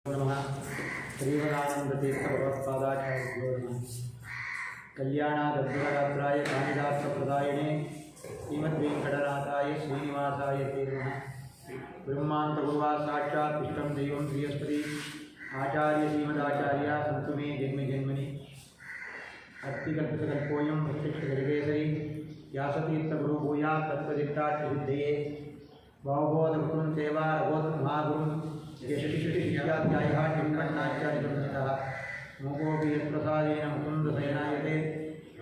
नमः श्रीमदानन्दतीर्थभगवत्पादाचार्यो नमः। कल्याणादद्भुतगात्राय कालिदासप्रदायिने श्रीमद्वेङ्कटनाथाय श्रीनिवासाय ते नमः। ब्रह्मान्तगुरुवा साक्षात् इष्टं दैवं बृहस्पति आचार्य श्रीमदाचार्य सन्तु मे जन्म जन्मनि अत्तिकल्पितकल्पोऽयं प्रत्यक्षगजकेसरी व्यासतीर्थगुरुभूया तत्त्वदिट्टार्थसिद्धये भावबोधगुरुं सेवा रघोत्तमहागुरुं यशशिष्याध्यायः किङ्कण्णाचार्यः मोकोऽपि यत्प्रसादेन मुकुन्दशयनायते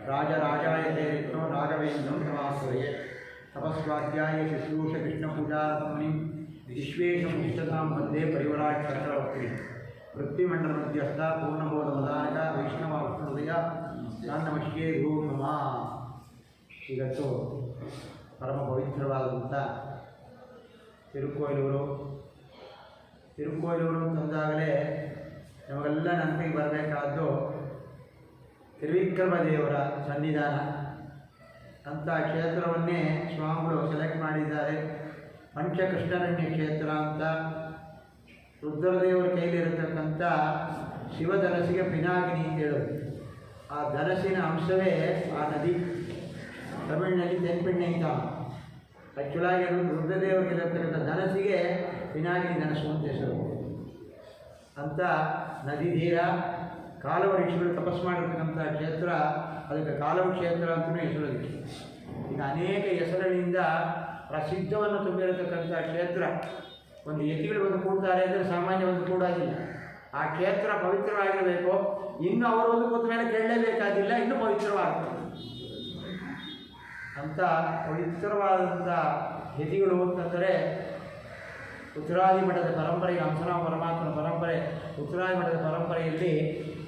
राजराजायते विष्णो राघवेन्द्रं समाश्रये तपस्वाध्याय शुश्रूषकृष्णपूजात्मनिं विश्वेशं इष्टतां मध्ये परिवराट्चक्रवर्तिः वृत्तिमण्डलमध्यस्थ पूर्णबोधमदानक वैष्णवहृदय नमस्ये गुರು ನಮ. ಇವತ್ತು ಪರಮ ಪವಿತ್ರವಾದಂಥ ತಿರುಕೋಯಿಲೂರು ಅಂತಂದಾಗಲೇ ನಮಗೆಲ್ಲ ನೆನಪಿಗೆ ಬರಬೇಕಾದ್ದು ತ್ರಿವಿಕ್ರಮ ದೇವರ ಸನ್ನಿಧಾನ ಅಂಥ ಕ್ಷೇತ್ರವನ್ನೇ ಸ್ವಾಮಿಗಳು ಸೆಲೆಕ್ಟ್ ಮಾಡಿದ್ದಾರೆ. ಪಂಚಕೃಷ್ಣರಣ್ಯ ಕ್ಷೇತ್ರ ಅಂತ ರುದ್ರದೇವರ ಕೈಲಿರತಕ್ಕಂಥ ಶಿವಧನಸಿಗೆ ಪಿನಾಕಿನಿ ಅಂತ ಹೇಳೋದು. ಆ ಧನಸ್ಸಿನ ಅಂಶವೇ ಆ ನದಿ. ತಮಿಳಿನಲ್ಲಿ ತೆನ್ಪೆಣ್ಣೆ ಅಂತ ಆ್ಯಕ್ಚುಲಾಗಿ ರುದ್ರದೇವರಿಗಿರತಕ್ಕಂಥ ಧನಸ್ಸಿಗೆ ಪಿನಾಕಿನಿ ಧನಸ್ಸು ಅಂತ ಹೆಸರು. ಅಂಥ ನದಿ ತೀರ ಕಾಲವ ಋಷಿಗಳು ತಪಸ್ಸು ಮಾಡಿರ್ತಕ್ಕಂಥ ಕ್ಷೇತ್ರ, ಅದಕ್ಕೆ ಕಾಲವ ಕ್ಷೇತ್ರ ಅಂತಲೂ ಹೆಸರು. ಈಗ ಅನೇಕ ಹೆಸರಿನಿಂದ ಪ್ರಸಿದ್ಧವನ್ನು ತುಂಬಿರತಕ್ಕಂಥ ಕ್ಷೇತ್ರ. ಒಂದು ಯತಿಗಳು ಬಂದು ಕೂಡ್ತಾರೆ ಅಂದರೆ ಸಾಮಾನ್ಯ ಒಂದು ಕೂಡೋದಿಲ್ಲ. ಆ ಕ್ಷೇತ್ರ ಪವಿತ್ರವಾಗಿರಬೇಕು. ಇನ್ನು ಅವರು ಒಂದು ಕೂತ ಮೇಲೆ ಕೇಳಲೇಬೇಕಾಗಿಲ್ಲ, ಇನ್ನೂ ಪವಿತ್ರವಾಗ್ತದೆ. ಅಂಥ ಪವಿತ್ರವಾದಂಥ ಯತಿಗಳು ಅಂತಂದರೆ ಉತ್ತರಾದಿ ಮಠದ ಪರಂಪರೆ, ಹಂಸರಾಮ ಪರಮಾತ್ಮನ ಪರಂಪರೆ. ಉತ್ತರಾದಿ ಮಠದ ಪರಂಪರೆಯಲ್ಲಿ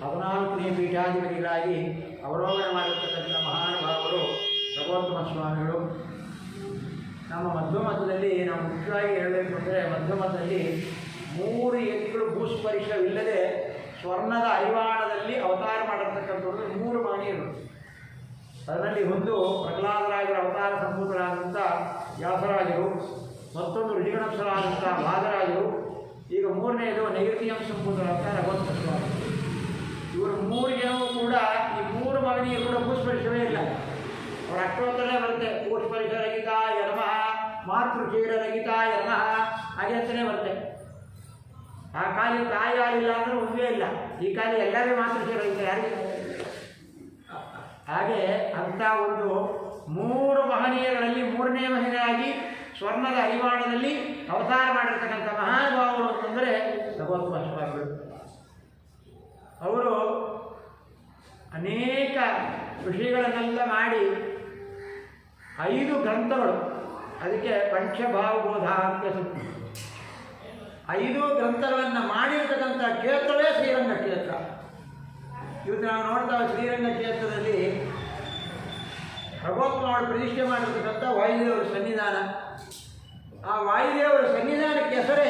14ನೇ ಪೀಠಾಧಿಪತಿಗಳಾಗಿ ಅವರೋಹಣ ಮಾಡಿರ್ತಕ್ಕಂಥ ಮಹಾನುಭಾವರು ರಘೋತ್ತಮ ಸ್ವಾಮಿಗಳು. ನಮ್ಮ ಮಧ್ವಮತದಲ್ಲಿ ನಾವು ಮುಖ್ಯವಾಗಿ ಹೇಳಬೇಕು ಅಂದರೆ, ಮಧ್ವಮತದಲ್ಲಿ 3 ಯತಿಗಳು ಭೂಸ್ಪರ್ಶವಿಲ್ಲದೆ ಸ್ವರ್ಣದ ಅರಿವಾಣದಲ್ಲಿ ಅವತಾರ ಮಾಡಿರ್ತಕ್ಕಂಥದ್ದು 3 ಮಹನೀಯರು. ಅದರಲ್ಲಿ ಒಂದು ಪ್ರಹ್ಲಾದರಾಜರ ಅವತಾರ ಸಂಭೂತರಾದಂಥ ವ್ಯಾಸರಾಜರು, ಮತ್ತೊಂದು ಋಷಿಗಣಸ್ಥರಾದಂಥ ವಾದರಾಜರು, ಈಗ 3ನೇದು ನೈಋತ್ಯಂ ಸಂಭೂತರಾದಂಥ ರಘೋತ್ತಮ ಸ್ವಾಮಿ. ಇವರು 3 ಜನವೂ ಕೂಡ, ಈ 3 ಮಹನೀಯರು ಕೂಡ ಭೂಸ್ಪರ್ಶವೇ ಇಲ್ಲ. ಅವರ ಅಷ್ಟೋತ್ತರೇ ಬರುತ್ತೆ. ಭೂಸ್ಪರ್ಶರಹಿತಾಯ ನಮಃ, ಮಾತೃಕ್ಷೀರರಹಿತಾಯ ನಮಃ, ಹಾಗೆ ಅಂತಲೇ ಬರುತ್ತೆ. ಆ ಕಾಲಿ ತಾಯಿ ಆಗಿಲ್ಲ ಅಂದರೆ ಒಂದೇ ಇಲ್ಲ. ಈ ಕಾಲಿ ಎಲ್ಲವೇ ಮಾತೃಕ್ಷೀರಹಿತ, ಯಾರಿಗೆ? ಹಾಗೆ ಅಂಥ ಒಂದು 3 ಮಹನೀಯರಲ್ಲಿ 3ನೇ ಮಹಿಳೆಯಾಗಿ ಸ್ವರ್ಣದ ಅರಿವಾಣದಲ್ಲಿ ಅವತಾರ ಮಾಡಿರ್ತಕ್ಕಂಥ ಮಹಾನುಭಾವರು ಅಂತಂದರೆ ರಘೋತ್ತಮ ಸ್ವಾಮಿಗಳು. ಅವರು ಅನೇಕ ವಿಷಯಗಳನ್ನೆಲ್ಲ ಮಾಡಿ 5 ಗ್ರಂಥಗಳು, ಅದಕ್ಕೆ ಪಂಚಭಾವಬೋಧ ಅಂತ 5 ಗ್ರಂಥಗಳನ್ನು ಮಾಡಿರ್ತಕ್ಕಂಥ ಕ್ಷೇತ್ರವೇ ಶ್ರೀರಂಗ ಕ್ಷೇತ್ರ. ಇವತ್ತು ನಾವು ನೋಡ್ತಾ ಶ್ರೀರಂಗ ಕ್ಷೇತ್ರದಲ್ಲಿ ರಘೋತ್ತಮವರು ಪ್ರತಿಷ್ಠೆ ಮಾಡಿರ್ತಕ್ಕಂಥ ವಾಯುದೇವರ ಸನ್ನಿಧಾನ. ಆ ವಾಯುದೇವರ ಸನ್ನಿಧಾನಕ್ಕೆ ಹೆಸರೇ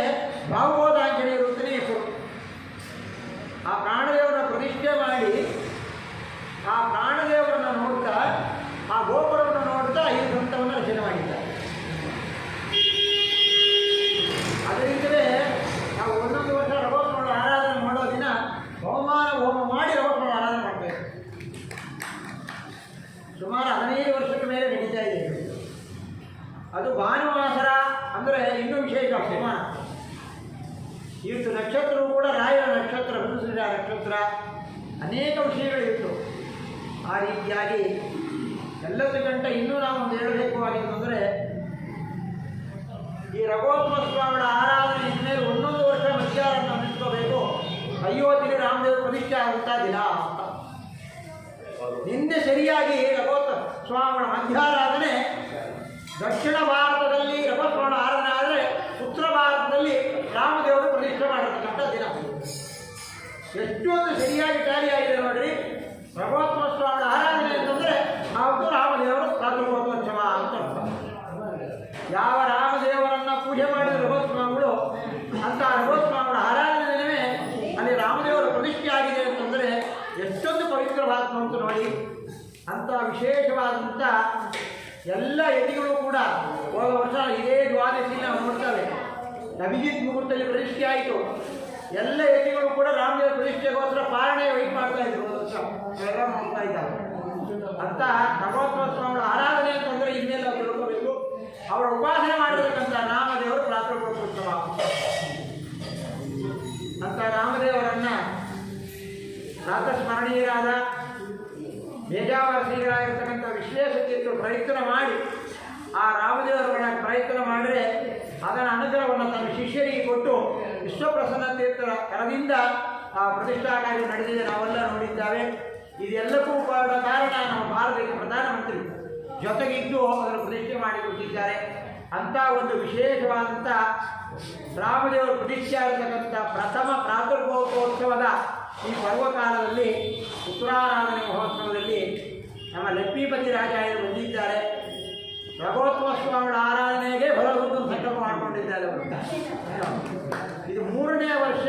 ಭಾವಬೋಧಾಂಜನೇಯರು ಅಂತಲೇ ಹೆಸರು. ಆ ಪ್ರಾಣದೇವರನ್ನ ಪ್ರತಿಷ್ಠೆ ಮಾಡಿ ಆ ಪ್ರಾಣದೇವರನ್ನು ನೋಡ್ತಾ, ಆ ಗೋಪುರವನ್ನು ನೋಡ್ತಾ 5 ಗ್ರಂಥವನ್ನು ರಚನೆ ಮಾಡಿದ್ದಾರೆ. ಅದರಿಂದಲೇ ನಾವು ಒಂದೊಂದು ವರ್ಷ ರಘೋತ್ತಮರ ಆರಾಧನೆ ಮಾಡೋ ದಿನ ಹೋಮಾನ ಹೋಮ ಮಾಡಿ ರಘೋತ್ತಮರ ಆರಾಧನೆ ಮಾಡಬೇಕು. ಸುಮಾರು 15 ವರ್ಷದ ಮೇಲೆ ನಡೀತಾ ಇದೆ. ಅದು ಭಾನುವಾಸರ ಅಂದರೆ ಇನ್ನೂ ವಿಶೇಷ ಹೋಮಾನ. ಇವತ್ತು ನಕ್ಷತ್ರವು ಕೂಡ ರಾಯರ ನಕ್ಷತ್ರ, ಮೃಗಶಿರ ನಕ್ಷತ್ರ, ಅನೇಕ ವಿಷಯಗಳಿತ್ತು. ಆ ರೀತಿಯಾಗಿ ಎಲ್ಲದಕ್ಕಂಟ ಇನ್ನೂ ನಾವು ಒಂದು ಹೇಳಬೇಕು ಆಗಿತ್ತಂದರೆ, ಈ ರಘೋತ್ತಮ ಸ್ವಾಮಿಗಳ ಆರಾಧನೆ ಇನ್ಮೇಲೆ 11 ವರ್ಷ ಮಧ್ಯಾಹ್ನ ನಿಂತ್ಕೋಬೇಕು. ಅಯೋಧ್ಯೆಯಲ್ಲಿ ರಾಮದೇವರು ಪ್ರತಿಷ್ಠೆ ಆಗುತ್ತಾ ದಿನ ಅಂತ. ನಿನ್ನೆ ಸರಿಯಾಗಿ ರಘೋತ್ತಮ ಸ್ವಾಮಿಗಳ ಮಧ್ಯಾರಾಧನೆ ದಕ್ಷಿಣ ಭಾರತದಲ್ಲಿ ರಘೋತ್ತಮನ ಆರಾಧನೆ ಆದರೆ, ಉತ್ತರ ಭಾರತದಲ್ಲಿ ರಾಮದೇವರು ಪ್ರತಿಷ್ಠೆ ಮಾಡಿರ್ತಕ್ಕಂಥ ದಿನ. ಎಷ್ಟೊಂದು ಸರಿಯಾಗಿ ಟ್ಯಾಲಿಯಾಗಿದೆ ನೋಡ್ರಿ. ರಘೋತ್ತಮ ಸ್ವಾಮಿಗಳ ಆರಾಧನೆ ಅಂತಂದರೆ ಅವತ್ತು ರಾಮದೇವರು ಪ್ರಾತುರ್ಭೋತ್ಸವ ಅಂತ. ಯಾವ ರಾಮದೇವರನ್ನು ಪೂಜೆ ಮಾಡಿದ ರಘೋತ್ತಮಗಳು, ಅಂಥ ರಘೋತ್ತಮಗಳ ಆರಾಧನೆ ದಿನವೇ ಅಲ್ಲಿ ರಾಮದೇವರ ಪ್ರತಿಷ್ಠೆ ಆಗಿದೆ ಅಂತಂದರೆ ಎಷ್ಟೊಂದು ಪವಿತ್ರವಾದ ಅಂತ ನೋಡಿ. ಅಂಥ ವಿಶೇಷವಾದಂಥ ಎಲ್ಲ ಯತಿಗಳು ಕೂಡ ಹೋದ ವರ್ಷ ಇದೇ ದ್ವಾದಶಿ ನಾವು ನೋಡ್ತೇವೆ. ಅಭಿಜಿತ್ ಮುಹೂರ್ತದಲ್ಲಿ ಪ್ರತಿಷ್ಠೆ ಆಯಿತು. ಎಲ್ಲ ಅವೆಲ್ಲ ನೋಡ್ತಾ ಇದ್ದಾರೆ. ಅಂತ ಭಗವತ್ಸವಗಳ ಆರಾಧನೆ ಅಂತಂದರೆ ಇನ್ನೆಲ್ಲ ತಿಳ್ಕೋಬೇಕು. ಅವರ ಉಪಾಸನೆ ಮಾಡಿರ್ತಕ್ಕಂಥ ರಾಮದೇವರು ಪ್ರಾತೃಪೋತ್ಸವ ಅಂತ ರಾಮದೇವರನ್ನ ಪ್ರಾತಸ್ಮರಣೀಯರಾದ ಬೇಜಾವಾಸಿಗಳಾಗಿರ್ತಕ್ಕಂಥ ವಿಶ್ವೇಶತೀರ್ಥರು ಪ್ರಯತ್ನ ಮಾಡಿ ಆ ರಾಮದೇವರ ಪ್ರಯತ್ನ ಮಾಡಿದರೆ ಅದರ ಅನುಗ್ರಹವನ್ನು ತನ್ನ ಶಿಷ್ಯರಿಗೆ ಕೊಟ್ಟು ವಿಶ್ವಪ್ರಸನ್ನ ತೀರ್ಥರ ಕರದಿಂದ ಆ ಪ್ರತಿಷ್ಠಾ ಕಾರ್ಯ ನಡೆದಿದೆ, ನಾವೆಲ್ಲ ನೋಡಿದ್ದಾವೆ. ಇದೆಲ್ಲಕ್ಕೂ ಕಾರಣ ನಮ್ಮ ಭಾರತದ ಪ್ರಧಾನಮಂತ್ರಿ ಜೊತೆಗಿದ್ದು ಅದರ ಪ್ರತಿಷ್ಠೆ ಮಾಡಿಕೊಟ್ಟಿದ್ದಾರೆ. ಅಂಥ ಒಂದು ವಿಶೇಷವಾದಂಥ ರಾಮದೇವರ ಪ್ರತಿಷ್ಠೆ ಆಗಿರ್ತಕ್ಕಂಥ ಪ್ರಥಮ ಪ್ರಾತರ್ಭೋತ್ಸವದ ಈ ಪರ್ವಕಾಲದಲ್ಲಿ ಉತ್ತರಾರಾಧನೆ ಮಹೋತ್ಸವದಲ್ಲಿ ನಮ್ಮ ಲಕ್ಷ್ಮೀಪತಿ ರಾಜಾಯರು ಬಂದಿದ್ದಾರೆ. ಭಗವತ್ಸವಗಳ ಆರಾಧನೆಗೆ ಬರೋದನ್ನು ಸಂಕಲ್ಪ ಮಾಡಿಕೊಂಡಿದ್ದಾರೆ. ಇದು 3ನೇ ವರ್ಷ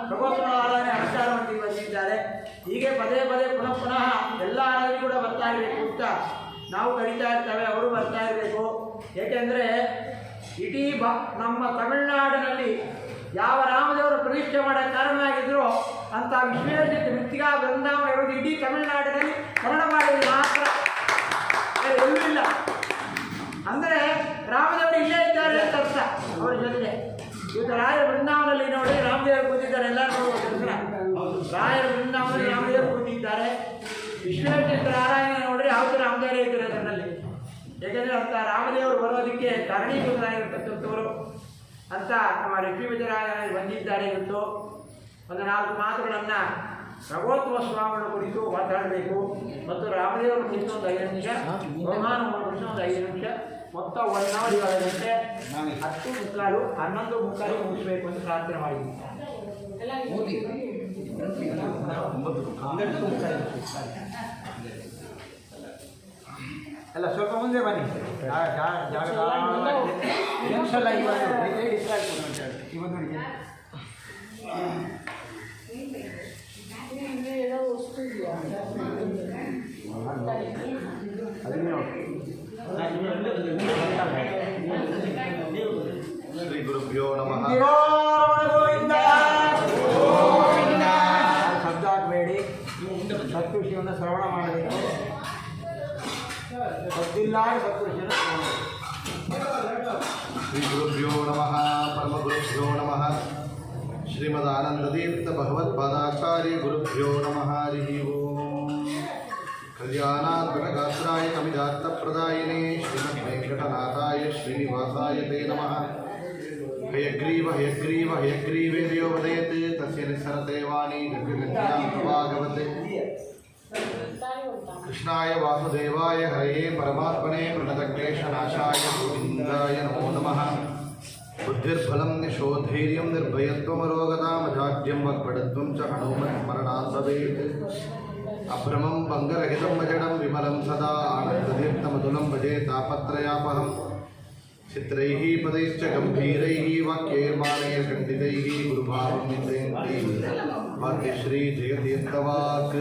ಭಗವತ್ಸವ ಆರಾಧನೆ ಅನುಷ್ಠಾನವಾಗಿ ಬಂದಿದ್ದಾರೆ. ಹೀಗೆ ಪದೇ ಪದೇ ಪುನಃ ಎಲ್ಲ ಆರಾಧನೆ ಕೂಡ ಬರ್ತಾ ಇರಬೇಕು ಅಂತ ನಾವು ಕರೀತಾ ಇರ್ತೇವೆ, ಅವರು ಬರ್ತಾ ಇರಬೇಕು. ಏಕೆಂದರೆ ಇಡೀ ನಮ್ಮ ತಮಿಳುನಾಡಿನಲ್ಲಿ ಯಾವ ರಾಮದೇವರು ಪ್ರತಿಷ್ಠೆ ಮಾಡೋಕ್ಕೆ ಕಾರಣ ಆಗಿದ್ರು ಅಂತ ವಿಶ್ವೇಶ್ವರ ಮೃತ್ತಿಕಾ ಬೃಂದಾವನ ಇರೋದು ಇಡೀ ತಮಿಳುನಾಡಿನಲ್ಲಿ ಕನ್ನಡ ಮಾಡಿದ್ರು ಮಾತ್ರ, ಎಲ್ಲೂ ಇಲ್ಲ. ಅಂದರೆ ರಾಮದೇವರು ಇಲ್ಲೇ ಇದ್ದಾರೆ ಅಂತ ಅರ್ಥ. ಅವರ ಜೊತೆಗೆ ಇವತ್ತು ರಾಯರ ಬೃಂದಾವನಲ್ಲಿ ನೋಡಿ ರಾಮದೇವರು ಕೂತಿದ್ದಾರೆ, ಎಲ್ಲ ನೋಡ್ಬೋದು. ರಾಯರ ಬೃಂದಾವನಲ್ಲಿ ರಾಮದೇವರು ಕೂತಿದ್ದಾರೆ. ವಿಶ್ವೇಶ್ವರ ಆರಾಧನೆ ನೋಡ್ರಿ ಯಾವುದು ರಾಮದೇವರೇ ಇದ್ದಾರೆ ಅದರಲ್ಲಿ. ಏಕೆಂದರೆ ಅಂತ ರಾಮದೇವರು ಬರೋದಕ್ಕೆ ಕಾರಣೀಭೂತರಾಗಿರ್ತಕ್ಕಂಥವರು ಅಂತ ನಮ್ಮ ಲಕ್ಷ್ಮೀಪತಿರಾಯರು ಬಂದಿದ್ದಾರೆ. ಇವತ್ತು ಒಂದು 4 ಮಾತುಗಳನ್ನು ಭಗವತ್ವ ಸ್ವಾಮಿಗಳ ಕುರಿತು ಮಾತಾಡಬೇಕು ಮತ್ತು ರಾಮದೇವರ ಕುರಿತು ಒಂದು 5 ನಿಮಿಷ, ಬಹುಮಾನಗಳ ಕುರಿತು ಒಂದು 5 ನಿಮಿಷ, ಮೊತ್ತ 1 ಅವರ್ 7 ಗಂಟೆ 10:45 11:45 ಮುಗಿಸಬೇಕು ಅಂತ ಪ್ರಾರ್ಥನೆ ಮಾಡಿದ್ದೀನಿ. ಎಲ್ಲ ಸ್ವಲ್ಪ ಮುಂದೆ ಬನ್ನಿ. ಜಂಕ್ಷಲ್ಲ ಇವತ್ತು ಶ್ರೀ ಗುರುಭ್ಯೋ ನಮಃ. ಶಬ್ದ ಆಗಬೇಡಿ, ಸತ್ಪುರುಷಿಯನ್ನು ಶ್ರವಣ ಮಾಡಬೇಕು. ಗೊತ್ತಿಲ್ಲ ಸತ್ಪುರುಷನ ಶ್ರೀ ಗುರುಭ್ಯೋ ನಮಃ. ಪರಮ ಗುರುಭ್ಯೋ ನಮಃ. ಶ್ರೀಮದಾನಂದತೀರ್ಥ ಭಗವತ್ಪಾದಾಚಾರ್ಯ ಗುರುಭ್ಯೋ ನಮಃ. ಹರಿ ಓಂ. ಕಲ್ಯಾಣಾತ್ಮಕಗಾತ್ರಾಯ ಕವಿದಾರ್ಥಪ್ರದಾಯಿನೇ ಶ್ರೀಮದ್ವೆಂಕಟನಾಥಾಯ ಶ್ರೀನಿವಾಸಾಯ ತೇ ನಮಃ. ಹಯಗ್ರೀವ ಹಯಗ್ರೀವ ಹಯಗ್ರೀವೇದ್ಯೋ ವದಯತೆ ತಸ್ಯ ನಿಸ್ಸರತೆ ವಾಣಿ ಗರ್ಗಗಂಧಾಗವತೆ. ಕೃಷ್ಣಾಯ ವಾಸುದೇವಾಯ ಹರಯೇ ಪರಮಾತ್ಮನೇ ಪ್ರಣತಕ್ಲೇಶನಾಶಾಯ ಗೋವಿಂದಾಯ ನಮೋ ನಮಃ. ಬುದ್ಧಿರ್ಬಲಂ ನಿಶೋಧೈರ್ಯಂ ನಿರ್ಭಯತ್ವಮರೋಗತಾಮಜಾಡ್ಯಂ ವಕ್ಪಡತ್ವಂ ಚ ಹನುಮನ್ಸ್ಮರಣಾತ್ ಭವೇತ್. ಅಭ್ರಮಂ ಭಂಗರಹಿತಂ ಅಜಡಂ ವಿಮಲಂ ಸದಾ ಆನಂದತೀರ್ಥಮತುಲಂ ಭಜೆ ತಾಪತ್ರಯಾಪಹಂ. ಚಿತ್ರೈಃ ಪದೈಶ್ಚ ಗಂಭೀರೈಃ ವಾಕ್ಯೈರ್ಮಾನೈರ್ಖಂಡಿತೈಃ ಗುರುಭಾವಂ ವಿಜಯಂತಿ ವಾಕ್ಯಶ್ರೀ ಜಯತೀರ್ಥವಾಕ್.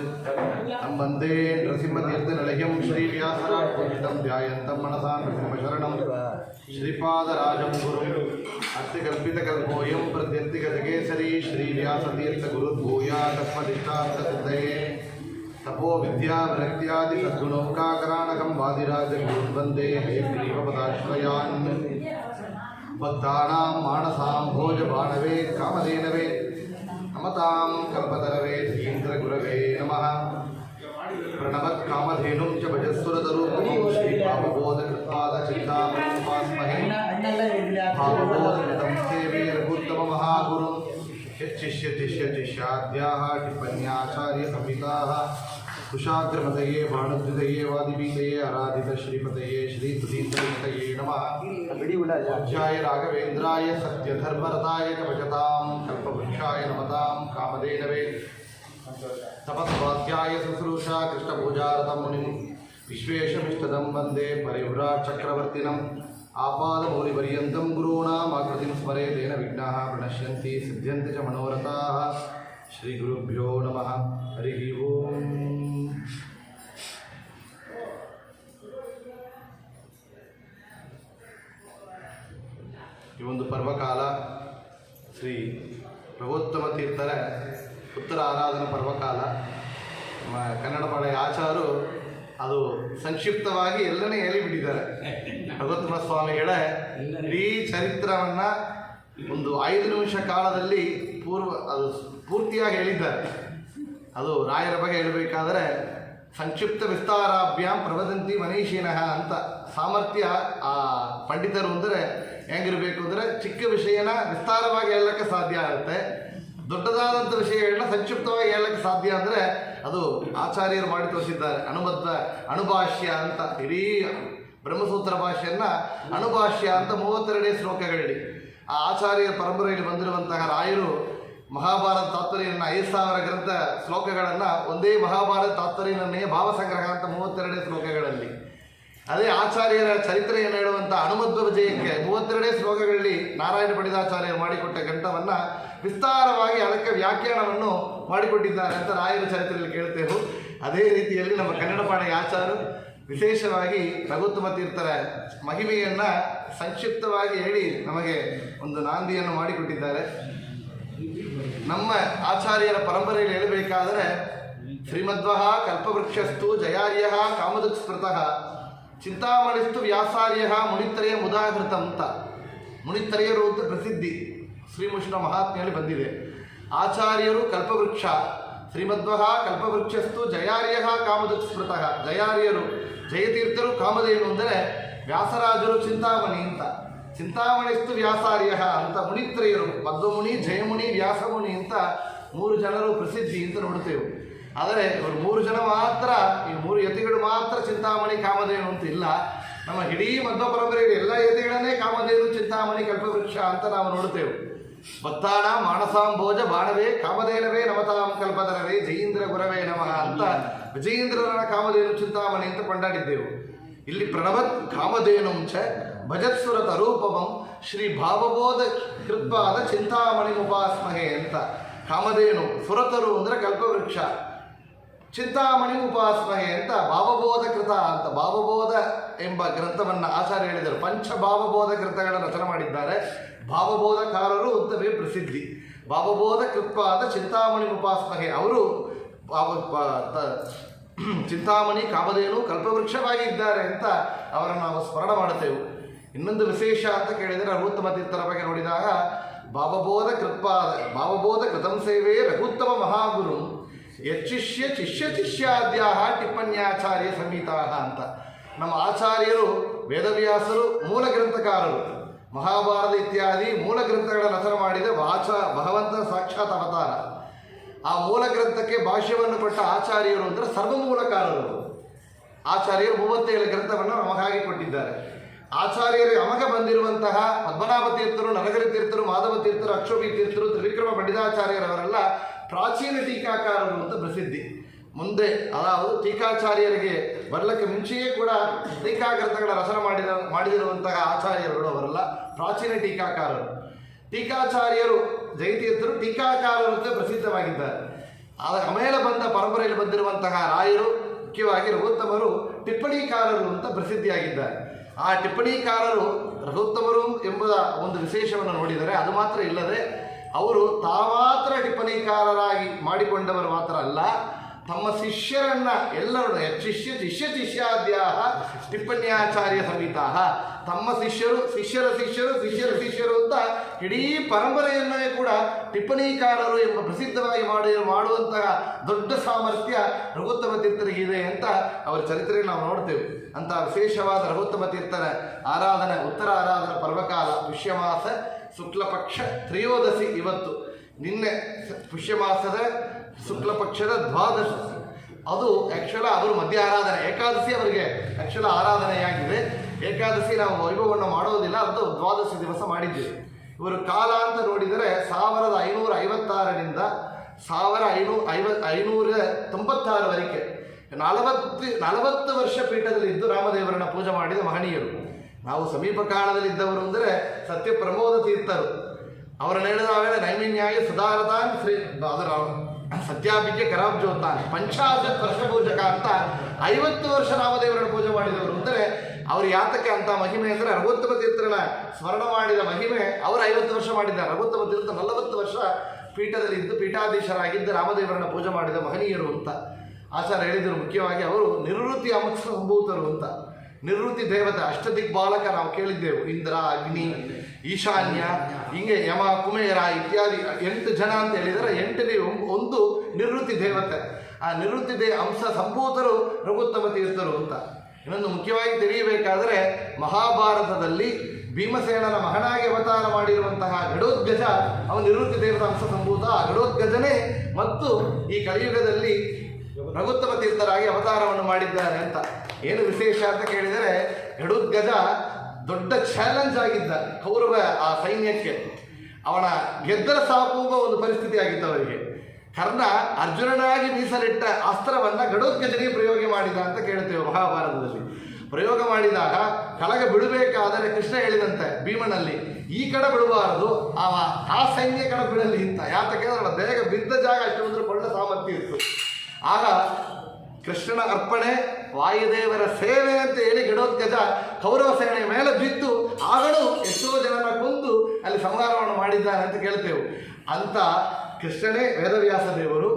तं वन्दे नृसिंहतीर्थनिलयं श्रीव्यासराजपूजितं ध्यायन्तं मनसा नृसिंहशरणं श्रीपादराजं गुरुम्. अर्थकल्पितकल्पोऽयं प्रत्यर्थिगतकेसरी श्रीव्यासतीर्थगुरुर्भूयादस्मदिष्टार्थसिद्धये. तपो विद्या विरक्त्यादि सद्गुणौकाकराणकं वादिराजगुरुं वन्दे हयग्रीवपदाश्रयान्. भक्तानां मानसां भोजबाणवे कामधेनवे नमतां कल्पतरवे धीन्द्रगुरवे नमः. प्रणवत्कामधेनुं च भजस्वरतरूपं श्रीभावबोधकृत्पादचिन्तामणिमुपास्महे. भावबोधकृतं सेवे रघुत्तममहागुरुं. शिष्याद्याः टिप्पण्याचार्यसंहिताः कुशाग्रमतये भानुद्वितये वादिबीतये आराधितश्रीपतये श्रीतुतीन्द्रमतये नमः. पूज्याय राघवेन्द्राय सत्यधर्मरताय च भजतां कल्पवृक्षाय नमतां कामधेनवे. तपस्वाध्याय शुश्रूषा कृष्णपूजारतं मुनिं विश्वेशमिष्टदं वन्दे परिव्राट्चक्रवर्तिनम्. आपादमौलिपर्यन्तं गुरूणाम् आकृतिं स्मरेतेन विघ्नाः प्रणश्यन्ति सिद्ध्यन्ति च मनोरथाः. श्रीगुरुभ्यो नमः. हरिः ओम्. ಈ ಒಂದು ಪರ್ವಕಾಲ ಶ್ರೀ ಭಗವತ್ತಮ ತೀರ್ಥರ ಉತ್ತರ ಆರಾಧನಾ ಪರ್ವಕಾಲ. ಕನ್ನಡ ಪಾಳೆಯ ಆಚಾರು ಅದು ಸಂಕ್ಷಿಪ್ತವಾಗಿ ಎಲ್ಲನೇ ಹೇಳಿಬಿಟ್ಟಿದ್ದಾರೆ. ರಘುತ್ತಮ ಸ್ವಾಮಿಗಳ ಇಡೀ ಚರಿತ್ರವನ್ನು ಒಂದು 5 ನಿಮಿಷ ಕಾಲದಲ್ಲಿ ಅದು ಪೂರ್ತಿಯಾಗಿ ಹೇಳಿದ್ದಾರೆ. ಅದು ರಾಯರ ಬಗ್ಗೆ ಹೇಳಬೇಕಾದರೆ ಸಂಕ್ಷಿಪ್ತ ವಿಸ್ತಾರಾಭ್ಯಾಂ ಪ್ರವದಂತಿ ಮನೀಷಿನಃ ಅಂತ ಸಾಮರ್ಥ್ಯ ಆ ಪಂಡಿತರು ಅಂದರೆ ಹೆಂಗಿರಬೇಕು ಅಂದರೆ ಚಿಕ್ಕ ವಿಷಯನ ವಿಸ್ತಾರವಾಗಿ ಹೇಳಲಿಕ್ಕೆ ಸಾಧ್ಯ ಆಗುತ್ತೆ, ದೊಡ್ಡದಾದಂಥ ವಿಷಯಗಳನ್ನ ಸಂಕ್ಷಿಪ್ತವಾಗಿ ಹೇಳಲಿಕ್ಕೆ ಸಾಧ್ಯ ಅಂದರೆ ಅದು ಆಚಾರ್ಯರು ಮಾಡಿ ತೋರಿಸಿದ್ದಾರೆ. ಅಣುಭಾಷ್ಯ ಅಂತ ಇಡೀ ಬ್ರಹ್ಮಸೂತ್ರ ಭಾಷೆಯನ್ನು ಅಣುಭಾಷ್ಯ ಅಂತ 32 ಶ್ಲೋಕಗಳಿಡಿ. ಆ ಆಚಾರ್ಯರ ಪರಂಪರೆಯಲ್ಲಿ ಬಂದಿರುವಂತಹ ರಾಯರು ಮಹಾಭಾರತ ತಾತ್ಪರ್ಯವನ್ನು 5000 ಗ್ರಂಥ ಶ್ಲೋಕಗಳನ್ನು ಒಂದೇ ಮಹಾಭಾರತ ತಾತ್ಪರ್ಯನ್ನೇ ಭಾವಸಂಗ್ರಹ ಅಂತ 32 ಶ್ಲೋಕಗಳಲ್ಲಿ, ಅದೇ ಆಚಾರ್ಯರ ಚರಿತ್ರೆಯನ್ನು ಹೇಳುವಂಥ ಹನುಮಧ್ವ ವಿಜಯಕ್ಕೆ 32 ಶ್ಲೋಕಗಳಲ್ಲಿ ನಾರಾಯಣ ಪಂಡಿತಾಚಾರ್ಯರು ಮಾಡಿಕೊಟ್ಟ ಗ್ರಂಥವನ್ನು ವಿಸ್ತಾರವಾಗಿ ಅದಕ್ಕೆ ವ್ಯಾಖ್ಯಾನವನ್ನು ಮಾಡಿಕೊಟ್ಟಿದ್ದಾರೆ ಅಂತ ರಾಯರ ಚರಿತ್ರೆಯಲ್ಲಿ ಕೇಳ್ತೇವೆ. ಅದೇ ರೀತಿಯಲ್ಲಿ ನಮ್ಮ ಕನ್ನಡ ಪಾಳೆಯ ಆಚಾರ್ಯರು ವಿಶೇಷವಾಗಿ ರಘುತ್ತಮ ತೀರ್ಥರ ಮಹಿಮೆಯನ್ನು ಸಂಕ್ಷಿಪ್ತವಾಗಿ ಹೇಳಿ ನಮಗೆ ಒಂದು ನಾಂದಿಯನ್ನು ಮಾಡಿಕೊಟ್ಟಿದ್ದಾರೆ. ನಮ್ಮ ಆಚಾರ್ಯರ ಪರಂಪರೆಯಲ್ಲಿ ಹೇಳಬೇಕಾದರೆ ಶ್ರೀಮಧ್ವಃ ಕಲ್ಪವೃಕ್ಷಸ್ತು ಜಯಾರ್ಯ ಕಾಮದುಕ್ ಸ್ಮೃತಃ ಚಿಂತಾಮಣಿಸ್ತು ವ್ಯಾಸಾರ್ಯ ಮುನಿತ್ರಯ ಮುದಾಹೃತ ಅಂತ. ಮುನಿತ್ರಯರು ಅಂತ ಪ್ರಸಿದ್ಧಿ ಶ್ರೀಮುಷ್ಣ ಮಹಾತ್ಮೆಯಲ್ಲಿ ಬಂದಿದೆ. ಆಚಾರ್ಯರು ಕಲ್ಪವೃಕ್ಷ, ಶ್ರೀಮಧ್ವಃ ಕಲ್ಪವೃಕ್ಷಸ್ತು ಜಯಾರ್ಯ ಕಾಮದುಕ್ ಸ್ಮೃತಃ. ಜಯಾರ್ಯರು ಜಯತೀರ್ಥರು, ಕಾಮಧೇನು ಅಂದರೆ ವ್ಯಾಸರಾಜರು ಚಿಂತಾಮಣಿ ಅಂತ. ಚಿಂತಾಮಣಿಸ್ತು ವ್ಯಾಸಾರ್ಯ ಅಂತ ಮುನಿತ್ರಯರು, ಮಧ್ವಮುನಿ, ಜಯಮುನಿ, ವ್ಯಾಸಮುನಿ ಅಂತ 3 ಜನರು ಪ್ರಸಿದ್ಧಿ ಅಂತ ನೋಡ್ತೇವೆ. ಆದರೆ ಇವರು 3 ಜನ ಮಾತ್ರ, ಈ 3 ಯತಿಗಳು ಮಾತ್ರ ಚಿಂತಾಮಣಿ ಕಾಮಧೇನು ಅಂತ ಇಲ್ಲ. ನಮ್ಮ ಇಡೀ ಮಧ್ವ ಪರಂಪರೆಯಲ್ಲಿ ಎಲ್ಲ ಯತಿಗಳನ್ನೇ ಕಾಮಧೇನು, ಚಿಂತಾಮಣಿ, ಕಲ್ಪವೃಕ್ಷ ಅಂತ ನಾವು ನೋಡ್ತೇವೆ. ಭಕ್ತಾಣ ಮಾನಸಾಂಭೋಜ ಬಾಣವೇ ಕಾಮಧೇನವೇ ನಮತಾಂ ಕಲ್ಪದರವೇ ಜಯೀಂದ್ರ ಗುರವೇ ನಮಃ ಅಂತ ವಿಜಯೇಂದ್ರನ ಕಾಮಧೇನು ಚಿಂತಾಮಣಿ ಅಂತ ಕೊಂಡಾಡಿದ್ದೆವು. ಇಲ್ಲಿ ಪ್ರಣವತ್ ಕಾಮಧೇನುಂಚ ಭಜತ್ಸುರತ ರೂಪವಂ ಶ್ರೀ ಭಾವಬೋಧ ಕೃತ್ಪಾದ ಚಿಂತಾಮಣಿ ಉಪಾಸ್ಮಹೆ ಅಂತ. ಕಾಮಧೇನು ಸುರತರು ಅಂದರೆ ಕಲ್ಪವೃಕ್ಷ, ಚಿಂತಾಮಣಿ ಉಪಾಸ್ಮಹೆ ಅಂತ ಭಾವಬೋಧ ಕೃತ ಅಂತ. ಭಾವಬೋಧ ಎಂಬ ಗ್ರಂಥವನ್ನು ಆಚಾರ್ಯ ಹೇಳಿದರು. ಪಂಚಭಾವಬೋಧ ಗ್ರಂಥಗಳನ್ನು ರಚನೆ ಮಾಡಿದ್ದಾರೆ. ಭಾವಬೋಧಕಾರರು ಅಂತವೇ ಪ್ರಸಿದ್ಧಿ. ಭಾವಬೋಧ ಕೃತ್ಪಾದ ಚಿಂತಾಮಣಿ ಉಪಾಸ್ಮಹೆ ಅವರು ಚಿಂತಾಮಣಿ ಕಾಮಧೇನು ಕಲ್ಪವೃಕ್ಷವಾಗಿ ಇದ್ದಾರೆ ಅಂತ ಅವರನ್ನು ನಾವು ಸ್ಮರಣ ಮಾಡುತ್ತೇವೆ. ಇನ್ನೊಂದು ವಿಶೇಷ ಅಂತ ಕೇಳಿದರೆ ರಘುತ್ತಮ ತೀರ್ಥರ ಬಗ್ಗೆ ನೋಡಿದಾಗ ಭಾವಬೋಧ ಕೃತಂ ಸೇವೆ ರಘುತ್ತಮ ಮಹಾಗುರು ಯಚ್ಚಿಷ್ಯ ಶಿಷ್ಯಾದ್ಯಾಹ ಟಿಪ್ಪಣ್ಯಾಚಾರ್ಯ ಸಂಹಿತಾ ಅಂತ. ನಮ್ಮ ಆಚಾರ್ಯರು ವೇದವ್ಯಾಸರು ಮೂಲ ಗ್ರಂಥಕಾರರು. ಮಹಾಭಾರತ ಇತ್ಯಾದಿ ಮೂಲ ಗ್ರಂಥಗಳ ರಚನೆ ಮಾಡಿದ ಭಗವಂತನ ಸಾಕ್ಷಾತ್ ಅವತಾರ. ಆ ಮೂಲ ಗ್ರಂಥಕ್ಕೆ ಭಾಷ್ಯವನ್ನು ಕೊಟ್ಟ ಆಚಾರ್ಯರು ಅಂದರೆ ಸರ್ವಮೂಲಕಾರರು. ಆಚಾರ್ಯರು 37 ಗ್ರಂಥವನ್ನು ನಮಗಾಗಿ ಕೊಟ್ಟಿದ್ದಾರೆ. ಆಚಾರ್ಯರು ಅಮಗ ಬಂದಿರುವಂತಹ ಪದ್ಮನಾಭ ತೀರ್ಥರು, ನರಹರಿ ತೀರ್ಥರು, ಮಾಧವ ತೀರ್ಥರು, ಅಕ್ಷೋಭಿ ತೀರ್ಥರು, ತ್ರಿವಿಕ್ರಮ ಪಂಡಿತಾಚಾರ್ಯರವರೆಲ್ಲ ಪ್ರಾಚೀನ ಟೀಕಾಕಾರರು ಅಂತ ಪ್ರಸಿದ್ಧಿ. ಮುಂದೆ ಅದಾವುದು ಟೀಕಾಚಾರ್ಯರಿಗೆ ಬರಲಿಕ್ಕೆ ಮುಂಚೆಯೇ ಕೂಡ ಟೀಕಾಗ್ರಂಥಗಳ ರಚನೆ ಮಾಡಿದಿರುವಂತಹ ಆಚಾರ್ಯರುಗಳು ಅವರೆಲ್ಲ ಪ್ರಾಚೀನ ಟೀಕಾಕಾರರು. ಟೀಕಾಚಾರ್ಯರು ಜಯತೀರ್ಥರು ಟೀಕಾಕಾರರು ಅಂತ ಪ್ರಸಿದ್ಧವಾಗಿದ್ದಾರೆ. ಆಮೇಲೆ ಬಂದ ಪರಂಪರೆಯಲ್ಲಿ ಬಂದಿರುವಂತಹ ರಾಯರು, ಮುಖ್ಯವಾಗಿ ರಘುತ್ತಮರು ಟಿಪ್ಪಣಿಕಾರರು ಅಂತ ಪ್ರಸಿದ್ಧಿಯಾಗಿದ್ದಾರೆ. ಆ ಟಿಪ್ಪಣಿಕಾರರು ರಘುತ್ತಮರು ಎಂಬುದ ಒಂದು ವಿಶೇಷವನ್ನು ನೋಡಿದರೆ ಅದು ಮಾತ್ರ ಇಲ್ಲದೆ ಅವರು ತಾಮಾತ್ರ ಟಿಪ್ಪಣಿಕಾರರಾಗಿ ಮಾಡಿಕೊಂಡವರು ಮಾತ್ರ ಅಲ್ಲ, ತಮ್ಮ ಶಿಷ್ಯರನ್ನ ಎಲ್ಲರೂ ಶಿಷ್ಯಾದ್ಯಾಹ ಟಿಪ್ಪಣ್ಯಾಚಾರ್ಯ ಸಂಹಿತಾ, ತಮ್ಮ ಶಿಷ್ಯರು ಅಂತ ಇಡೀ ಪರಂಪರೆಯನ್ನೇ ಕೂಡ ಟಿಪ್ಪಣಿಕಾರರು ಎಂಬ ಪ್ರಸಿದ್ಧವಾಗಿ ಮಾಡುವಂತಹ ದೊಡ್ಡ ಸಾಮರ್ಥ್ಯ ರಘುತ್ತಮ ತೀರ್ಥರಿಗಿದೆ ಅಂತ ಅವರ ಚರಿತ್ರೆಯನ್ನು ನಾವು ನೋಡ್ತೇವೆ. ಅಂತ ವಿಶೇಷವಾದ ರಘುತ್ತಮ ತೀರ್ಥರ ಆರಾಧನೆ, ಉತ್ತರ ಆರಾಧನಾ ಪರ್ವಕಾಲ ಪುಷ್ಯಮಾಸ ಶುಕ್ಲಪಕ್ಷ ತ್ರಯೋದಶಿ. ಇವತ್ತು ನಿನ್ನೆ ಪುಷ್ಯಮಾಸದ ಶುಕ್ಲಪಕ್ಷದ ದ್ವಾದಶಿ. ಅದು ಆ್ಯಕ್ಚುಲ ಅವರು ಮಧ್ಯ ಆರಾಧನೆ, ಏಕಾದಶಿ ಅವರಿಗೆ ಆ್ಯಕ್ಚುಲ ಆರಾಧನೆಯಾಗಿದೆ. ಏಕಾದಶಿ ನಾವು ವೈಭವವನ್ನು ಮಾಡೋದಿಲ್ಲ, ಅದು ದ್ವಾದಶಿ ದಿವಸ ಮಾಡಿದ್ದೇವೆ. ಇವರು ಕಾಲ ಅಂತ ನೋಡಿದರೆ 1556ರಿಂದ 1596ವರೆಗೆ 40 ವರ್ಷ ಪೀಠದಲ್ಲಿ ಇದ್ದು ರಾಮದೇವರನ್ನ ಪೂಜೆ ಮಾಡಿದ ಮಹನೀಯರು. ನಾವು ಸಮೀಪ ಕಾಲದಲ್ಲಿ ಇದ್ದವರು ಅಂದರೆ ಸತ್ಯ ಪ್ರಮೋದ ತೀರ್ಥರು. ಅವರನ್ನು ಹೇಳಿದಾಗಲೇ ನೈಮಿನ್ಯಾಯ ಸುಧಾರತಾನ್ ಶ್ರೀ ಅದರ ಸತ್ಯಾಭಿಜ್ಞೆ ಕರಾಬ್ಜೋತಾನ್ 50 ವರ್ಷ ಪೂಜಕ ಅಂತ 50 ವರ್ಷ ರಾಮದೇವರನ್ನು ಪೂಜೆ ಮಾಡಿದವರು. ಅಂದರೆ ಅವರು ಯಾತಕ್ಕೆ ಅಂತ ಮಹಿಮೆ ಅಂದರೆ ರಘುತ್ತಮ ತೀರ್ಥರನ್ನ ಸ್ಮರಣ ಮಾಡಿದ ಮಹಿಮೆ ಅವರು 50 ವರ್ಷ ಮಾಡಿದ್ದಾರೆ. ರಘುತ್ತಮ ತೀರ್ಥ 40 ವರ್ಷ ಪೀಠದಲ್ಲಿ ಇದ್ದು ಪೀಠಾಧೀಶರಾಗಿದ್ದು ರಾಮದೇವರನ್ನ ಪೂಜೆ ಮಾಡಿದ ಮಹನೀಯರು ಅಂತ. ಆಚಾರ್ಯ ಹೇಳಿದರು ಮುಖ್ಯವಾಗಿ ಅವರು ನಿವೃತ್ತಿ ಅಂಶ ಸಂಭೂತರು ಅಂತ. ನಿವೃತ್ತಿ ದೇವತೆ ಅಷ್ಟದಿಗ್ಬಾಲಕ ನಾವು ಕೇಳಿದ್ದೆವು, ಇಂದ್ರ, ಅಗ್ನಿ, ಈಶಾನ್ಯ, ಹಿಂಗೆ ಯಮ, ಕುಮೇರ ಇತ್ಯಾದಿ 8 ಜನ ಅಂತ ಹೇಳಿದರೆ 8ನೇ ಒಂದು ನಿವೃತ್ತಿ ದೇವತೆ. ಆ ನಿವೃತ್ತಿ ಅಂಶ ಸಂಭೂತರು ರಘುತ್ತಮ ತೀರ್ಥರು ಅಂತ. ಇನ್ನೊಂದು ಮುಖ್ಯವಾಗಿ ತಿಳಿಯಬೇಕಾದರೆ ಮಹಾಭಾರತದಲ್ಲಿ ಭೀಮಸೇನನ ಮಗನಾಗಿ ಅವತಾರ ಮಾಡಿರುವಂತಹ ಘಟೋದ್ಗಜ ಅವನು ನಿವೃತ್ತಿ ದೇವತಾ ಅಂಶ ಸಂಭೂತ. ಆ ಘಟೋದ್ಗಜನೇ ಮತ್ತು ಈ ಕಲಿಯುಗದಲ್ಲಿ ರಘುತ್ತಮ ತೀರ್ಥರಾಗಿ ಅವತಾರವನ್ನು ಮಾಡಿದ್ದಾರೆ ಅಂತ. ಏನು ವಿಶೇಷ ಅಂತ ಕೇಳಿದರೆ, ಘಟೋದ್ಗಜ ದೊಡ್ಡ ಚಾಲೆಂಜ್ ಆಗಿದ್ದ ಕೌರವ ಆ ಸೈನ್ಯಕ್ಕೆ. ಅವನ ಗೆದ್ದರ ಸಾಕು ಒಂದು ಪರಿಸ್ಥಿತಿ ಆಗಿತ್ತು ಅವರಿಗೆ. ಕರ್ಣ ಅರ್ಜುನನಾಗಿ ಮೀಸಲಿಟ್ಟ ಅಸ್ತ್ರವನ್ನು ಘಟೋದ್ಗಜನಿಗೆ ಪ್ರಯೋಗ ಮಾಡಿದ ಅಂತ ಕೇಳ್ತೇವೆ ಮಹಾಭಾರತದಲ್ಲಿ. ಪ್ರಯೋಗ ಮಾಡಿದಾಗ ಕೆಳಗೆ ಬಿಡಬೇಕಾದರೆ ಕೃಷ್ಣ ಹೇಳಿದಂತೆ ಭೀಮನಲ್ಲಿ, ಈ ಕಡೆ ಬಿಡಬಾರದು, ಆ ಸೈನ್ಯ ಕಡೆ ಬಿಡಲಿ ಅಂತ. ಯಾತಕ್ಕೆ ಅಂದ್ರೆ ಬೇಗ ಬಿದ್ದ ಜಾಗ ಅಷ್ಟು ಕೊಳ್ಳ ಸಾಮರ್ಥ್ಯ ಇತ್ತು. ಆಗ ಕೃಷ್ಣನ ಅರ್ಪಣೆ, ವಾಯುದೇವರ ಸೇವೆ ಅಂತ ಹೇಳಿ ಘಟೋದ್ಗಜ ಕೌರವ ಸೇನೆಯ ಮೇಲೆ ಬಿದ್ದು ಆಗಲೂ ಎಷ್ಟೋ ಜನನ ಕೊಂದು ಅಲ್ಲಿ ಸಂಹಾರವನ್ನು ಮಾಡಿದ್ದಾನೆ ಅಂತ ಕೇಳ್ತೇವೆ. ಅಂತ ಕೃಷ್ಣನೇ ವೇದವ್ಯಾಸ ದೇವರು,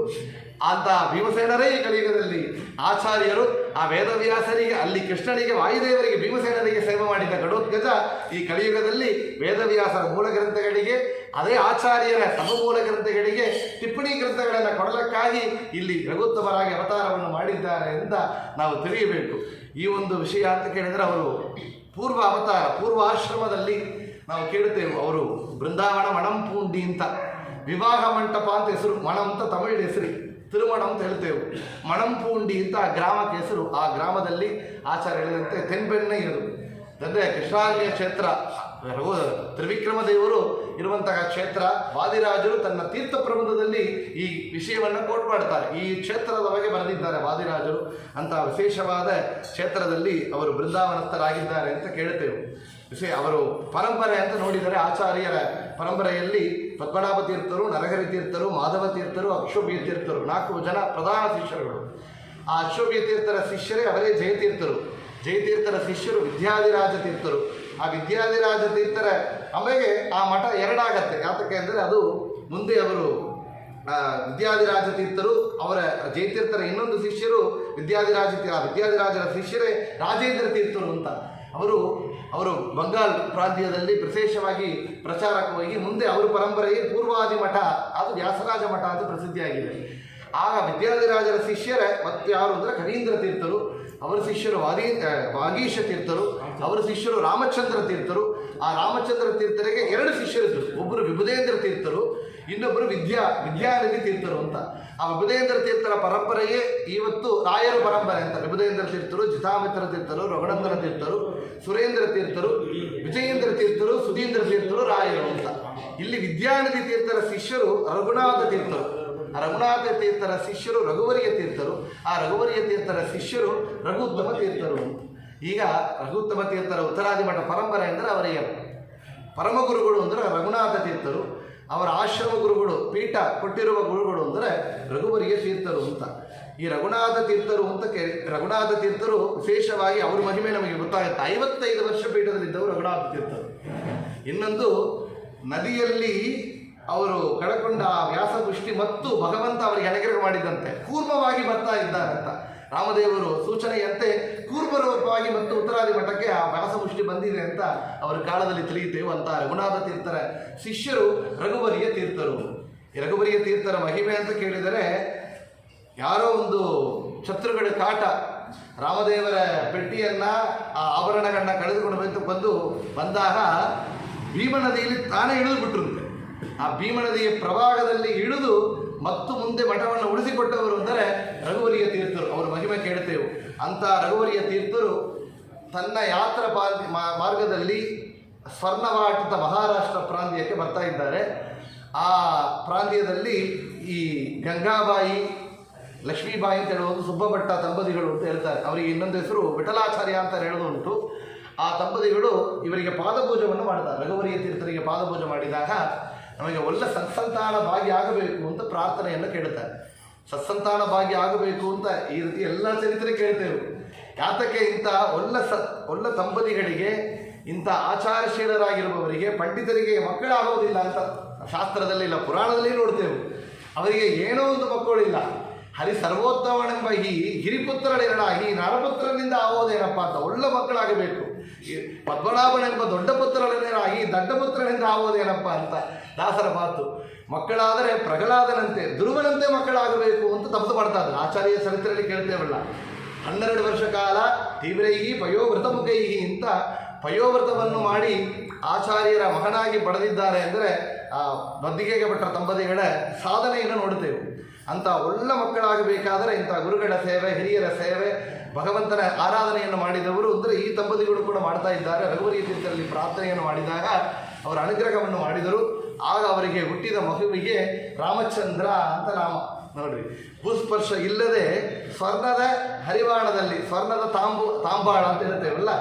ಅಂತ ಭೀಮಸೇನರೇ ಈ ಕಲಿಯುಗದಲ್ಲಿ ಆಚಾರ್ಯರು. ಆ ವೇದವ್ಯಾಸರಿಗೆ, ಅಲ್ಲಿ ಕೃಷ್ಣನಿಗೆ, ವಾಯುದೇವರಿಗೆ, ಭೀಮಸೇನರಿಗೆ ಸೇವೆ ಮಾಡಿದ ಘಟೋದ್ಗಜ ಈ ಕಲಿಯುಗದಲ್ಲಿ ವೇದವ್ಯಾಸರ ಮೂಲ ಗ್ರಂಥಗಳಿಗೆ, ಅದೇ ಆಚಾರ್ಯರ ಸಮಮೂಲ ಗ್ರಂಥಗಳಿಗೆ ಟಿಪ್ಪಣಿ ಗ್ರಂಥಗಳನ್ನು ಕೊಡಲಕ್ಕಾಗಿ ಇಲ್ಲಿ ರಘುತ್ತಮರಾಗಿ ಅವತಾರವನ್ನು ಮಾಡಿದ್ದಾರೆ ಅಂತ ನಾವು ತಿಳಿಯಬೇಕು. ಈ ಒಂದು ವಿಷಯ ಅಂತ ಕೇಳಿದರೆ, ಅವರು ಪೂರ್ವ ಅವತಾರ, ಪೂರ್ವಾಶ್ರಮದಲ್ಲಿ ನಾವು ಕೇಳುತ್ತೇವೆ. ಅವರು ಬೃಂದಾವನ ಮಣಂಪೂಂಡಿ ಅಂತ, ವಿವಾಹ ಮಂಟಪ ಅಂತ ಹೆಸರು. ಮಣ ಅಂತ ತಮಿಳು ಹೆಸರು, ತಿರುಮಣ ಅಂತ ಹೇಳ್ತೇವೆ. ಮಣಂಪೂಂಡಿ ಅಂತ ಆ ಗ್ರಾಮಕ್ಕೆ ಹೆಸರು. ಆ ಗ್ರಾಮದಲ್ಲಿ ಆಚಾರ್ಯ ಹೇಳಿದಂತೆ ತೆನ್ಬೆಣ್ಣೆಯರು ಅಂದರೆ ಕೃಷ್ಣಾರ್ಯ ಕ್ಷೇತ್ರ, ತ್ರಿವಿಕ್ರಮ ದೇವರು ಇರುವಂತಹ ಕ್ಷೇತ್ರ. ವಾದಿರಾಜರು ತನ್ನ ತೀರ್ಥ ಪ್ರಬಂಧದಲ್ಲಿ ಈ ವಿಷಯವನ್ನು ಕೋಟ್ ಮಾಡ್ತಾರೆ. ಈ ಕ್ಷೇತ್ರದ ಬಗ್ಗೆ ಬರೆದಿದ್ದಾರೆ ವಾದಿರಾಜರು. ಅಂತ ವಿಶೇಷವಾದ ಕ್ಷೇತ್ರದಲ್ಲಿ ಅವರು ಬೃಂದಾವನಸ್ಥರಾಗಿದ್ದಾರೆ ಅಂತ ಕೇಳ್ತೇವೆ. ಅವರು ಪರಂಪರೆ ಅಂತ ನೋಡಿದರೆ, ಆಚಾರ್ಯರ ಪರಂಪರೆಯಲ್ಲಿ ಪದ್ಮನಾಭ ತೀರ್ಥರು, ನರಹರಿ ತೀರ್ಥರು, ಮಾಧವ ತೀರ್ಥರು, ಅಕ್ಷೋಭ್ಯ ತೀರ್ಥರು 4 ಜನ ಪ್ರಧಾನ ಶಿಷ್ಯರುಗಳು. ಆ ಅಕ್ಷೋಭ್ಯ ತೀರ್ಥರ ಶಿಷ್ಯರೇ ಅವರೇ ಜಯತೀರ್ಥರು. ಜಯತೀರ್ಥರ ಶಿಷ್ಯರು ವಿದ್ಯಾಧಿರಾಜ ತೀರ್ಥರು. ಆ ವಿದ್ಯಾಧಿರಾಜ ತೀರ್ಥರ ಆಮೇಲೆ ಆ ಮಠ 2 ಆಗತ್ತೆ. ಯಾತಕ್ಕೆ ಅಂದರೆ ಅದು ಮುಂದೆ ಅವರು ವಿದ್ಯಾಧಿರಾಜ ತೀರ್ಥರು, ಅವರ ಜಯತೀರ್ಥರ ಇನ್ನೊಂದು ಶಿಷ್ಯರು ವಿದ್ಯಾಧಿರಾಜರ ಶಿಷ್ಯರೇ ರಾಜೇಂದ್ರ ತೀರ್ಥರು ಅಂತ. ಅವರು ಬಂಗಾಲ್ ಪ್ರಾಂತ್ಯದಲ್ಲಿ ವಿಶೇಷವಾಗಿ ಪ್ರಚಾರಕ್ಕೆ ಹೋಗಿ ಮುಂದೆ ಅವರ ಪರಂಪರೆಗೆ ಪೂರ್ವಾದಿ ಮಠ, ಅದು ವ್ಯಾಸರಾಜ ಮಠ ಅಂತ ಪ್ರಸಿದ್ಧಿಯಾಗಿದೆ. ಆಗ ವಿದ್ಯಾಧಿರಾಜರ ಶಿಷ್ಯರೇ ಮತ್ತು ಯಾರು ಅಂದರೆ ಕವೀಂದ್ರ ತೀರ್ಥರು, ಅವರ ಶಿಷ್ಯರು ವಾಗೀಶ ತೀರ್ಥರು, ಅವರ ಶಿಷ್ಯರು ರಾಮಚಂದ್ರ ತೀರ್ಥರು. ಆ ರಾಮಚಂದ್ರ ತೀರ್ಥರಿಗೆ 2 ಶಿಷ್ಯರಿದ್ದರು. ಒಬ್ಬರು ವಿಭುಧೇಂದ್ರ ತೀರ್ಥರು, ಇನ್ನೊಬ್ಬರು ವಿದ್ಯಾನಿಧಿ ತೀರ್ಥರು ಅಂತ. ಆ ವಿಭುಧೇಂದ್ರ ತೀರ್ಥರ ಪರಂಪರೆಯೇ ಇವತ್ತು ರಾಯರ ಪರಂಪರೆ ಅಂತ. ವಿಭುಧೇಂದ್ರ ತೀರ್ಥರು, ಜಿತಾಮಿತ್ರ ತೀರ್ಥರು, ರಘುನಂದನ ತೀರ್ಥರು, ಸುರೇಂದ್ರ ತೀರ್ಥರು, ವಿಜಯೇಂದ್ರ ತೀರ್ಥರು, ಸುಧೀಂದ್ರ ತೀರ್ಥರು ರಾಯರು ಅಂತ. ಇಲ್ಲಿ ವಿದ್ಯಾನಿಧಿ ತೀರ್ಥರ ಶಿಷ್ಯರು ರಘುನಾಥ ತೀರ್ಥರು, ರಘುನಾಥ ತೀರ್ಥರ ಶಿಷ್ಯರು ರಘುವರಿಯ ತೀರ್ಥರು, ಆ ರಘುವರಿಯ ತೀರ್ಥರ ಶಿಷ್ಯರು ರಘುತ್ತಮ ತೀರ್ಥರು. ಈಗ ರಘುತ್ತಮ ತೀರ್ಥರ ಉತ್ತರಾದಿ ಮಠ ಪರಂಪರೆ ಅಂದರೆ ಅವರಿಗೆ ಪರಮ ಗುರುಗಳು ಅಂದರೆ ರಘುನಾಥ ತೀರ್ಥರು, ಅವರ ಆಶ್ರಮ ಗುರುಗಳು, ಪೀಠ ಕೊಟ್ಟಿರುವ ಗುರುಗಳು ಅಂದರೆ ರಘುವರಿಯ ತೀರ್ಥರು ಅಂತ. ಈ ರಘುನಾಥ ತೀರ್ಥರು ಅಂತ ರಘುನಾಥ ತೀರ್ಥರು ವಿಶೇಷವಾಗಿ ಅವ್ರ ಮಹಿಮೆ ನಮಗೆ ಗೊತ್ತಾಗುತ್ತೆ. 55 ವರ್ಷ ಪೀಠದಲ್ಲಿದ್ದವರು ರಘುನಾಥ ತೀರ್ಥರು. ಇನ್ನೊಂದು, ನದಿಯಲ್ಲಿ ಅವರು ಕಳಕೊಂಡ ವ್ಯಾಸಪುಷ್ಟಿ ಮತ್ತು ಭಗವಂತ ಅವರಿಗೆ ಅನುಗ್ರಹ ಮಾಡಿದಂತೆ ಕೂರ್ಮವಾಗಿ ಬರ್ತಾ ಇದ್ದಾರಂತ. ರಾಮದೇವರು ಸೂಚನೆಯಂತೆ ಕೂರ್ಮರೂಪವಾಗಿ ಮತ್ತು ಉತ್ತರಾದಿ ಮಠಕ್ಕೆ ಆ ವ್ಯಾಸಪುಷ್ಟಿ ಬಂದಿದೆ ಅಂತ ಅವರ ಕಾಲದಲ್ಲಿ ತಿಳಿಯುತ್ತೇವೆ ಅಂತ. ರಘುನಾಥ ತೀರ್ಥರ ಶಿಷ್ಯರು ರಘುವರಿಯ ತೀರ್ಥರು. ಈ ರಘುವರಿಯ ತೀರ್ಥರ ಮಹಿಮೆ ಅಂತ ಕೇಳಿದರೆ, ಯಾರೋ ಒಂದು ಶತ್ರುಗಳ ಕಾಟ, ರಾಮದೇವರ ಪೆಟ್ಟಿಯನ್ನು, ಆ ಆಭರಣಗಳನ್ನ ಕಳೆದುಕೊಂಡು ಬಂದಾಗ ಭೀಮ ನದಿಯಲ್ಲಿ ತಾನೇ ಇಳಿದು ಬಿಟ್ಟಿರುತ್ತೆ. ಆ ಭೀಮ ನದಿಯ ಪ್ರವಾಹದಲ್ಲಿ ಇಳಿದು ಮತ್ತು ಮುಂದೆ ಮಠವನ್ನು ಉಳಿಸಿಕೊಟ್ಟವರು ಅಂದರೆ ರಘುವರಿಯ ತೀರ್ಥರು. ಅವರ ಮಹಿಮೆ ಕೇಳ್ತೇವೆ. ಅಂತ ರಘುವರಿಯ ತೀರ್ಥರು ತನ್ನ ಯಾತ್ರಾ ಮಾರ್ಗದಲ್ಲಿ ಸ್ವರ್ಣವಾಟಿತ ಮಹಾರಾಷ್ಟ್ರ ಪ್ರಾಂತ್ಯಕ್ಕೆ ಬರ್ತಾ ಇದ್ದಾರೆ. ಆ ಪ್ರಾಂತ್ಯದಲ್ಲಿ ಈ ಗಂಗಾಬಾಯಿ, ಲಕ್ಷ್ಮೀಬಾಯಿ ಅಂತ ಹೇಳುವುದು ಸುಬ್ಬಭಟ್ಟ ದಂಪತಿಗಳು ಅಂತ ಹೇಳ್ತಾರೆ. ಅವರಿಗೆ ಇನ್ನೊಂದು ಹೆಸರು ವಿಠಲಾಚಾರ್ಯ ಅಂತ ಹೇಳೋದು ಉಂಟು. ಆ ದಂಪತಿಗಳು ಇವರಿಗೆ ಪಾದಪೂಜವನ್ನು ಮಾಡ್ತಾರೆ. ರಘುವರಿಯ ತೀರ್ಥರಿಗೆ ಪಾದಪೂಜೆ ಮಾಡಿದಾಗ ನಮಗೆ ಒಳ್ಳೆ ಸತ್ಸಂತಾನ ಭಾಗ್ಯ ಆಗಬೇಕು ಅಂತ ಪ್ರಾರ್ಥನೆಯನ್ನು ಕೇಳುತ್ತಾರೆ. ಸತ್ಸಂತಾನ ಭಾಗ್ಯ ಆಗಬೇಕು ಅಂತ ಈ ರೀತಿ ಎಲ್ಲ ಚರಿತ್ರೆ ಕೇಳ್ತೇವೆ. ಯಾತಕ್ಕೆ ಇಂಥ ಒಳ್ಳೆ ದಂಪತಿಗಳಿಗೆ, ಇಂಥ ಆಚಾರಶೀಲರಾಗಿರುವವರಿಗೆ, ಪಂಡಿತರಿಗೆ ಮಕ್ಕಳಾಗೋದಿಲ್ಲ ಅಂತ ಶಾಸ್ತ್ರದಲ್ಲಿ ಇಲ್ಲ, ಪುರಾಣದಲ್ಲಿ ನೋಡ್ತೇವೆ. ಅವರಿಗೆ ಏನೋ ಒಂದು ಮಕ್ಕಳಿಲ್ಲ. ಹರಿ ಸರ್ವೋತ್ತಮನೆಂಬ ಈ ಹಿರಿಪುತ್ರಳೆರಡಾಗಿ ನರಪುತ್ರನಿಂದ ಆಗೋದೇನಪ್ಪ ಅಂತ ಒಳ್ಳೆ ಮಕ್ಕಳಾಗಬೇಕು. ಈ ಪದ್ಮನಾಭನೆಂಬ ದೊಡ್ಡ ಪುತ್ರಳೆರಡಾಗಿ ದಡ್ಡ ಪುತ್ರನಿಂದ ಆಗೋದೇನಪ್ಪ ಅಂತ ದಾಸರ ಮಾತು. ಮಕ್ಕಳಾದರೆ ಪ್ರಹ್ಲಾದನಂತೆ ಧ್ರುವನಂತೆ ಮಕ್ಕಳಾಗಬೇಕು ಅಂತ ತಪಸ್ಸು ಮಾಡ್ತಾ ಇದ್ದಾರೆ. ಆಚಾರ್ಯ ಚರಿತ್ರೆಯಲ್ಲಿ ಕೇಳ್ತೇವಲ್ಲ, 12 ವರ್ಷ ಕಾಲ ತೀವ್ರೈಹಿ ಪಯೋವ್ರತ ಮುಖೈಹಿ ಅಂತ ಪಯೋವ್ರತವನ್ನು ಮಾಡಿ ಆಚಾರ್ಯರ ಮಗನಾಗಿ ಪಡೆದಿದ್ದಾರೆ ಅಂದರೆ ಆ ಮದ್ದಿಗೆಗೆ ಭಟ್ರ ದಂಪತಿಗಳ ಸಾಧನೆಯನ್ನು ನೋಡುತ್ತೇವೆ. ಅಂಥ ಒಳ್ಳೆ ಮಕ್ಕಳಾಗಬೇಕಾದರೆ ಇಂಥ ಗುರುಗಳ ಸೇವೆ, ಹಿರಿಯರ ಸೇವೆ, ಭಗವಂತನ ಆರಾಧನೆಯನ್ನು ಮಾಡಿದವರು ಅಂದರೆ ಈ ದಂಪತಿಗಳು ಕೂಡ ಮಾಡ್ತಾ ಇದ್ದಾರೆ. ರಘುವರಿ ತೀರ್ಥರಲ್ಲಿ ಪ್ರಾರ್ಥನೆಯನ್ನು ಮಾಡಿದಾಗ ಅವರ ಅನುಗ್ರಹವನ್ನು ಮಾಡಿದರು. ಆಗ ಅವರಿಗೆ ಹುಟ್ಟಿದ ಮಗುವಿಗೆ ರಾಮಚಂದ್ರ ಅಂತ ನಾಮ. ನೋಡ್ರಿ, ಭೂಸ್ಪರ್ಶ ಇಲ್ಲದೆ ಸ್ವರ್ಣದ ಹರಿವಾಣದಲ್ಲಿ ಸ್ವರ್ಣದ ತಾಂಬಾಳ ಅಂತ ಇರುತ್ತೇವಲ್ಲ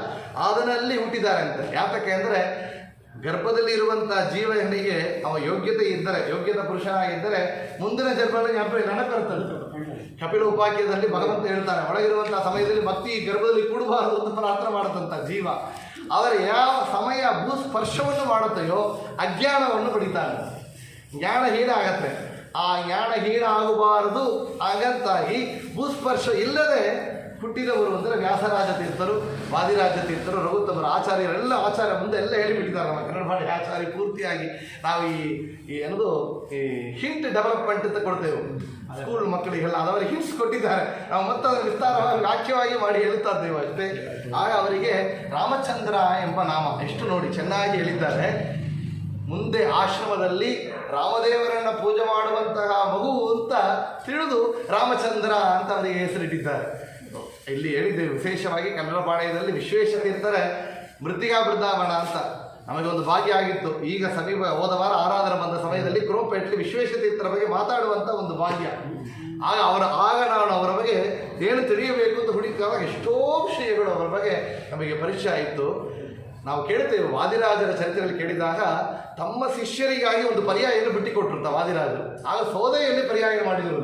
ಅದರಲ್ಲಿ ಹುಟ್ಟಿದ್ದಾರೆ ಅಂತ. ಯಾತಕ್ಕೆ ಅಂದರೆ ಗರ್ಭದಲ್ಲಿ ಇರುವಂಥ ಜೀವನಿಗೆ ಅವ ಯೋಗ್ಯತೆ ಇದ್ದರೆ, ಯೋಗ್ಯತ ಪುರುಷನಾಗಿದ್ದರೆ ಮುಂದಿನ ಜನ್ಮದಲ್ಲಿ ನೆನಪಿರ್ತದೆ. ಕಪಿಲ ಉಪಾಖ್ಯದಲ್ಲಿ ಭಗವಂತ ಹೇಳ್ತಾನೆ, ಒಳಗಿರುವಂಥ ಸಮಯದಲ್ಲಿ ಮತ್ತೆ ಈ ಗರ್ಭದಲ್ಲಿ ಕೂಡಬಾರದು ಅಂತ ಪ್ರಾರ್ಥನೆ ಮಾಡತಂಥ ಜೀವ. ಆದರೆ ಯಾವ ಸಮಯ ಭೂಸ್ಪರ್ಶವನ್ನು ಮಾಡುತ್ತೆಯೋ ಅಜ್ಞಾನವನ್ನು ಪಡಿತಾನೆ, ಜ್ಞಾನ ಹೀನ ಆಗತ್ತೆ. ಆ ಜ್ಞಾನ ಹೀನ ಆಗಬಾರದು, ಹಾಗಂತಾಗಿ ಭೂಸ್ಪರ್ಶ ಇಲ್ಲದೆ ಹುಟ್ಟಿದವರು ಅಂದರೆ ವ್ಯಾಸರಾಜ ತೀರ್ಥರು, ವಾದಿರಾಜ ತೀರ್ಥರು, ರಘುತ್ತಮರು, ಆಚಾರ್ಯರೆಲ್ಲ ಆಚಾರ್ಯ ಮುಂದೆ ಎಲ್ಲ ಹೇಳಿಬಿಟ್ಟಿದ್ದಾರೆ. ನಮ್ಮ ಕನ್ನಡ ಭಾಷೆ ಆಚಾರ್ಯ ಪೂರ್ತಿಯಾಗಿ ನಾವು ಈ ಏನದು ಈ ಹಿಂಟ್ ಡೆವಲಪ್ಮೆಂಟ್ ಅಂತ ಕೊಡ್ತೇವೆ ಸ್ಕೂಲ್ ಮಕ್ಕಳಿಗೆಲ್ಲ, ಅದವರಿಗೆ ಹಿಂಟ್ಸ್ ಕೊಟ್ಟಿದ್ದಾರೆ. ನಾವು ಮತ್ತೆ ಅದನ್ನು ವಿಸ್ತಾರವಾಗಿ ವಾಕ್ಯವಾಗಿ ಮಾಡಿ ಹೇಳುತ್ತಾ ಇದ್ದೇವೆ ಅಷ್ಟೇ. ಆಗ ಅವರಿಗೆ ರಾಮಚಂದ್ರ ಎಂಬ ನಾಮ ಎಷ್ಟು ನೋಡಿ ಚೆನ್ನಾಗಿ ಹೇಳಿದ್ದಾರೆ. ಮುಂದೆ ಆಶ್ರಮದಲ್ಲಿ ರಾಮದೇವರನ್ನು ಪೂಜೆ ಮಾಡುವಂತಹ ಮಗು ಅಂತ ತಿಳಿದು ರಾಮಚಂದ್ರ ಅಂತ ಅವರಿಗೆ ಹೆಸರಿಟ್ಟಿದ್ದಾರೆ. ಇಲ್ಲಿ ಹೇಳಿದ್ದೇವೆ ವಿಶೇಷವಾಗಿ ಕನ್ನಡ ಪಾಳ್ಯದಲ್ಲಿ ವಿಶ್ವೇಶತೀರ್ಥರ ಮೃತ್ತಿಕಾ ಬೃಂದಾವನ ಅಂತ ನಮಗೆ ಒಂದು ಭಾಗ್ಯ ಆಗಿತ್ತು. ಈಗ ಸಮೀಪ ಹೋದ ವಾರ ಆರಾಧನೆ ಬಂದ ಸಮಯದಲ್ಲಿ ಕ್ರೋಪೇಟ್ಲಿ ವಿಶ್ವೇಶತೀರ್ಥರ ಬಗ್ಗೆ ಮಾತಾಡುವಂಥ ಒಂದು ಭಾಗ್ಯ. ಆಗ ನಾನು ಅವರ ಬಗ್ಗೆ ಏನು ತಿಳಿಯಬೇಕು ಅಂತ ಹುಡುಕಿದಾಗ ಎಷ್ಟೋ ವಿಷಯಗಳು ಅವರ ಬಗ್ಗೆ ನಮಗೆ ಪರಿಚಯ ಆಯಿತು. ನಾವು ಕೇಳ್ತೇವೆ ವಾದಿರಾಜರ ಚರಿತ್ರೆಯಲ್ಲಿ ಕೇಳಿದಾಗ ತಮ್ಮ ಶಿಷ್ಯರಿಗಾಗಿ ಒಂದು ಪರ್ಯಾಯವನ್ನು ಬಿಟ್ಟಿಕೊಟ್ಟಿರ್ತಾರೆ ವಾದಿರಾಜರು. ಆಗ ಸೋದೆಯಲ್ಲಿ ಪರ್ಯಾಯ ಮಾಡಿದರು.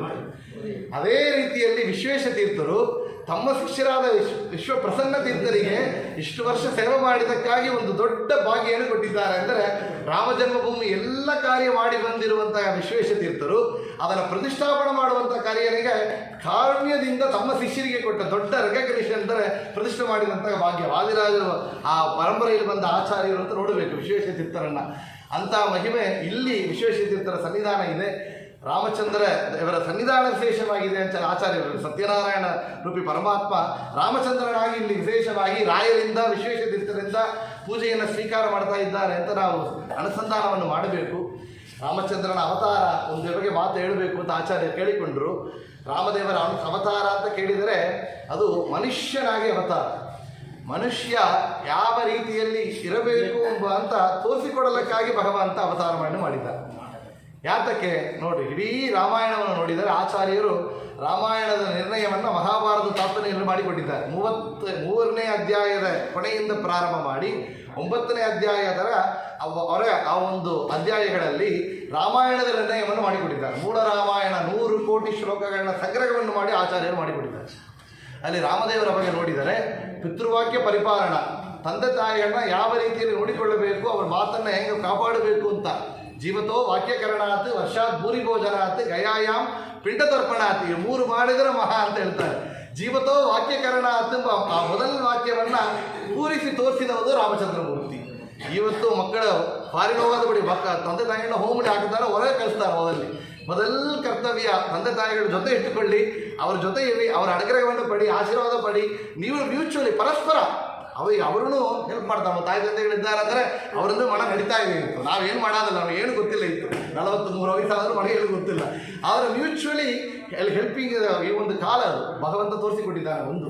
ಅದೇ ರೀತಿಯಲ್ಲಿ ವಿಶ್ವೇಶತೀರ್ಥರು ತಮ್ಮ ಶಿಷ್ಯರಾದ ವಿಶ್ವಪ್ರಸನ್ನ ತೀರ್ಥರಿಗೆ ಇಷ್ಟು ವರ್ಷ ಸೇವೆ ಮಾಡಿದ್ದಕ್ಕಾಗಿ ಒಂದು ದೊಡ್ಡ ಭಾಗ್ಯವನ್ನು ಕೊಟ್ಟಿದ್ದಾರೆ. ಅಂದರೆ ರಾಮ ಜನ್ಮಭೂಮಿ ಎಲ್ಲ ಕಾರ್ಯ ಮಾಡಿ ಬಂದಿರುವಂತಹ ವಿಶ್ವೇಶತೀರ್ಥರು ಅದನ್ನು ಪ್ರತಿಷ್ಠಾಪನೆ ಮಾಡುವಂಥ ಕಾರ್ಯನಿಗೆ ಕಾರುಣ್ಯದಿಂದ ತಮ್ಮ ಶಿಷ್ಯರಿಗೆ ಕೊಟ್ಟ ದೊಡ್ಡ ರೆಕಗ್ನಿಷನ್ ಅಂದರೆ ಪ್ರತಿಷ್ಠೆ ಮಾಡಿದಂತಹ ಭಾಗ್ಯ. ವಾದಿರಾಜರು ಆ ಪರಂಪರೆಯಲ್ಲಿ ಬಂದ ಆಚಾರ್ಯರು ಅಂತ ನೋಡಬೇಕು ವಿಶ್ವೇಶತೀರ್ಥರನ್ನು. ಅಂಥ ಮಹಿಮೆ ಇಲ್ಲಿ ವಿಶ್ವೇಶತೀರ್ಥರ ಸನ್ನಿಧಾನ ಇದೆ. ರಾಮಚಂದ್ರ ಇವರ ಸನ್ನಿಧಾನ ವಿಶೇಷವಾಗಿದೆ ಅಂತ ಆಚಾರ್ಯರು ಸತ್ಯನಾರಾಯಣ ರೂಪಿ ಪರಮಾತ್ಮ ರಾಮಚಂದ್ರನಾಗಿ ಇಲ್ಲಿ ವಿಶೇಷವಾಗಿ ರಾಯರಿಂದ ವಿಶ್ವೇಶತೀರ್ಥರಿಂದ ಪೂಜೆಯನ್ನು ಸ್ವೀಕಾರ ಮಾಡ್ತಾ ಇದ್ದಾರೆ ಅಂತ ನಾವು ಅನುಸಂಧಾನವನ್ನು ಮಾಡಬೇಕು. ರಾಮಚಂದ್ರನ ಅವತಾರ ಒಂದು ಬಗ್ಗೆ ಮಾತು ಹೇಳಬೇಕು ಅಂತ ಆಚಾರ್ಯರು ಕೇಳಿಕೊಂಡರು. ರಾಮದೇವರ ಅವತಾರ ಅಂತ ಕೇಳಿದರೆ ಅದು ಮನುಷ್ಯನಾಗಿ ಅವತಾರ. ಮನುಷ್ಯ ಯಾವ ರೀತಿಯಲ್ಲಿ ಇರಬೇಕು ಎಂಬ ಅಂತ ತೋರಿಸಿಕೊಡಲಿಕ್ಕಾಗಿ ಭಗವಂತ ಅವತಾರವನ್ನು ಮಾಡಿದ್ದಾರೆ. ಯಾತಕ್ಕೆ ನೋಡ್ರಿ, ಇಡೀ ರಾಮಾಯಣವನ್ನು ನೋಡಿದರೆ ಆಚಾರ್ಯರು ರಾಮಾಯಣದ ನಿರ್ಣಯವನ್ನು ಮಹಾಭಾರತ ತಾತ್ಪರ್ಯದಲ್ಲಿ ಮಾಡಿಕೊಟ್ಟಿದ್ದಾರೆ. 33ನೇ ಅಧ್ಯಾಯದ ಕೊನೆಯಿಂದ ಪ್ರಾರಂಭ ಮಾಡಿ 9ನೇ ಅಧ್ಯಾಯದ ಆ ಒಂದು ಅಧ್ಯಾಯಗಳಲ್ಲಿ ರಾಮಾಯಣದ ನಿರ್ಣಯವನ್ನು ಮಾಡಿಕೊಟ್ಟಿದ್ದಾರೆ. ಮೂಲ ರಾಮಾಯಣ 100 ಕೋಟಿ ಶ್ಲೋಕಗಳನ್ನ ಸಂಗ್ರಹವನ್ನು ಮಾಡಿ ಆಚಾರ್ಯರು ಮಾಡಿಕೊಟ್ಟಿದ್ದಾರೆ. ಅಲ್ಲಿ ರಾಮದೇವರ ಬಗ್ಗೆ ನೋಡಿದರೆ ಪಿತೃವಾಕ್ಯ ಪರಿಪಾಲನ, ತಂದೆ ತಾಯಿಗಳನ್ನ ಯಾವ ರೀತಿಯಲ್ಲಿ ನೋಡಿಕೊಳ್ಳಬೇಕು, ಅವರ ಮಾತನ್ನು ಹೆಂಗೆ ಕಾಪಾಡಬೇಕು ಅಂತ. ಜೀವತೋ ವಾಕ್ಯಕರಣಾತ್ ವರ್ಷಾತ್ ಭೂರಿ ಭೋಜನಾತ್ ಗಯಾಯಾಮ್ ಪಿಂಡ ತರ್ಪಣಾತ್, ಈ 3 ಮಾಡಿದರೆ ಮಹಾ ಅಂತ ಹೇಳ್ತಾರೆ. ಜೀವತೋ ವಾಕ್ಯಕರಣಾತ್ ಆ ಮೊದಲ ವಾಕ್ಯವನ್ನು ಪೂರಿಸಿ ತೋರಿಸಿದವುದು ರಾಮಚಂದ್ರಮೂರ್ತಿ. ಇವತ್ತು ಮಕ್ಕಳು ಫಾರಿನ್ ಹೋಗೋದು ಬಿಡಿ, ತಂದೆ ತಾಯಿಗಳನ್ನ ಹೋಮಡಿ ಹಾಕಿದ್ದಾರೆ, ಹೊರಗೆ ಕಳಿಸ್ತಾರೆ. ಮೊದಲ ಕರ್ತವ್ಯ ತಂದೆ ತಾಯಿಗಳ ಜೊತೆ ಇಟ್ಟುಕೊಳ್ಳಿ, ಅವ್ರ ಜೊತೆ ಇರಿ, ಅವರ ಅನುಗ್ರಹವನ್ನು ಪಡಿ, ಆಶೀರ್ವಾದ ಪಡಿ. ನೀವು ಮ್ಯೂಚುವಲಿ ಪರಸ್ಪರ ಅವರೂ ಹೆಲ್ಪ್ ಮಾಡ್ತಾರೆ. ತಾಯಿ ತಂದೆಗಳಿದ್ದಾರೆ ಅಂದರೆ ಅವರಿಂದ ಮನ ನಡೀತಾ ಇದೆ ಇತ್ತು. ನಾವೇನು ಮಾಡೋದಿಲ್ಲ, ನಮ್ಗೆ ಏನು ಗೊತ್ತಿಲ್ಲ ಇತ್ತು. 43 ವಯಸ್ಸಾದರೂ ಮನೆಗೆ ಏನು ಗೊತ್ತಿಲ್ಲ. ಆದರೆ ಮ್ಯೂಚುವಲಿ ಹೆಲ್ಪಿಂಗ್ ಈ ಒಂದು ಕಾಲ ಅದು ಭಗವಂತ ತೋರಿಸಿಕೊಟ್ಟಿದ್ದಾನೆ. ಒಂದು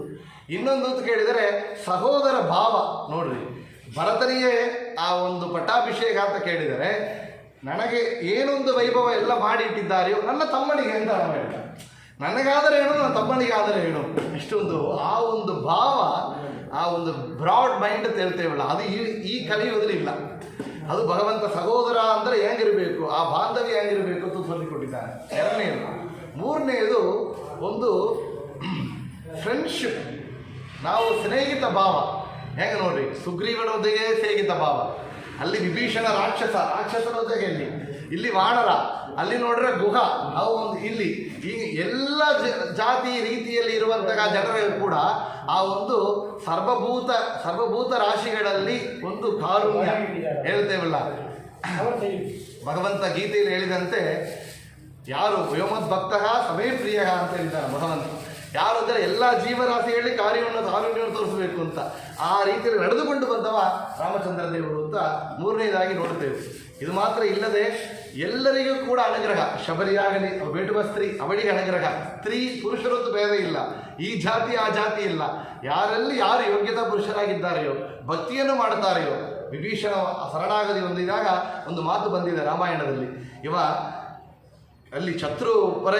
ಇನ್ನೊಂದು ಅಂತ ಕೇಳಿದರೆ ಸಹೋದರ ಭಾವ. ನೋಡ್ರಿ, ಭರತನಿಗೆ ಆ ಒಂದು ಪಟ್ಟಾಭಿಷೇಕ ಅಂತ ಕೇಳಿದರೆ ನನಗೆ ಏನೊಂದು ವೈಭವ ಎಲ್ಲ ಮಾಡಿ ಇಟ್ಟಿದ್ದಾರೆಯೋ ನನ್ನ ತಮ್ಮನಿಗೆ ಅಂತ ನಾವು ಹೇಳ್ತಾರೆ. ನನಗಾದರೆ ಏನು, ನನ್ನ ತಮ್ಮನಿಗಾದರೆ ಏನು, ಇಷ್ಟೊಂದು ಆ ಒಂದು ಭಾವ, ಆ ಒಂದು ಬ್ರಾಡ್ ಮೈಂಡ್ ಅಂತ ಹೇಳ್ತೇವಲ್ಲ, ಅದು ಈ ಕಲಿಯುವುದರಲ್ಲಿ ಇಲ್ಲ. ಅದು ಭಗವಂತ ಸಹೋದರ ಅಂದರೆ ಹೆಂಗಿರಬೇಕು, ಆ ಬಾಂಧವ್ಯ ಹೆಂಗಿರಬೇಕು ಅಂತ ಹೊಂದಿಕೊಟ್ಟಿದ್ದಾನೆ. ಎರಡನೇದು. ಮೂರನೇದು ಒಂದು ಫ್ರೆಂಡ್ಶಿಪ್, ನಾವು ಸ್ನೇಹಿತ ಭಾವ. ಹೆಂಗೆ ನೋಡ್ರಿ, ಸುಗ್ರೀವನೊಂದಿಗೆ ಸ್ನೇಹಿತ ಭಾವ, ಅಲ್ಲಿ ವಿಭೀಷಣ ರಾಕ್ಷಸರ ಜೊತೆಗೆ ಇಲ್ಲಿ ವಾನರ, ಅಲ್ಲಿ ನೋಡ್ರೆ ಗುಹ, ಅವು ಒಂದು ಇಲ್ಲಿ ಈಗ ಎಲ್ಲ ಜಾತಿ ರೀತಿಯಲ್ಲಿ ಇರುವಂತಹ ಜನರು ಕೂಡ ಆ ಒಂದು ಸರ್ವಭೂತ ರಾಶಿಗಳಲ್ಲಿ ಒಂದು ಕಾರುಣ್ಯ ಹೇಳ್ತೇವಲ್ಲ, ಭಗವಂತ ಗೀತೆಯಲ್ಲಿ ಹೇಳಿದಂತೆ ಯಾರು ವ್ಯೋಮದ್ ಭಕ್ತ ಸಮೇ ಪ್ರಿಯ ಅಂತ ಹೇಳಿದ್ದಾನೆ ಭಗವಂತ. ಯಾರು ಅಂದರೆ ಎಲ್ಲ ಜೀವರಾಶಿಗಳಲ್ಲಿ ಕಾರುಣ್ಯವನ್ನು ತೋರಿಸಬೇಕು ಅಂತ ಆ ರೀತಿಯಲ್ಲಿ ನಡೆದುಕೊಂಡು ಬಂದವ ರಾಮಚಂದ್ರ ದೇವರು ಅಂತ ಮೂರನೇದಾಗಿ ನೋಡುತ್ತೇವೆ. ಇದು ಮಾತ್ರ ಇಲ್ಲದೆ ಎಲ್ಲರಿಗೂ ಕೂಡ ಅನುಗ್ರಹ, ಶಬರಿಯಾಗಲಿ ಬೇಟುವ ಸ್ತ್ರೀ ಅವಳಿಗೆ ಅನುಗ್ರಹ, ಸ್ತ್ರೀ ಪುರುಷರದ್ದು ಭೇದ ಇಲ್ಲ, ಈ ಜಾತಿ ಆ ಜಾತಿ ಇಲ್ಲ, ಯಾರು ಯೋಗ್ಯತಾ ಪುರುಷರಾಗಿದ್ದಾರೆಯೋ ಭಕ್ತಿಯನ್ನು ಮಾಡುತ್ತಾರೆಯೋ. ವಿಭೀಷಣ ಶರಣಾಗತಿ ಹೊಂದಿದಾಗ ಒಂದು ಮಾತು ಬಂದಿದೆ ರಾಮಾಯಣದಲ್ಲಿ, ಅಲ್ಲಿ ಶತ್ರು ಮಗ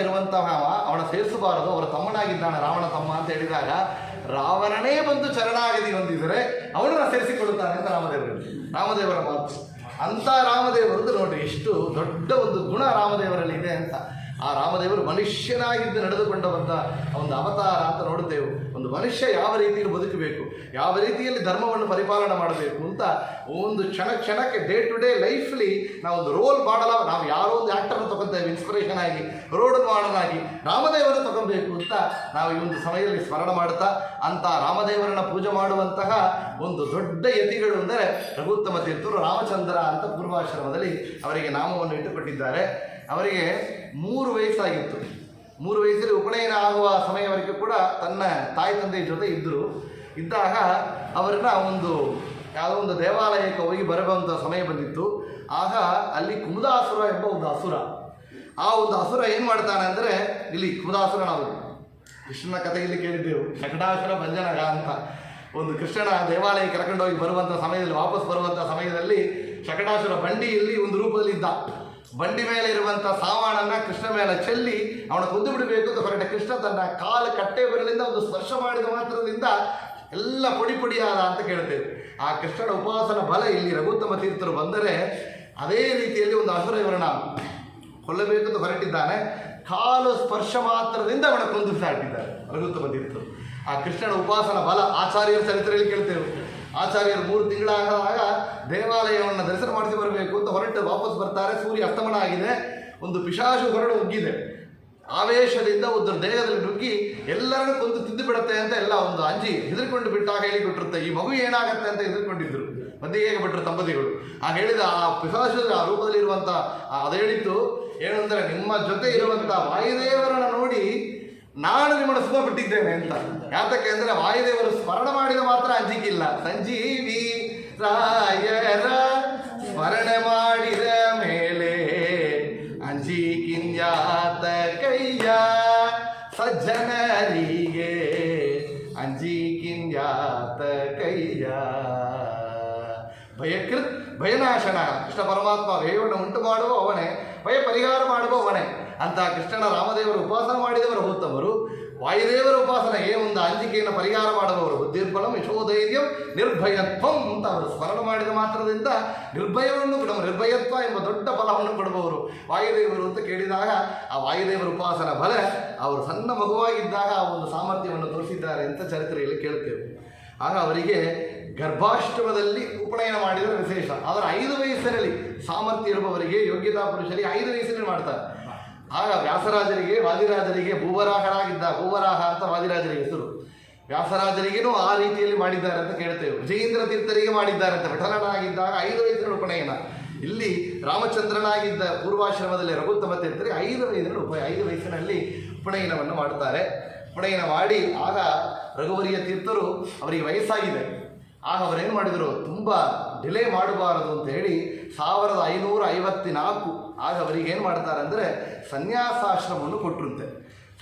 ಇರುವಂತಹ ಅವನ ಸೇರಿಸಬಾರದು, ಅವರ ತಮ್ಮನಾಗಿದ್ದಾನೆ ರಾವಣ ತಮ್ಮ ಅಂತ ಹೇಳಿದಾಗ ರಾವಣನೇ ಬಂದು ಶರಣಾಗತಿ ಹೊಂದಿದರೆ ಅವನನ್ನ ಸೇರಿಸಿಕೊಳ್ಳುತ್ತಾನೆ ಅಂತ ರಾಮದೇವರ ಮಾತು. ಅಂತ ರಾಮದೇವರದ್ದು ನೋಡ್ರಿ ಎಷ್ಟು ದೊಡ್ಡ ಒಂದು ಗುಣ ರಾಮದೇವರಲ್ಲಿ ಇದೆ ಅಂತ. ಆ ರಾಮದೇವರು ಮನುಷ್ಯನಾಗಿದ್ದು ನಡೆದುಕೊಂಡ ಒಂದು ಅವತಾರ ಅಂತ ನೋಡುತ್ತೇವೆ. ಒಂದು ಮನುಷ್ಯ ಯಾವ ರೀತಿಯಲ್ಲಿ ಬದುಕಬೇಕು, ಯಾವ ರೀತಿಯಲ್ಲಿ ಧರ್ಮವನ್ನು ಪರಿಪಾಲನೆ ಮಾಡಬೇಕು ಅಂತ ಒಂದು ಕ್ಷಣಕ್ಕೆ ಡೇ ಟು ಡೇ ಲೈಫ್ಲಿ ನಾವೊಂದು ರೋಲ್ ಮಾಡಲ್ಲ. ನಾವು ಯಾರೋ ಒಂದು ಆ್ಯಕ್ಟರ್ನ ತಗೊತೇವೆ ಇನ್ಸ್ಪಿರೇಷನ್ ಆಗಿ, ರೋಲ್ ಮಾಡಲ್ ಆಗಿ ರಾಮದೇವರನ್ನು ತಗೊಬೇಕು ಅಂತ ನಾವು ಈ ಒಂದು ಸಮಯದಲ್ಲಿ ಸ್ಮರಣ ಮಾಡ್ತಾ, ಅಂತ ರಾಮದೇವರನ್ನ ಪೂಜೆ ಮಾಡುವಂತಹ ಒಂದು ದೊಡ್ಡ ಯತಿಗಳು ಅಂದರೆ ರಘುತ್ತಮ ತೀರ್ಥರು ರಾಮಚಂದ್ರ ಅಂತ ಪೂರ್ವಾಶ್ರಮದಲ್ಲಿ ಅವರಿಗೆ ನಾಮವನ್ನು ಇಟ್ಟುಕೊಟ್ಟಿದ್ದಾರೆ. ಅವರಿಗೆ 3 ವಯಸ್ಸಾಗಿತ್ತು. 3 ವಯಸ್ಸಲ್ಲಿ ಉಪನಯನ ಆಗುವ ಸಮಯವರೆಗೂ ಕೂಡ ತನ್ನ ತಾಯಿ ತಂದೆಯ ಜೊತೆ ಇದ್ದಾಗ ಅವರನ್ನ ಯಾವುದೋ ಒಂದು ದೇವಾಲಯಕ್ಕೆ ಹೋಗಿ ಬರುವಂಥ ಸಮಯ ಬಂದಿತ್ತು. ಆಗ ಅಲ್ಲಿ ಕುಮುದಾಸುರ ಎಂಬ ಒಂದು ಅಸುರ, ಆ ಒಂದು ಅಸುರ ಏನು ಮಾಡ್ತಾನೆ ಅಂದರೆ, ಇಲ್ಲಿ ಕುಮುದಾಸುರ ನಾವು ಕೃಷ್ಣನ ಕಥೆ ಇಲ್ಲಿ ಕೇಳಿದ್ದೆವು, ಶಕಟಾಸುರ ಭಂಜನಗ ಅಂತ. ಒಂದು ಕೃಷ್ಣನ ದೇವಾಲಯಕ್ಕೆ ಕರ್ಕೊಂಡೋಗಿ ಬರುವಂಥ ಸಮಯದಲ್ಲಿ, ವಾಪಸ್ ಬರುವಂಥ ಸಮಯದಲ್ಲಿ ಶಕಟಾಸುರ ಬಂಡಿಯಲ್ಲಿ ಒಂದು ರೂಪದಲ್ಲಿ ಇದ್ದ. ಬಂಡಿ ಮೇಲೆ ಇರುವಂಥ ಸಾಮಾನನ್ನು ಕೃಷ್ಣ ಮೇಲೆ ಚೆಲ್ಲಿ ಅವನ ಕೊಂದು ಬಿಡಬೇಕು ಅಂತ ಹೊರಟ ಕೃಷ್ಣ ತನ್ನ ಕಾಲು ಕಟ್ಟೆ ಬೆರಳಿಂದ ಒಂದು ಸ್ಪರ್ಶ ಮಾಡಿದ ಮಾತ್ರದಿಂದ ಎಲ್ಲ ಪುಡಿಯಾದ ಅಂತ ಕೇಳ್ತೇವೆ. ಆ ಕೃಷ್ಣನ ಉಪಾಸನ ಬಲ ಇಲ್ಲಿ ರಘುತ್ತಮ ತೀರ್ಥರು ಬಂದರೆ ಅದೇ ರೀತಿಯಲ್ಲಿ ಒಂದು ಅಸುರ ಇವರನ್ನ ಕೊಲ್ಲಬೇಕು ಅಂತ ಹೊರಟಿದ್ದಾನೆ. ಕಾಲು ಸ್ಪರ್ಶ ಮಾತ್ರದಿಂದ ಅವನ ಕೊಂದು ಬಿಸಾಟಿದ್ದಾರೆ ರಘುತ್ತಮ ತೀರ್ಥರು. ಆ ಕೃಷ್ಣನ ಉಪಾಸನ ಬಲ ಆಚಾರ್ಯರ ಚರಿತ್ರೆಯಲ್ಲಿ ಕೇಳ್ತೇವೆ. ಆಚಾರ್ಯರು 3 ತಿಂಗಳಾದಾಗ ದೇವಾಲಯವನ್ನು ದರ್ಶನ ಮಾಡಿಸಿ ಬರಬೇಕು ಅಂತ ಹೊರಟು ವಾಪಸ್ ಬರ್ತಾರೆ. ಸೂರ್ಯ ಅಸ್ತಮನ ಆಗಿದೆ, ಒಂದು ಪಿಶಾಚು ಹೊರಡು ಉಗ್ಗಿದೆ. ಆವೇಶದಿಂದ ಒಂದು ದೇಹದಲ್ಲಿ ನುಗ್ಗಿ ಎಲ್ಲರನ್ನು ಕೊಂದು ತಿಂದು ಬಿಡುತ್ತೆ ಅಂತ ಎಲ್ಲ ಒಂದು ಅಂಜಿ ಹೆದರ್ಕೊಂಡು ಬಿಟ್ಟಾಗ ಹೇಳಿಕೊಟ್ಟಿರುತ್ತೆ. ಈ ಮಗು ಏನಾಗುತ್ತೆ ಅಂತ ಹೆದರ್ಕೊಂಡಿದ್ರು ಮಧ್ಯೆ ಬಿಟ್ಟರು ದಂಪತಿಗಳು. ಆ ಹೇಳಿದ ಆ ಪಿಶಾಚು ಆ ರೂಪದಲ್ಲಿ ಇರುವಂಥ ಅದು ಹೇಳಿತ್ತು ಏನು ಅಂದರೆ, ನಿಮ್ಮ ಜೊತೆ ಇರುವಂಥ ವಾಯುದೇವರನ್ನು ನೋಡಿ ನಾನು ನಿಮ್ಮನ್ನು ಸುಮ್ಮ ಬಿಟ್ಟಿದ್ದೇನೆ ಅಂತ. ಯಾತಕ್ಕೆ ಅಂದರೆ ವಾಯುದೇವರು ಸ್ಮರಣ ಮಾಡಿದ ಮಾತ್ರ ಅಂಜಿಕಿಲ್ಲ. ಸಂಜೀವಿ ರಾಯರ ಸ್ಮರಣೆ ಮಾಡಿದ ಮೇಲೆ ಅಂಜಿಕಿನ್ಯಾತ ಕೈಯ, ಸಜ್ಜನರಿಗೆ ಅಂಜಿಕಿನ್ಯಾತ ಕೈಯ. ಭಯಕೃತ್ ಭಯನಾಶನ, ಕೃಷ್ಣ ಪರಮಾತ್ಮ ಭಯವನ್ನು ಉಂಟು ಮಾಡುವ ಅವನೇ, ಭಯ ಪರಿಹಾರ ಮಾಡುವ ಅವನೇ ಅಂತ. ಕೃಷ್ಣನ ರಾಮದೇವರ ಉಪಾಸನ ಮಾಡಿದವರು ಉತ್ತಮರು, ವಾಯುದೇವರ ಉಪಾಸನೆಗೆ ಒಂದು ಅಂಜಿಕೆಯನ್ನು ಪರಿಹಾರ ಮಾಡುವವರು. ಬುದ್ಧಿರ್ಬಲಂ ಯಶೋಧೈರ್ಯಂ ನಿರ್ಭಯತ್ವಂ ಅಂತ ಅವರು ಸ್ಮರಣ ಮಾಡಿದ ಮಾತ್ರದಿಂದ ನಿರ್ಭಯವನ್ನು ನಿರ್ಭಯತ್ವ ಎಂಬ ದೊಡ್ಡ ಬಲವನ್ನು ಕೊಡುವವರು ವಾಯುದೇವರು ಅಂತ ಕೇಳಿದಾಗ, ಆ ವಾಯುದೇವರ ಉಪಾಸನ ಬಲ ಅವರು ಸಣ್ಣ ಮಗುವಾಗಿದ್ದಾಗ ಆ ಒಂದು ಸಾಮರ್ಥ್ಯವನ್ನು ತೋರಿಸಿದ್ದಾರೆ ಅಂತ ಚರಿತ್ರೆಯಲ್ಲಿ ಕೇಳ್ತೇವೆ. ಆಗ ಅವರಿಗೆ ಗರ್ಭಾಶ್ರಮದಲ್ಲಿ ಉಪನಯನ ಮಾಡಿದರೆ ವಿಶೇಷ. ಆದರೆ 5 ವಯಸ್ಸಿನಲ್ಲಿ ಸಾಮರ್ಥ್ಯ ಇರುವವರಿಗೆ, ಯೋಗ್ಯತಾ ಪುರುಷರಿಗೆ 5 ವಯಸ್ಸಿನಲ್ಲಿ ಮಾಡ್ತಾರೆ. ಆಗ ವ್ಯಾಸರಾಜರಿಗೆ ವಾದಿರಾಜರಿಗೆ ಭೂವರಾಹ ಅಂತ ವಾದಿರಾಜರಿಗೆ ಹೆಸರು. ವ್ಯಾಸರಾಜರಿಗೇನೂ ಆ ರೀತಿಯಲ್ಲಿ ಮಾಡಿದ್ದಾರೆ ಅಂತ ಕೇಳ್ತೇವೆ. ವಿಜಯೇಂದ್ರ ತೀರ್ಥರಿಗೆ ಮಾಡಿದ್ದಾರೆ ಅಂತ. ವಿಠಲನಾಗಿದ್ದಾಗ 5 ವಯಸ್ಸಿನ ಉಪನಯನ. ಇಲ್ಲಿ ರಾಮಚಂದ್ರನಾಗಿದ್ದ ಪೂರ್ವಾಶ್ರಮದಲ್ಲಿ ರಘುತ್ತಮ ತೀರ್ಥರಿಗೆ 5 ವಯಸ್ಸಿನಲ್ಲಿ ಉಪನಯನವನ್ನು ಮಾಡುತ್ತಾರೆ. ಉಪನಯನ ಮಾಡಿ ಆಗ ರಘುವರಿಯ ತೀರ್ಥರು ಅವರಿಗೆ ವಯಸ್ಸಾಗಿದೆ. ಆಗ ಅವರೇನು ಮಾಡಿದರು, ತುಂಬ ಡಿಲೇ ಮಾಡಬಾರದು ಅಂತ ಹೇಳಿ 1554 ಆಗ ಅವರಿಗೆ ಏನು ಮಾಡ್ತಾರೆ ಅಂದರೆ ಸನ್ಯಾಸಾಶ್ರಮವನ್ನು ಕೊಟ್ಟರಂತೆ.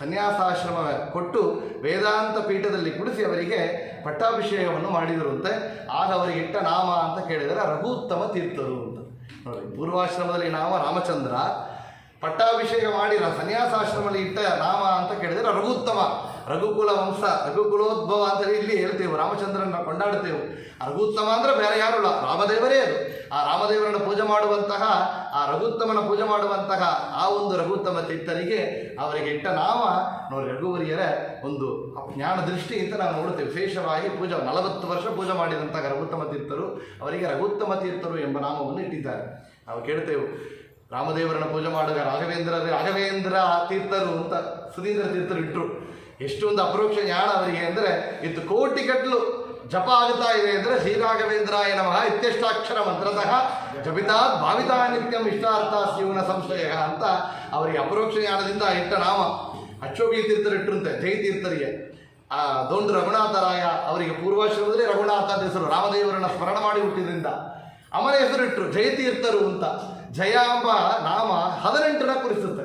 ಸನ್ಯಾಸಾಶ್ರಮ ಕೊಟ್ಟು ವೇದಾಂತ ಪೀಠದಲ್ಲಿ ಕುಡಿಸಿ ಅವರಿಗೆ ಪಟ್ಟಾಭಿಷೇಕವನ್ನು ಮಾಡಿದರಂತೆ. ಆಗ ಅವರಿಗೆ ಇಟ್ಟ ನಾಮ ಅಂತ ಕೇಳಿದರೆ ರಘುತ್ತಮ ತೀರ್ಥರು ಅಂತ. ನೋಡಿ, ಪೂರ್ವಾಶ್ರಮದಲ್ಲಿ ನಾಮ ರಾಮಚಂದ್ರ, ಪಟ್ಟಾಭಿಷೇಕ ಮಾಡಿ ಸನ್ಯಾಸಾಶ್ರಮದಲ್ಲಿ ಇಟ್ಟ ನಾಮ ಅಂತ ಕೇಳಿದರೆ ರಘುತ್ತಮ. ರಘುಕುಲ ವಂಶ, ರಘುಕುಲೋದ್ಭವ ಅಂತ ಇಲ್ಲಿ ಹೇಳ್ತೇವೆ. ರಾಮಚಂದ್ರನ ಕೊಂಡಾಡುತ್ತೇವೆ. ರಘುತ್ತಮ ಅಂದರೆ ಬೇರೆ ಯಾರು ಇಲ್ಲ, ರಾಮದೇವರೇ ಅದು. ಆ ರಾಮದೇವರನ್ನು ಪೂಜೆ ಮಾಡುವಂತಹ, ಆ ರಘುತ್ತಮನ ಪೂಜೆ ಮಾಡುವಂತಹ ಆ ಒಂದು ರಘುತ್ತಮ ತೀರ್ಥರಿಗೆ ಅವರಿಗೆ ಇಟ್ಟ ನಾಮ ನೋಡಿ, ರಘುವರಿಯರ ಒಂದು ಜ್ಞಾನ ದೃಷ್ಟಿ ಅಂತ ನಾವು ನೋಡುತ್ತೇವೆ. ವಿಶೇಷವಾಗಿ ಪೂಜೆ 40 ವರ್ಷ ಪೂಜೆ ಮಾಡಿದಂತಹ ರಘುತ್ತಮ ತೀರ್ಥರು ಅವರಿಗೆ ರಘುತ್ತಮ ತೀರ್ಥರು ಎಂಬ ನಾಮವನ್ನು ಇಟ್ಟಿದ್ದಾರೆ. ನಾವು ಕೇಳ್ತೇವೆ, ರಾಮದೇವರನ್ನು ಪೂಜೆ ಮಾಡುವಾಗ ರಾಘವೇಂದ್ರ ತೀರ್ಥರು ಅಂತ ಸುಧೀಂದ್ರ ತೀರ್ಥರು ಇಟ್ಟರು. ಎಷ್ಟೊಂದು ಅಪರೋಕ್ಷ ಜ್ಞಾನ ಅವರಿಗೆ ಅಂದರೆ ಇದು ಕೋಟಿಗಟ್ಟಲು ಜಪ ಆಗುತ್ತಾ ಇದೆ ಅಂದರೆ ಶ್ರೀರಾಘವೇಂದ್ರಾಯ ನಮಃ ಇತ್ಯಷ್ಟಾಕ್ಷರ ಮಂತ್ರತಃ ಜಪಿತಾ ಭಾವಿತಾ ನಿತ್ಯಂ ಇಷ್ಟಾರ್ಥ ಶಿವನ ಸಂಶಯ ಅಂತ ಅವರಿಗೆ ಅಪರೋಕ್ಷ ಜ್ಞಾನದಿಂದ ಇಟ್ಟ ನಾಮ. ಅಶೋಕಿ ತೀರ್ಥರು ಇಟ್ಟರಂತೆ ಜಯತೀರ್ಥರಿಗೆ. ಆ ದೊಂಡು ರಘುನಾಥರಾಯ ಅವರಿಗೆ ಪೂರ್ವಾಶ್ರಮದಲ್ಲಿ ರಘುನಾಥ ಅಂತ ಹೆಸರು, ರಾಮದೇವರನ್ನ ಸ್ಮರಣ ಮಾಡಿ ಹುಟ್ಟಿದ್ರಿಂದ ಅಮರ ಹೆಸರು ಇಟ್ಟರು ಜಯತೀರ್ಥರು ಅಂತ. ಜಯ ಎಂಬ ನಾಮ 18ನ ಕುರಿಸುತ್ತೆ.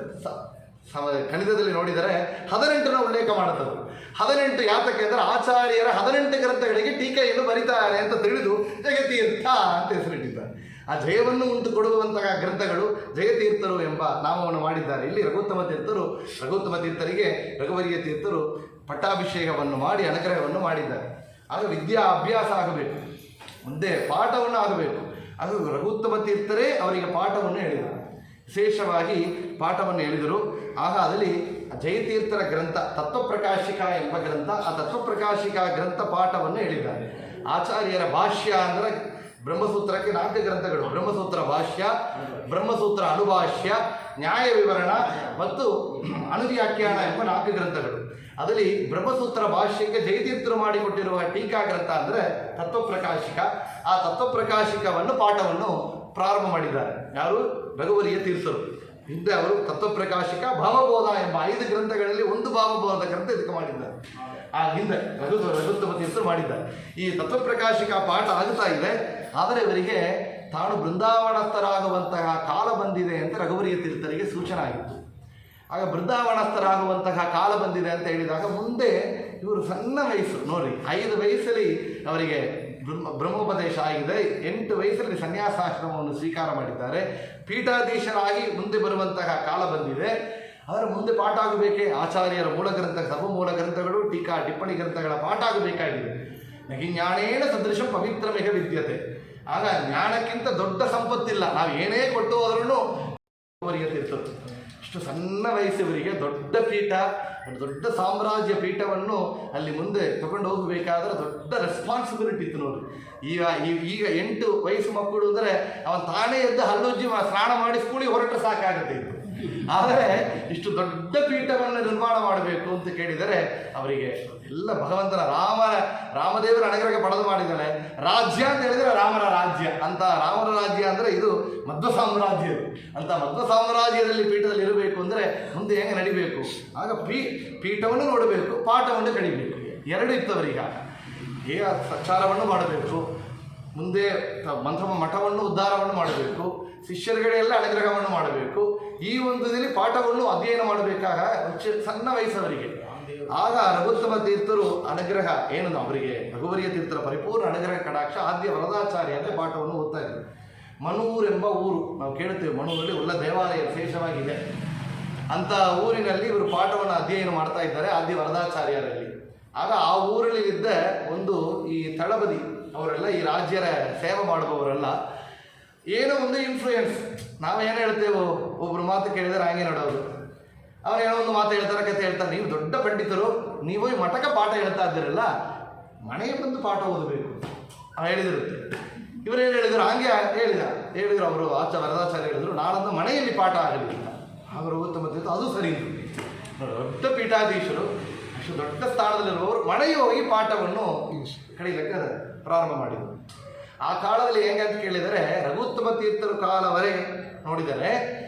ಗಣಿತದಲ್ಲಿ ನೋಡಿದರೆ 18ನ ಉಲ್ಲೇಖ ಮಾಡುತ್ತದೆ. 18 ಯಾತಕ್ಕೆ ಅಂದರೆ ಆಚಾರ್ಯರ 18 ಗ್ರಂಥಗಳಿಗೆ ಟೀಕೆಯನ್ನು ಬರೀತಾರೆ ಅಂತ ತಿಳಿದು ಜಯತೀರ್ಥ ಅಂತ ಹೆಸರಿಟ್ಟಿದ್ದಾರೆ. ಆ ಜಯವನ್ನು ಉಂಟು ಕೊಡುವಂತಹ ಗ್ರಂಥಗಳು ಜಯತೀರ್ಥರು ಎಂಬ ನಾಮವನ್ನು ಮಾಡಿದ್ದಾರೆ. ಇಲ್ಲಿ ರಘುತ್ತಮ ತೀರ್ಥರಿಗೆ ರಘುವರಿಯ ತೀರ್ಥರು ಪಟ್ಟಾಭಿಷೇಕವನ್ನು ಮಾಡಿ ಅನುಗ್ರಹವನ್ನು ಮಾಡಿದ್ದಾರೆ. ಆಗ ವಿದ್ಯಾ ಅಭ್ಯಾಸ ಆಗಬೇಕು, ಮುಂದೆ ಪಾಠವನ್ನು ಆಗಬೇಕು. ಅದು ರಘುತ್ತಮ ತೀರ್ಥರೇ ಅವರಿಗೆ ಪಾಠವನ್ನು ಹೇಳಿದರು. ವಿಶೇಷವಾಗಿ ಪಾಠವನ್ನು ಹೇಳಿದರು. ಆಗ ಅದರಲ್ಲಿ ಜಯತೀರ್ಥರ ಗ್ರಂಥ ತತ್ವಪ್ರಕಾಶಿಕ ಎಂಬ ಗ್ರಂಥ, ಆ ತತ್ವಪ್ರಕಾಶಿಕ ಗ್ರಂಥ ಪಾಠವನ್ನು ಹೇಳಿದ್ದಾರೆ. ಆಚಾರ್ಯರ ಭಾಷ್ಯ ಅಂದರೆ ಬ್ರಹ್ಮಸೂತ್ರಕ್ಕೆ 4 ಗ್ರಂಥಗಳು: ಬ್ರಹ್ಮಸೂತ್ರ ಭಾಷ್ಯ, ಬ್ರಹ್ಮಸೂತ್ರ ಅನುಭಾಷ್ಯ, ನ್ಯಾಯ ವಿವರಣ ಮತ್ತು ಅನುವ್ಯಾಖ್ಯಾನ ಎಂಬ 4 ಗ್ರಂಥಗಳು. ಅದರಲ್ಲಿ ಬ್ರಹ್ಮಸೂತ್ರ ಭಾಷ್ಯಕ್ಕೆ ಜಯತೀರ್ಥರು ಮಾಡಿಕೊಟ್ಟಿರುವ ಟೀಕಾ ಗ್ರಂಥ ಅಂದರೆ ತತ್ವಪ್ರಕಾಶಿಕ. ಆ ತತ್ವಪ್ರಕಾಶಿಕವನ್ನು ಪಾಠವನ್ನು ಪ್ರಾರಂಭ ಮಾಡಿದ್ದಾರೆ ಯಾರು? ರಘುವರಿಯ ತೀರ್ಥರು. ಹಿಂದೆ ಅವರು ತತ್ವಪ್ರಕಾಶಿಕ, ಭಾವಬೋಧ ಎಂಬ 5 ಗ್ರಂಥಗಳಲ್ಲಿ ಒಂದು ಭಾವಬೋಧದ ಗ್ರಂಥ ಇದಕ್ಕೆ ಮಾಡಿದ್ದಾರೆ. ಆ ಹಿಂದೆ ರಘುತ್ತಮ ತೀರ್ಥರು ಮಾಡಿದ್ದಾರೆ. ಈ ತತ್ವಪ್ರಕಾಶಿಕ ಪಾಠ ಆಗುತ್ತಾ ಇದೆ. ಆದರೆ ಇವರಿಗೆ ತಾನು ಬೃಂದಾವನಸ್ಥರಾಗುವಂತಹ ಕಾಲ ಬಂದಿದೆ ಅಂತ ರಘುವರಿಯ ತೀರ್ಥರಿಗೆ ಸೂಚನೆ ಆಗಿತ್ತು. ಆಗ ಬೃಂದಾವನಸ್ಥರಾಗುವಂತಹ ಕಾಲ ಬಂದಿದೆ ಅಂತ ಹೇಳಿದಾಗ ಮುಂದೆ ಇವರು ಸಣ್ಣ ವಯಸ್ಸು ನೋಡಿ, 5 ವಯಸ್ಸಲ್ಲಿ ಅವರಿಗೆ ಬ್ರಹ್ಮೋಪದೇಶ ಆಗಿದೆ. 8 ವಯಸ್ಸಲ್ಲಿ ಸನ್ಯಾಸಾಶ್ರಮವನ್ನು ಸ್ವೀಕಾರ ಮಾಡಿದ್ದಾರೆ. ಪೀಠಾಧೀಶರಾಗಿ ಮುಂದೆ ಬರುವಂತಹ ಕಾಲ ಬಂದಿದೆ. ಅವರ ಮುಂದೆ ಪಾಠ ಆಗಬೇಕೇ. ಆಚಾರ್ಯರ ಮೂಲ ಗ್ರಂಥ, ಮೂಲ ಗ್ರಂಥಗಳು, ಟೀಕಾ ಟಿಪ್ಪಣಿ ಗ್ರಂಥಗಳ ಪಾಠ ಆಗಬೇಕಾಗಿದೆ. ನಗಿ ಜ್ಞಾನೇನ ಸದೃಶಂ ಪವಿತ್ರಮೇಹ ವಿದ್ಯತೆ. ಆಗ ಜ್ಞಾನಕ್ಕಿಂತ ದೊಡ್ಡ ಸಂಪತ್ತಿಲ್ಲ. ನಾವು ಏನೇ ಕೊಟ್ಟು ಹೋದ್ರೂ ರಘುವರಿಯ ತೀರ್ಥರು ಇಷ್ಟು ಸಣ್ಣ ವಯಸ್ಸಿವರಿಗೆ ದೊಡ್ಡ ಪೀಠ, ದೊಡ್ಡ ಸಾಮ್ರಾಜ್ಯ ಪೀಠವನ್ನು ಅಲ್ಲಿ ಮುಂದೆ ತಗೊಂಡು ಹೋಗಬೇಕಾದ್ರೆ ದೊಡ್ಡ ರೆಸ್ಪಾನ್ಸಿಬಿಲಿಟಿ ಇತ್ತು ನೋಡಿ. ಈಗ 8 ವಯಸ್ಸು ಮಕ್ಕಳು ಅಂದರೆ ಅವನು ತಾನೇ ಎದ್ದು ಹಲ್ಲುಜ್ಜಿ ಸ್ನಾನ ಮಾಡಿ ಸ್ಕೂಲಿಗೆ ಹೊರಟರೆ ಸಾಕಾಗುತ್ತೆ ಇತ್ತು. ಆದರೆ ಇಷ್ಟು ದೊಡ್ಡ ಪೀಠವನ್ನು ನಿರ್ಮಾಣ ಮಾಡಬೇಕು ಅಂತ ಕೇಳಿದರೆ ಅವರಿಗೆ ಎಲ್ಲ ಭಗವಂತನ ರಾಮದೇವರ ಅನುಗ್ರಹ ಪಡೆದು ಮಾಡಿದ್ದಾನೆ. ರಾಜ್ಯ ಅಂತ ಹೇಳಿದರೆ ರಾಮನ ರಾಜ್ಯ ಅಂತ. ರಾಮನ ರಾಜ್ಯ ಅಂದರೆ ಇದು ಮಧ್ವ ಸಾಮ್ರಾಜ್ಯ ಅಂತ. ಮಧ್ವ ಸಾಮ್ರಾಜ್ಯದಲ್ಲಿ ಪೀಠದಲ್ಲಿ ಇರಬೇಕು ಅಂದರೆ ಮುಂದೆ ಹೆಂಗೆ ನಡಿಬೇಕು. ಆಗ ಪೀಠವನ್ನು ನೋಡಬೇಕು, ಪಾಠವನ್ನು ಕಡಿಬೇಕು. 2 ಇತ್ತವರೀಗ. ಈಗ ಪ್ರಚಾರವನ್ನು ಮಾಡಬೇಕು, ಮುಂದೆ ಮಠವನ್ನು ಉದ್ಧಾರವನ್ನು ಮಾಡಬೇಕು, ಶಿಷ್ಯರುಗಳೆಲ್ಲ ಅನುಗ್ರಹವನ್ನು ಮಾಡಬೇಕು. ಈ ಒಂದು ಇದರಲ್ಲಿ ಪಾಠವನ್ನು ಅಧ್ಯಯನ ಮಾಡಬೇಕಾಗ ಸಣ್ಣ ವಯಸ್ಸವರಿಗೆ. ಆಗ ರಘುತ್ತಮ ತೀರ್ಥರು ಅನುಗ್ರಹ ಏನು ಅವರಿಗೆ ರಘುವರಿಯ ತೀರ್ಥರ ಪರಿಪೂರ್ಣ ಅನುಗ್ರಹ ಕಟಾಕ್ಷ ಆದ್ಯ ವರದಾಚಾರ್ಯ ಅಂದರೆ ಪಾಠವನ್ನು ಓದ್ತಾ ಇದ್ರು. ಮನೂರು ಎಂಬ ಊರು ನಾವು ಕೇಳುತ್ತೇವೆ. ಮನೂರಲ್ಲಿ ಒಳ್ಳೆ ದೇವಾಲಯ ವಿಶೇಷವಾಗಿದೆ. ಅಂಥ ಊರಿನಲ್ಲಿ ಇವರು ಪಾಠವನ್ನು ಅಧ್ಯಯನ ಮಾಡ್ತಾ ಇದ್ದಾರೆ ಆದ್ಯ ವರದಾಚಾರ್ಯರಲ್ಲಿ. ಆಗ ಆ ಊರಲ್ಲಿ ಇದ್ದ ಒಂದು ಈ ತಳಬದಿ ಅವರೆಲ್ಲ ಈ ರಾಜ್ಯರ ಸೇವೆ ಮಾಡುವವರೆಲ್ಲ ಏನೋ ಒಂದು ಇನ್ಫ್ಲೂಯೆನ್ಸ್. ನಾವೇನು ಹೇಳ್ತೇವೋ ಒಬ್ಬರು ಮಾತು ಕೇಳಿದರೆ ಹಾಗೆ ನೋಡೋದು. ಅವ್ರು ಏನೋ ಒಂದು ಮಾತು ಹೇಳ್ತಾರೆ, ಕತೆ ಹೇಳ್ತಾರೆ. ನೀವು ದೊಡ್ಡ ಪಂಡಿತರು, ನೀವು ಈ ಮಠಕ್ಕೆ ಪಾಠ ಹೇಳ್ತಾ ಇದ್ದೀರಲ್ಲ, ಮನೆಗೆ ಬಂದು ಪಾಠ ಓದಬೇಕು ಹೇಳಿದಿರುತ್ತೆ. ಇವರೇನು ಹೇಳಿದರು, ಹಾಗೆ ಹೇಳಿದರು ಅವರು ವರದಾಚಾರ್ಯ ಹೇಳಿದರು, ನಾನೊಂದು ಮನೆಯಲ್ಲಿ ಪಾಠ ಆಗಲಿಲ್ಲ. ಅವರು ಉತ್ತಮ ಅದು ಸರಿ. ದೊಡ್ಡ ಪೀಠಾಧೀಶರು, ಅಷ್ಟು ದೊಡ್ಡ ಸ್ಥಾನದಲ್ಲಿರುವವರು ಮನೆಗೆ ಹೋಗಿ ಪಾಠವನ್ನು ಕಡಿಲಿಕ್ಕೆ ಪ್ರಾರಂಭ ಮಾಡಿದರು. ಆ ಕಾಲದಲ್ಲಿ ಹೆಂಗಂತ ಕೇಳಿದರೆ ರಘುತ್ತಮ ತೀರ್ಥರು ಕಾಲವರೇ ನೋಡಿದರೆ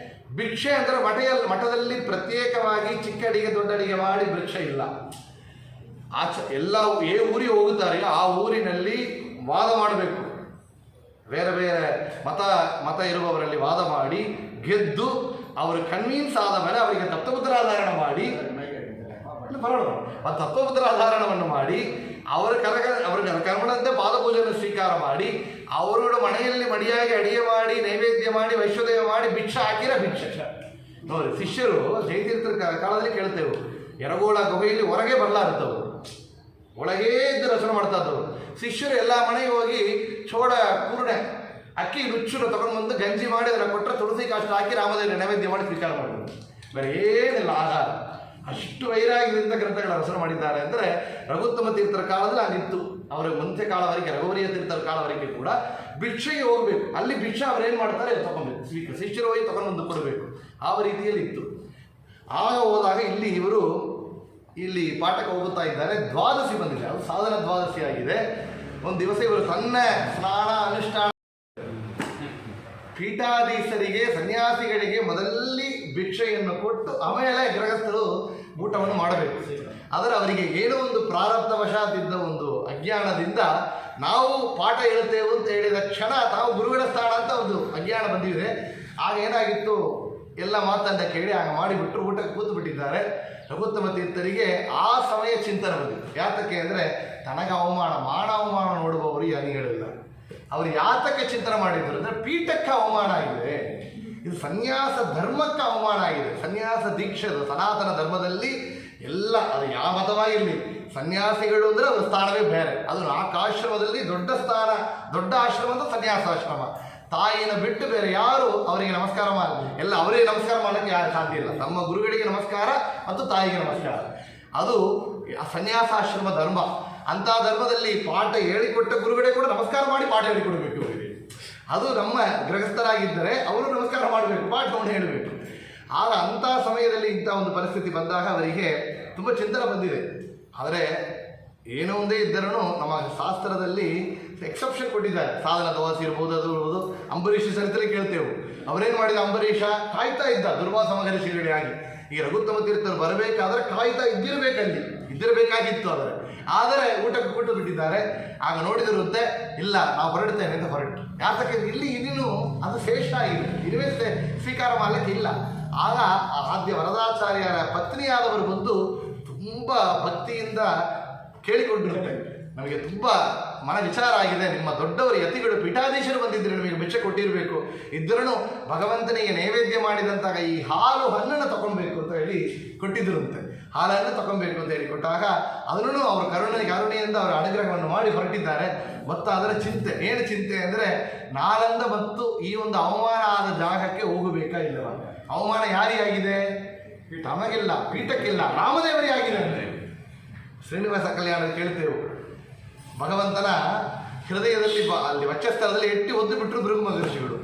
ಭಿಕ್ಷೆ ಅಂದರೆ ಮಠದಲ್ಲಿ ಪ್ರತ್ಯೇಕವಾಗಿ ಚಿಕ್ಕ ಅಡಿಗೆ ದೊಡ್ಡ ಅಡಿಗೆ ಮಾಡಿ ಭಿಕ್ಷೆ ಇಲ್ಲ. ಎಲ್ಲ ಊರಿಗೆ ಹೋಗುತ್ತಾರೆ, ಆ ಊರಿನಲ್ಲಿ ವಾದ ಮಾಡಬೇಕು. ಬೇರೆ ಬೇರೆ ಮತ ಇರುವವರಲ್ಲಿ ವಾದ ಮಾಡಿ ಗೆದ್ದು ಅವರು ಕನ್ವಿನ್ಸ್ ಆದ ಮೇಲೆ ಅವರಿಗೆ ತತ್ವಪುತ್ರಾಧಾರಣ ಮಾಡಿ ತತ್ವಪುತ್ರಾಧಾರಣವನ್ನು ಮಾಡಿ ಅವರ ಕರ್ಮಣಂತೆ ಪಾದಪೂಜೆಯನ್ನು ಸ್ವೀಕಾರ ಮಾಡಿ ಅವರ ಮನೆಯಲ್ಲಿ ಮಡಿಯಾಗಿ ಅಡಿಗೆ ಮಾಡಿ ನೈವೇದ್ಯ ಮಾಡಿ ವೈಶ್ವದೇವ ಮಾಡಿ ಭಿಕ್ಷೆ ಹಾಕಿರ ಭಿಕ್ಷೆ ನೋಡಿ. ಶಿಷ್ಯರು ಜಯತೀರ್ಥರ ಕಾಲದಲ್ಲಿ ಕೇಳ್ತೇವೆ, ಎರಗೋಳ ಗುಹೆಯಲ್ಲಿ ಹೊರಗೆ ಬರಲಾರದವರು, ಒಳಗೇ ಇದ್ದು ರಚನೆ ಮಾಡ್ತಾ ಇದ್ದವರು. ಶಿಷ್ಯರು ಎಲ್ಲ ಮನೆಗೆ ಹೋಗಿ ಚೋಳ ಕೂರ್ಣೆ ಅಕ್ಕಿ ನುಚ್ಚನ್ನು ತಗೊಂಡು ಬಂದು ಗಂಜಿ ಮಾಡಿ ಅದನ್ನು ಕೊಟ್ಟರೆ ತುಳಸಿ ಕಾಷ್ಟು ಹಾಕಿ ರಾಮದೇವರ ನೈವೇದ್ಯ ಮಾಡಿ ಸ್ವೀಕಾರ ಮಾಡಿದ್ರು. ಬೇರೆ ಏನಿಲ್ಲ ಆಹಾರ. ಅಷ್ಟು ವೈರಾಗ್ಯದಿಂದ ಗ್ರಂಥಗಳ ರಚನೆ ಮಾಡಿದ್ದಾರೆ. ಅಂದರೆ ರಘುತ್ತಮ ತೀರ್ಥರ ಕಾಲದಲ್ಲಿ ಆಗಿತ್ತು. ಅವರ ಮುಂಚೆ ಕಾಲವರೆಗೆ ರಘುವರಿಯ ತೀರ್ಥರ ಕಾಲವರೆಗೆ ಕೂಡ ಭಿಕ್ಷೆಗೆ ಹೋಗಬೇಕು. ಅಲ್ಲಿ ಭಿಕ್ಷೆ ಅವ್ರೇನು ಮಾಡ್ತಾರೆ ತಗೊಬೇಕು, ಶಿಷ್ಯರು ಹೋಗಿ ತಗೊಂಡು ಬಂದು ಕೊಡಬೇಕು. ಆ ರೀತಿಯಲ್ಲಿ ಇತ್ತು. ಆಗ ಹೋದಾಗ ಇಲ್ಲಿ ಪಾಠಕ್ಕೆ ಹೋಗುತ್ತಾ ಇದ್ದಾರೆ. ದ್ವಾದಶಿ ಬಂದಿದೆ, ಅದು ಸಾಧನ ದ್ವಾದಶಿ ಆಗಿದೆ. ಒಂದು ದಿವಸ ಇವರು ತನ್ನ ಸ್ನಾನ ಅನುಷ್ಠಾನ ಪೀಠಾಧೀಶರಿಗೆ ಸನ್ಯಾಸಿಗಳಿಗೆ ಮೊದಲಲ್ಲಿ ಭಿಕ್ಷೆಯನ್ನು ಕೊಟ್ಟು ಆಮೇಲೆ ಗೃಹಸ್ಥರು ಊಟವನ್ನು ಮಾಡಬೇಕು. ಆದರೆ ಅವರಿಗೆ ಏನೋ ಒಂದು ಪ್ರಾರಬ್ಧವಶಾದಿದ್ದ ಒಂದು ಅಜ್ಞಾನದಿಂದ ನಾವು ಪಾಠ ಹೇಳ್ತೇವೆ ಅಂತ ಹೇಳಿದ ಕ್ಷಣ ತಾವು ಗುರುಗಳ ಸ್ಥಾನ ಅಂತ ಒಂದು ಅಜ್ಞಾನ ಬಂದಿದೆ. ಆಗ ಏನಾಗಿತ್ತು, ಎಲ್ಲ ಮಾತನ್ನ ಕೇಳಿ ಆಗ ಮಾಡಿಬಿಟ್ಟು ಊಟಕ್ಕೆ ಕೂತು ಬಿಟ್ಟಿದ್ದಾರೆ. ರಘುತ್ತಮ ತೀರ್ಥರಿಗೆ ಆ ಸಮಯ ಚಿಂತನೆ ಬಂದಿತ್ತು. ಯಾತಕ್ಕೆ ಅಂದರೆ ತನಗೆ ಅವಮಾನ, ಮಾನ ಅವಮಾನ ನೋಡುವವರು ಯಾರಿಗಳಿಲ್ಲ. ಅವರು ಯಾತಕ್ಕೆ ಚಿಂತನೆ ಮಾಡಿದ್ರು ಅಂದರೆ ಪೀಠಕ್ಕೆ ಅವಮಾನ ಆಗಿದೆ, ಇದು ಸನ್ಯಾಸ ಧರ್ಮಕ್ಕೆ ಅವಮಾನ ಆಗಿದೆ. ಸನ್ಯಾಸ ದೀಕ್ಷೆದು ಸನಾತನ ಧರ್ಮದಲ್ಲಿ ಎಲ್ಲ ಅದು ಯಾವ ಮತವಾಗಿರಲಿ, ಸನ್ಯಾಸಿಗಳು ಅಂದರೆ ಅವರ ಸ್ಥಾನವೇ ಬೇರೆ. ಅದು 4 ಆಶ್ರಮದಲ್ಲಿ ದೊಡ್ಡ ಸ್ಥಾನ, ದೊಡ್ಡ ಆಶ್ರಮ ಅಂತ ಸನ್ಯಾಸಾಶ್ರಮ. ತಾಯಿನ ಬಿಟ್ಟು ಬೇರೆ ಯಾರು ಅವರಿಗೆ ನಮಸ್ಕಾರ ಮಾಡಿ, ಎಲ್ಲ ಅವರಿಗೆ ನಮಸ್ಕಾರ ಮಾಡೋಕ್ಕೆ ಯಾರು ಸಾಧ್ಯ ಇಲ್ಲ. ತಮ್ಮ ಗುರುಗಳಿಗೆ ನಮಸ್ಕಾರ ಮತ್ತು ತಾಯಿಗೆ ನಮಸ್ಕಾರ, ಅದು ಸನ್ಯಾಸಾಶ್ರಮ ಧರ್ಮ. ಅಂಥ ಧರ್ಮದಲ್ಲಿ ಪಾಠ ಹೇಳಿಕೊಟ್ಟ ಗುರುಗಳೇ ಕೂಡ ನಮಸ್ಕಾರ ಮಾಡಿ ಪಾಠ ಹೇಳಿಕೊಡಬೇಕು ಅವರಿಗೆ. ಅದು ನಮ್ಮ ಗೃಹಸ್ಥರಾಗಿದ್ದರೆ ಅವರು ನಮಸ್ಕಾರ ಮಾಡಬೇಕು, ಪಾಠವನ್ನು ಹೇಳಬೇಕು. ಆಗ ಅಂಥ ಸಮಯದಲ್ಲಿ ಇಂಥ ಒಂದು ಪರಿಸ್ಥಿತಿ ಬಂದಾಗ ಅವರಿಗೆ ತುಂಬ ಚಿಂತನೆ ಬಂದಿದೆ. ಆದರೆ ಏನೋ ಒಂದೇ ಇದ್ದರೂ ನಮ್ಮ ಶಾಸ್ತ್ರದಲ್ಲಿ ಎಕ್ಸೆಪ್ಷನ್ ಕೊಟ್ಟಿದ್ದಾರೆ. ಸಾಧನ ದ್ವಾದಶಿ ಇರ್ಬೋದು, ಅದು ಇರ್ಬೋದು. ಅಂಬರೀಷ ಚರಿತ್ರೆ ಕೇಳ್ತೇವೆ. ಅವರೇನು ಮಾಡಿದ, ಅಂಬರೀಷ ಕಾಯ್ತಾ ಇದ್ದ ದುರ್ವಾಸ ಮಹರ್ಷಿಗಳಿಗಾಗಿ. ಈಗ ರಘುತ್ತಮ ತೀರ್ಥರು ಬರಬೇಕಾದ್ರೆ ಕಾಯ್ತಾ ಇದ್ದಿರಬೇಕಾಗಿತ್ತು. ಆದರೆ ಊಟಕ್ಕೆ ಕೊಟ್ಟು ಬಿಟ್ಟಿದ್ದಾರೆ. ಆಗ ನೋಡಿದಿರುತ್ತೆ, ಇಲ್ಲ ನಾವು ಹೊರಡ್ತೇನೆ ಅಂತ ಹೊರಟು. ಯಾತಕ್ಕೆ ಇನ್ನೂ ಅದು ಶ್ರೇಷ್ಠ ಆಗಿದೆ, ಇರುವೇ ಸ್ವೀಕಾರ ಮಾಡಲಿಕ್ಕೆ ಇಲ್ಲ. ಆಗ ಆದ್ಯ ವರದಾಚಾರ್ಯರ ಪತ್ನಿಯಾದವರು ಬಂದು ತುಂಬ ಭಕ್ತಿಯಿಂದ ಕೇಳಿಕೊಂಡಿರುತ್ತೆ, ನಮಗೆ ತುಂಬ ಮನ ವಿಚಾರ ಆಗಿದೆ, ನಿಮ್ಮ ದೊಡ್ಡವರು ಯತಿಗಳು ಪೀಠಾಧೀಶರು ಬಂದಿದ್ದರೆ ನಿಮಗೆ ಭಿಕ್ಷೆ ಕೊಟ್ಟಿರಬೇಕು, ಇದ್ದರೂ ಭಗವಂತನಿಗೆ ನೈವೇದ್ಯ ಮಾಡಿದಂತಾಗ ಈ ಹಾಲು ಹಣ್ಣನ್ನು ತಗೊಳ್ಬೇಕು ಅಂತ ಹೇಳಿ ಕೊಟ್ಟಿದ್ದರಂತೆ. ಹಾಲನ್ನು ತಗೊಳ್ಬೇಕು ಅಂತ ಹೇಳಿ ಕೊಟ್ಟಾಗ ಅದನ್ನು ಅವರು ಕರುಣೆಯಿಂದ ಅವರ ಅನುಗ್ರಹವನ್ನು ಮಾಡಿ ಹೊರಟಿದ್ದಾರೆ. ಮತ್ತು ಅದರ ಚಿಂತೆ ಏನು ಚಿಂತೆ ಅಂದರೆ ನಾಳಂದ ಮತ್ತು ಈ ಒಂದು ಅವಮಾನ ಆದ ಜಾಗಕ್ಕೆ ಹೋಗಬೇಕಾ ಇಲ್ಲವ. ಅವಮಾನ ಯಾರಿಗಾಗಿದೆ? ತಮಗಿಲ್ಲ, ಪೀಠಕ್ಕಿಲ್ಲ, ರಾಮದೇವರಿಗೆ ಆಗಿದೆ. ಅಂದರೆ ಶ್ರೀನಿವಾಸ ಕಲ್ಯಾಣ ಕೇಳ್ತೇವೆ, ಭಗವಂತನ ಹೃದಯದಲ್ಲಿ ಅಲ್ಲಿ ವಕ್ಷಸ್ಥಳದಲ್ಲಿ ಎಟ್ಟಿ ಒದ್ದು ಬಿಟ್ಟರು ಭೃಗು ಮಹರ್ಷಿಗಳು.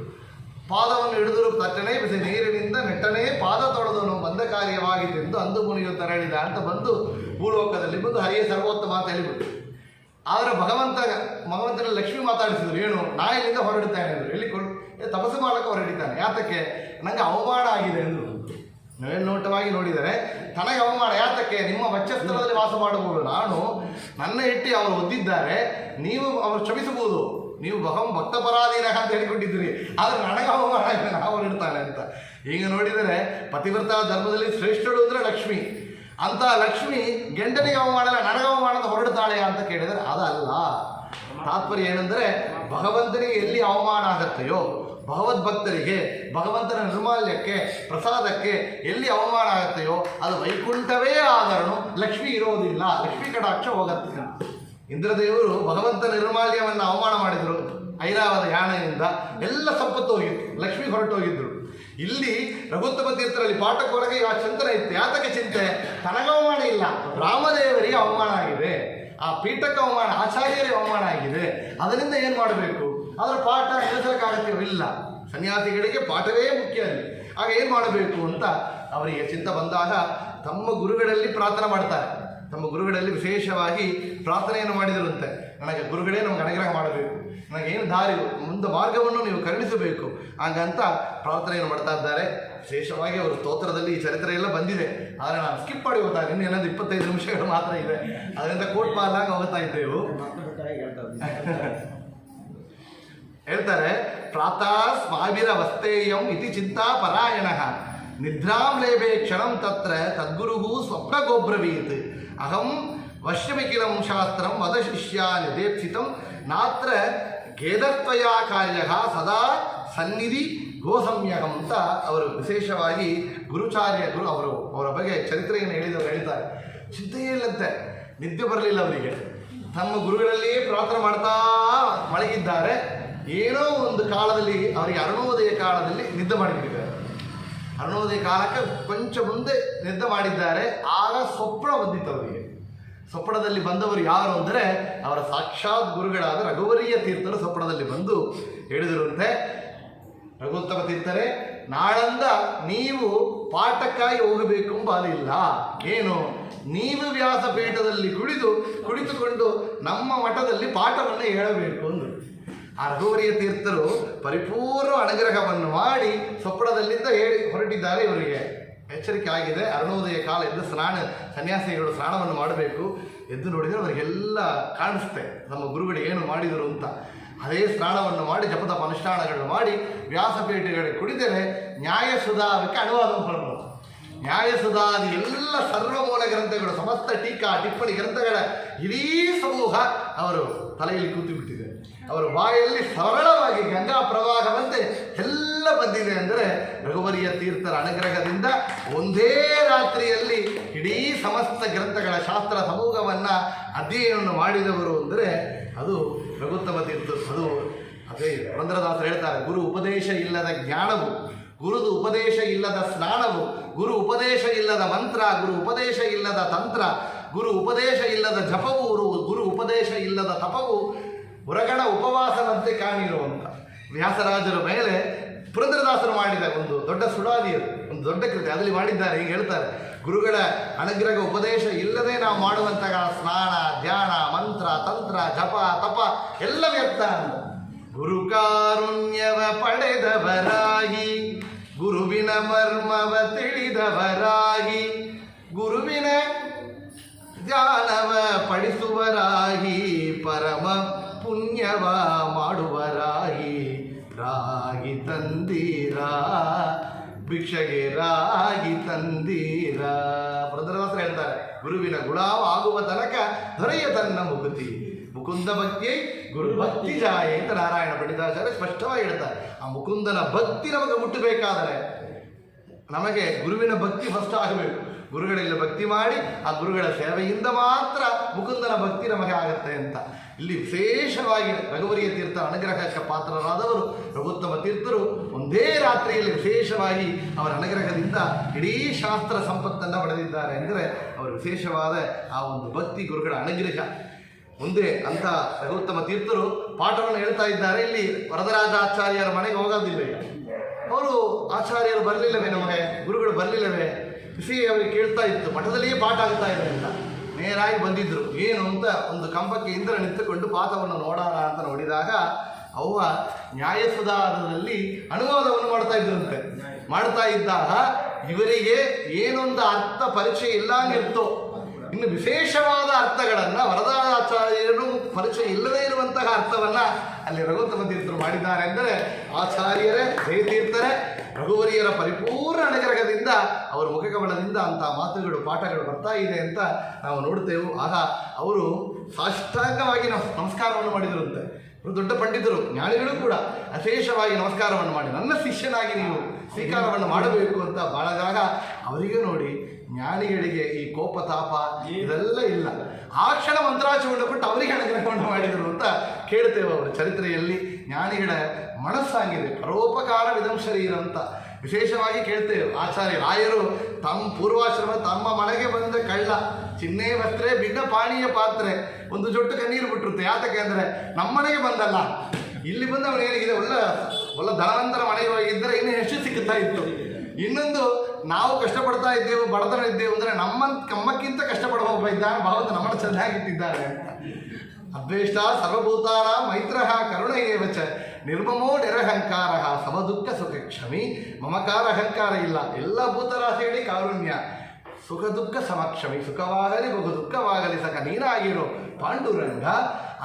ಪಾದವನ್ನು ಹಿಡಿದರು ತಟ್ಟನೆ ಬಿಸಿ ನೀರಿನಿಂದ ನೆಟ್ಟನೇ ಪಾದ ತೊಳೆದನು ಬಂದ ಕಾರ್ಯವಾಗಿತ್ತೆಂದು ಅಂದು ಮುನಿಯು ತರಳಿದ ಅಂತ ಬಂದು ಭೂಲೋಕದಲ್ಲಿ ಬಂದು ಹರಿಯ ಸರ್ವೋತ್ತಮ ಅಂತ ಹೇಳಿಬಿಟ್ಟು. ಆದರೆ ಭಗವಂತನ ಲಕ್ಷ್ಮಿ ಮಾತಾಡಿಸಿದ್ರು, ಏನು ನಾ ಇಲ್ಲಿಂದ ಹೊರಡ್ತಾನೆ ಅಂದರು. ಎಲ್ಲಿ ತಪಸ್ಸು ಮಾಡಕ್ಕೆ ಹೊರಡಿದ್ದಾನೆ. ಯಾತಕ್ಕೆ? ನನಗೆ ಅವಮಾನ ಆಗಿದೆ ಎಂದರು. ನೋಟವಾಗಿ ನೋಡಿದರೆ ತನಗೆ ಅವಮಾನ. ಯಾತಕ್ಕೆ? ನಿಮ್ಮ ವಕ್ಷಸ್ಥಳದಲ್ಲಿ ವಾಸ ಮಾಡಬಹುದು, ನಾನು ನನ್ನ ಇಟ್ಟಿ ಅವರು ಒದ್ದಿದ್ದಾರೆ, ನೀವು ಅವರು ಕ್ಷಮಿಸಬಹುದು, ನೀವು ಭಕ್ತಪರಾಧೀನ ಅಂತ ಹೇಳಿಕೊಂಡಿದ್ದೀರಿ, ಆದರೆ ನನಗೆ ಅವಮಾನ ಆಗಿದೆ, ನಾವು ಹೊರಡ್ತಾನೆ ಅಂತ. ಈಗ ನೋಡಿದರೆ ಪತಿವ್ರತ ಧರ್ಮದಲ್ಲಿ ಶ್ರೇಷ್ಠಳು ಅಂದರೆ ಲಕ್ಷ್ಮಿ. ಅಂತ ಲಕ್ಷ್ಮಿ ಗಂಡನಿಗೆ ಅವಮಾನ ಇಲ್ಲ, ನನಗೆ ಅವಮಾನದ ಹೊರಡ್ತಾಳೆ ಅಂತ ಕೇಳಿದರೆ ಅದಲ್ಲ. ತಾತ್ಪರ್ಯ ಏನೆಂದರೆ ಭಗವಂತನಿಗೆ ಎಲ್ಲಿ ಅವಮಾನ ಆಗತ್ತೆಯೋ, ಭಗವದ್ಭಕ್ತರಿಗೆ ಭಗವಂತನ ನಿರ್ಮಾಲ್ಯಕ್ಕೆ ಪ್ರಸಾದಕ್ಕೆ ಎಲ್ಲಿ ಅವಮಾನ ಆಗುತ್ತೆಯೋ ಅದು ವೈಕುಂಠವೇ ಆದರೂ ಲಕ್ಷ್ಮಿ ಇರೋದಿಲ್ಲ, ಲಕ್ಷ್ಮೀ ಕಟಾಕ್ಷ ಹೋಗುತ್ತೆ. ಇಂದ್ರದೇವರು ಭಗವಂತನ ನಿರ್ಮಾಲ್ಯವನ್ನು ಅವಮಾನ ಮಾಡಿದರು. ಐರಾವತ ಯಾನೆಯಿಂದ ಎಲ್ಲ ಸಂಪತ್ತು ಹೋಗಿತ್ತು, ಲಕ್ಷ್ಮಿ ಹೊರಟೋಗಿದ್ರು. ಇಲ್ಲಿ ರಘುತ್ತಮ ತೀರ್ಥರಲ್ಲಿ ಪಾಠಕ್ಕೊಳಗೆ ಆ ಚಿಂತನೆ ಇತ್ತು. ಯಾತಕ್ಕೆ ಚಿಂತೆ? ತನಗೆ ಅವಮಾನ ಇಲ್ಲ, ರಾಮದೇವರಿಗೆ ಅವಮಾನ ಆಗಿದೆ, ಆ ಪೀಠಕ್ಕೆ ಅವಮಾನ, ಆಚಾರ್ಯರಿಗೆ ಅವಮಾನ ಆಗಿದೆ. ಅದರಿಂದ ಏನು ಮಾಡಬೇಕು? ಅದರ ಪಾಠ ನಿಲ್ಲಿಸಲಿಕ್ಕಾಗತ್ತೆಯೋ? ಇಲ್ಲ. ಸನ್ಯಾಸಿಗಳಿಗೆ ಪಾಠವೇ ಮುಖ್ಯ ಅಲ್ಲಿ. ಆಗ ಏನು ಮಾಡಬೇಕು ಅಂತ ಅವರಿಗೆ ಚಿಂತೆ ಬಂದಾಗ ತಮ್ಮ ಗುರುಗಳಲ್ಲಿ ಪ್ರಾರ್ಥನೆ ಮಾಡ್ತಾರೆ. ತಮ್ಮ ಗುರುಗಳಲ್ಲಿ ವಿಶೇಷವಾಗಿ ಪ್ರಾರ್ಥನೆಯನ್ನು ಮಾಡಿದರಂತೆ, ನನಗೆ ಗುರುಗಳೇ ನಮಗೆ ಅನುಗ್ರಹ ಮಾಡಬೇಕು, ನನಗೇನು ದಾರಿ ಮುಂದೆ ಮಾರ್ಗವನ್ನು ನೀವು ಕರುಣಿಸಬೇಕು ಹಾಗಂತ ಪ್ರಾರ್ಥನೆಯನ್ನು ಮಾಡ್ತಾ ಇದ್ದಾರೆ. ವಿಶೇಷವಾಗಿ ಅವರು ಸ್ತೋತ್ರದಲ್ಲಿ ಈ ಚರಿತ್ರೆ ಎಲ್ಲ ಬಂದಿದೆ, ಆದರೆ ನಾನು ಸ್ಕಿಪ್ ಮಾಡಿ ಹೋದಾಗ ಇನ್ನು ಏನಾದ್ರು 25 ನಿಮಿಷಗಳು ಮಾತ್ರ ಇದೆ, ಅದರಿಂದ ಕೋಟ್ ಪಾಲಾಗಿ ಹೋಗ್ತಾ ಇದ್ದೆವು. ಹೇಳ್ತಾರೆ, ಪ್ರಾತಃ ಸ್ಮಾಭಿರವಸ್ಥೇಯಂ ಇತಿ ಚಿಂತಾ ಪರಾಯಣ ನಿದ್ರಾಂ ಲೇಬೆ ಕ್ಷಣಂ ತತ್ರ ತದ್ಗುರುಹು ಸ್ವಪ್ನ ಗೋಬ್ರವೀತ್ ಅಹಂ ವಶ್ಯಮಿಕಿಲಂ ಶಾಸ್ತ್ರಂ ವದ ಶಿಷ್ಯಾನ್ ಯಥೇಪ್ಸಿತಂ ನಾತ್ರ ಖೇದತ್ವಯಾ ಕಾರ್ಯ ಸದಾ ಸನ್ನಿಧಿ ಗೋಸಂಯಕಂ ಅಂತ ಅವರು ವಿಶೇಷವಾಗಿ ಗುರು ಅವರ ಬಗ್ಗೆ ಚರಿತ್ರೆಯನ್ನು ಹೇಳಿದವರು ಹೇಳ್ತಾರೆ. ಚಿಂತೆಯೇ ಇಲ್ಲಂತೆ, ನಿದ್ದೆ ಬರಲಿಲ್ಲ ಅವರಿಗೆ. ತಮ್ಮ ಗುರುಗಳಲ್ಲಿಯೇ ಪ್ರಾರ್ಥನೆ ಮಾಡ್ತಾ ಮಲಗಿದ್ದಾರೆ. ಏನೋ ಒಂದು ಕಾಲದಲ್ಲಿ ಅವರಿಗೆ ಅರುಣೋದಯ ಕಾಲದಲ್ಲಿ ನಿದ್ದೆ ಮಾಡಿಬಿಟ್ಟಿದ್ದಾರೆ. ಅರುಣೋದಯ ಕಾಲಕ್ಕೆ ಕೊಂಚ ಮುಂದೆ ನಿದ್ದೆ ಮಾಡಿದ್ದಾರೆ. ಆಗ ಸ್ವಪ್ನ ಬಂದಿತ್ತು ಅವರಿಗೆ. ಸ್ವಪ್ನದಲ್ಲಿ ಬಂದವರು ಯಾರು ಅಂದರೆ ಅವರ ಸಾಕ್ಷಾತ್ ಗುರುಗಳಾದ ರಘುವರಿಯ ತೀರ್ಥರು ಸ್ವಪ್ನದಲ್ಲಿ ಬಂದು ಹೇಳಿದರಂತೆ, ರಘುತ್ತಮ ತೀರ್ಥರೇ, ನಾಳಂದ ನೀವು ಪಾಠಕ್ಕಾಗಿ ಹೋಗಬೇಕು ಎಂಬಾದಿಲ್ಲ. ಏನು, ನೀವು ವ್ಯಾಸಪೀಠದಲ್ಲಿ ಕುಳಿತುಕೊಂಡು ನಮ್ಮ ಮಠದಲ್ಲಿ ಪಾಠವನ್ನು ಹೇಳಬೇಕು ಅಂದರು. ಆ ರಘುವರಿಯ ತೀರ್ಥರು ಪರಿಪೂರ್ಣ ಅನುಗ್ರಹವನ್ನು ಮಾಡಿ ಸ್ವಪ್ನದಲ್ಲಿಂದ ಹೊರಟಿದ್ದಾರೆ. ಇವರಿಗೆ ಎಚ್ಚರಿಕೆ ಆಗಿದೆ, ಅರುಣೋದಯ ಕಾಲ ಎದ್ದು ಸನ್ಯಾಸಿಗಳು ಸ್ನಾನವನ್ನು ಮಾಡಬೇಕು. ಎದ್ದು ನೋಡಿದರೆ ಅವರಿಗೆಲ್ಲ ಕಾಣಿಸುತ್ತೆ ನಮ್ಮ ಗುರುಗಳು ಏನು ಮಾಡಿದರು ಅಂತ. ಅದೇ ಸ್ನಾನವನ್ನು ಮಾಡಿ ಜಪದ ಅನುಷ್ಠಾನಗಳನ್ನು ಮಾಡಿ ವ್ಯಾಸಪೀಠಗಳಿಗೆ ಕುಡಿದರೆ ನ್ಯಾಯಸುಧಾಕ್ಕೆ ಅನುವಾದ ಮಾಡಬಹುದು. ನ್ಯಾಯಸುಧಾದಿ ಎಲ್ಲ ಸರ್ವಮೂಲ ಗ್ರಂಥಗಳು, ಸಮಸ್ತ ಟೀಕಾ ಟಿಪ್ಪಣಿ ಗ್ರಂಥಗಳ ಇಡೀ ಸಮೂಹ ಅವರು ತಲೆಯಲ್ಲಿ ಕೂತು ಬಿಟ್ಟಿದೆ. ಅವರ ಬಾಯಲ್ಲಿ ಸರಳವಾಗಿ ಗಂಗಾ ಪ್ರವಾಹವಂತೆ ಎಲ್ಲ ಬಂದಿದೆ. ಅಂದರೆ ರಘುವರಿಯ ತೀರ್ಥರ ಅನುಗ್ರಹದಿಂದ ಒಂದೇ ರಾತ್ರಿಯಲ್ಲಿ ಇಡೀ ಸಮಸ್ತ ಗ್ರಂಥಗಳ ಶಾಸ್ತ್ರ ಸಮೂಹವನ್ನು ಅಧ್ಯಯನವನ್ನು ಮಾಡಿದವರು ಅಂದರೆ ಅದು ರಘುತ್ತಮ ತೀರ್ಥರು. ಅದೇ ಪುರಂದರದಾಸರು ಹೇಳ್ತಾರೆ, ಗುರು ಉಪದೇಶ ಇಲ್ಲದ ಜ್ಞಾನವು, ಗುರುದು ಉಪದೇಶ ಇಲ್ಲದ ಸ್ನಾನವು, ಗುರು ಉಪದೇಶ ಇಲ್ಲದ ಮಂತ್ರ, ಗುರು ಉಪದೇಶ ಇಲ್ಲದ ತಂತ್ರ, ಗುರು ಉಪದೇಶ ಇಲ್ಲದ ಜಪವು, ಗುರು ಉಪದೇಶ ಇಲ್ಲದ ತಪವು ಹೊರಗಣ ಉಪವಾಸವಂತೆ ಕಾಣಿರುವಂಥ. ವ್ಯಾಸರಾಜರ ಮೇಲೆ ಪುರಂದರದಾಸರು ಮಾಡಿದ ಒಂದು ದೊಡ್ಡ ಸುಡಾದಿಯರು, ಒಂದು ದೊಡ್ಡ ಕೃತಿ ಅದರಲ್ಲಿ ಮಾಡಿದ್ದಾರೆ. ಈಗ ಹೇಳ್ತಾರೆ, ಗುರುಗಳ ಅನುಗ್ರಹ ಉಪದೇಶ ಇಲ್ಲದೆ ನಾವು ಮಾಡುವಂತಹ ಸ್ನಾನ, ಧ್ಯಾನ, ಮಂತ್ರ, ತಂತ್ರ, ಜಪ, ತಪ ಎಲ್ಲ ವ್ಯರ್ಥ. ಗುರು ಕಾರುಣ್ಯವ ಪಡೆದವರಾಗಿ, ಗುರುವಿನ ಮರ್ಮವ ತಿಳಿದವರಾಗಿ, ಗುರುವಿನ ಧ್ಯಾನವ ಪಡಿಸುವರಾಗಿ, ಪರಮ ಪುಣ್ಯವ ಮಾಡುವರಾಗಿ, ರಾಗಿ ತಂದೀರಾ ಭಿಕ್ಷೆಗೆ ರಾಗಿ ತಂದೀರಾ. ಪುರಂದರದಾಸರು ಹೇಳ್ತಾರೆ, ಗುರುವಿನ ಗುಲಾಮ ಆಗುವ ತನಕ ದೊರೆಯ ತನ್ನ ಮುಕುತಿ, ಮುಕುಂದ ಭಕ್ತಿಯೇ ಗುರು ಭಕ್ತಿ ಜಾಯೆ ಅಂತ ನಾರಾಯಣ ಪಂಡಿತಾಚಾರ್ಯ ಸ್ಪಷ್ಟವಾಗಿ ಹೇಳ್ತಾರೆ. ಆ ಮುಕುಂದನ ಭಕ್ತಿ ನಮಗೆ ಮುಟ್ಟಬೇಕಾದರೆ ನಮಗೆ ಗುರುವಿನ ಭಕ್ತಿ ಫಸ್ಟ್ ಆಗಬೇಕು. ಗುರುಗಳಲ್ಲಿ ಭಕ್ತಿ ಮಾಡಿ ಆ ಗುರುಗಳ ಸೇವೆಯಿಂದ ಮಾತ್ರ ಮುಕುಂದನ ಭಕ್ತಿ ನಮಗೆ ಆಗುತ್ತೆ ಅಂತ. ಇಲ್ಲಿ ವಿಶೇಷವಾಗಿ ರಘುವರಿಯ ತೀರ್ಥ ಅನುಗ್ರಹಕ್ಕೆ ಪಾತ್ರರಾದವರು ರಘುತ್ತಮ ತೀರ್ಥರು ಒಂದೇ ರಾತ್ರಿಯಲ್ಲಿ ವಿಶೇಷವಾಗಿ ಅವರ ಅನುಗ್ರಹದಿಂದ ಇಡೀ ಶಾಸ್ತ್ರ ಸಂಪತ್ತನ್ನು ಪಡೆದಿದ್ದಾರೆ. ಅಂದರೆ ಅವರು ವಿಶೇಷವಾದ ಆ ಒಂದು ಭಕ್ತಿ ಗುರುಗಳ ಅನುಗ್ರಹ. ಮುಂದೆ ಅಂತ ರಘುತ್ತಮ ತೀರ್ಥರು ಪಾಠವನ್ನು ಹೇಳ್ತಾ ಇದ್ದಾರೆ. ಇಲ್ಲಿ ವರದರಾಜಾಚಾರ್ಯರ ಮನೆಗೆ ಹೋಗೋದಿಲ್ಲ. ಅವರು ಆಚಾರ್ಯರು ಬರಲಿಲ್ಲವೇ, ನಮಗೆ ಗುರುಗಳು ಬರಲಿಲ್ಲವೇ ವಿಷಯ ಅವರಿಗೆ ಕೇಳ್ತಾ ಇತ್ತು. ಮಠದಲ್ಲಿಯೇ ಪಾಠ ಆಗ್ತಾ ಇದೆ ಅಂತ ನೇರಾಗಿ ಬಂದಿದ್ದರು. ಏನು ಅಂತ ಒಂದು ಕಂಬಕ್ಕೆ ಇಂದ್ರ ನಿಂತುಕೊಂಡು ಪಾಠವನ್ನು ನೋಡೋಣ ಅಂತ ನೋಡಿದಾಗ ಅವ್ವ ನ್ಯಾಯಸುಧಾದಲ್ಲಿ ಅನುವಾದವನ್ನು ಮಾಡ್ತಾ ಇದ್ರಂತೆ. ಮಾಡ್ತಾ ಇದ್ದಾಗ ಇವರಿಗೆ ಏನೊಂದು ಅರ್ಥ ಪರಿಚಯ ಇಲ್ಲ ಅಂಗಿರ್ತೋ, ಇನ್ನು ವಿಶೇಷವಾದ ಅರ್ಥಗಳನ್ನು ವರದಾಚಾರ್ಯರು ಪರಿಚಯ ಇಲ್ಲದೇ ಇರುವಂತಹ ಅರ್ಥವನ್ನು ಅಲ್ಲಿ ರಘುತ್ತಮ ತೀರ್ಥರು ಮಾಡಿದ್ದಾರೆ. ಅಂದರೆ ಆಚಾರ್ಯರೇ ಜಯತೀರ್ಥರೇ ರಘುವರಿಯರ ಪರಿಪೂರ್ಣ ಅನುಗ್ರಹದಿಂದ ಅವರ ಮುಖಕಮಲದಿಂದ ಅಂಥ ಮಾತುಗಳು ಪಾಠಗಳು ಬರ್ತಾ ಇದೆ ಅಂತ ನಾವು ನೋಡ್ತೇವೆ. ಆಗ ಅವರು ಸಾಷ್ಟಾಂಗವಾಗಿ ನಮಸ್ಕಾರವನ್ನು ಮಾಡಿದರಂತೆ. ಅವರು ದೊಡ್ಡ ಪಂಡಿತರು, ಜ್ಞಾನಿಗಳು ಕೂಡ ವಿಶೇಷವಾಗಿ ನಮಸ್ಕಾರವನ್ನು ಮಾಡಿ ನನ್ನ ಶಿಷ್ಯನಾಗಿ ನೀವು ಸ್ವೀಕಾರವನ್ನು ಮಾಡಬೇಕು ಅಂತ ಮಾಡಿದಾಗ ಅವರಿಗೆ ನೋಡಿ ಜ್ಞಾನಿಗಳಿಗೆ ಈ ಕೋಪ ತಾಪ ಇದೆಲ್ಲ ಇಲ್ಲ. ಆ ಕ್ಷಣ ಮಂತ್ರಾಚರಣೆ ಕೊಟ್ಟು ಅವರಿಗೆ ಅನುಗ್ರಹವನ್ನು ಮಾಡಿದರು ಅಂತ ಕೇಳ್ತೇವೆ ಅವರ ಚರಿತ್ರೆಯಲ್ಲಿ. ಜ್ಞಾನಿಗಳ ಮನಸ್ಸಾಗಿದೆ, ಪರೋಪಕಾರ ವಿಧಂ ಶರೀರ ಅಂತ ವಿಶೇಷವಾಗಿ ಕೇಳ್ತೇವೆ. ಆಚಾರ್ಯ ರಾಯರು ತಮ್ಮ ಪೂರ್ವಾಶ್ರಮ ತಮ್ಮ ಮನೆಗೆ ಬಂದ ಕಳ್ಳ ಚಿನ್ನೆ ಬಸ್ತ್ರೆ ಭಿನ್ನ ಪಾನೀಯ ಪಾತ್ರೆ ಒಂದು ಜೊಟ್ಟು ಕಣ್ಣೀರು ಬಿಟ್ಟಿರುತ್ತೆ. ಯಾತಕ್ಕೆ ಅಂದರೆ ನಮ್ಮನೆಗೆ ಬಂದಲ್ಲ, ಇಲ್ಲಿ ಬಂದು ಅವನೇನಿದೆ ಒಳ್ಳೆ ಧನವಂತರ ಮನೆಗೆ ಹೋಗಿದ್ದರೆ ಇನ್ನೂ ಎಷ್ಟು ಸಿಗುತ್ತಾ ಇತ್ತು. ಇನ್ನೊಂದು ನಾವು ಕಷ್ಟಪಡ್ತಾ ಇದ್ದೇವೆ, ಬಡತನ ಇದ್ದೇವೆ ಅಂದರೆ ನಮ್ಮಕ್ಕಿಂತ ಕಷ್ಟಪಡುವ ಒಬ್ಬ ಇದ್ದಾನೆ, ಭಗವಂತ ನಮ್ಮನ್ನು ಚೆನ್ನಾಗಿಟ್ಟಿದ್ದಾರೆ ಅಂತ. ಅದ್ವೇಷ್ಟ ಸರ್ವಭೂತಾನ ಮೈತ್ರ ಕರುಣೆಯೇವ ಚ ನಿರ್ಮಮೋ ನಿರಹಂಕಾರ ಸಮದುಃಖ ಸುಖ ಕ್ಷಮಿ ಮಮಕಾರ ಅಹಂಕಾರ ಇಲ್ಲ. ಎಲ್ಲ ಭೂತರಾಶಿಗಳಿ ಕಾರುಣ್ಯ, ಸುಖ ದುಃಖ ಸಮಕ್ಷಮಿ, ಸುಖವಾಗಲಿ ಬಹು ದುಃಖವಾಗಲಿ ಸಕ ನೀನಾಗಿರೋ ಪಾಂಡುರಂಗ.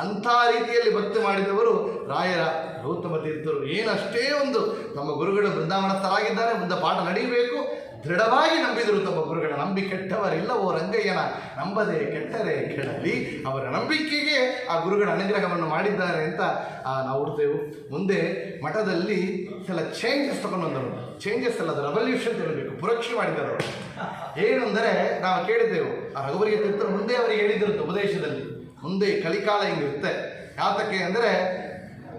ಅಂಥ ರೀತಿಯಲ್ಲಿ ಭಕ್ತಿ ಮಾಡಿದವರು ರಾಯರ ಗೌತಮ ತೀರ್ಥರು. ಏನಷ್ಟೇ ಒಂದು ನಮ್ಮ ಗುರುಗಳು ಬೃಂದಾವನಸ್ಥರಾಗಿದ್ದಾರೆ, ಮುಂದೆ ಪಾಠ ನಡೆಯಬೇಕು, ದೃಢವಾಗಿ ನಂಬಿದರು ತಮ್ಮ ಗುರುಗಳ. ನಂಬಿ ಕೆಟ್ಟವರಿಲ್ಲವೋ ರಂಗಯ್ಯನ, ನಂಬದೆ ಕೆಟ್ಟರೆ ಕೆಡಲಿ. ಅವರ ನಂಬಿಕೆಗೆ ಆ ಗುರುಗಳ ಅನುಗ್ರಹವನ್ನು ಮಾಡಿದ್ದಾರೆ ಅಂತ ನಾವು ಹುಡ್ತೇವೆ. ಮುಂದೆ ಮಠದಲ್ಲಿ ಎಲ್ಲ ಚೇಂಜಸ್ ತಗೊಂಡು ಬಂದರು. ಚೇಂಜಸ್ ಅಲ್ಲ, ಅದು ರೆವಲ್ಯೂಷನ್ ಹೇಳಬೇಕು, ಪುರಕ್ಷೆ ಮಾಡಿದರು. ಏನು ಅಂದರೆ ನಾವು ಕೇಳಿದ್ದೆವು, ಆ ರಘುವರಿಗೆ ತೀರ್ಥರು ಮುಂದೆ ಅವರಿಗೆ ಹೇಳಿದಿರುತ್ತೆ ಉಪದೇಶದಲ್ಲಿ, ಮುಂದೆ ಕಲಿಕಾಲ ಹಿಂಗಿರುತ್ತೆ. ಯಾತಕ್ಕೆ ಅಂದರೆ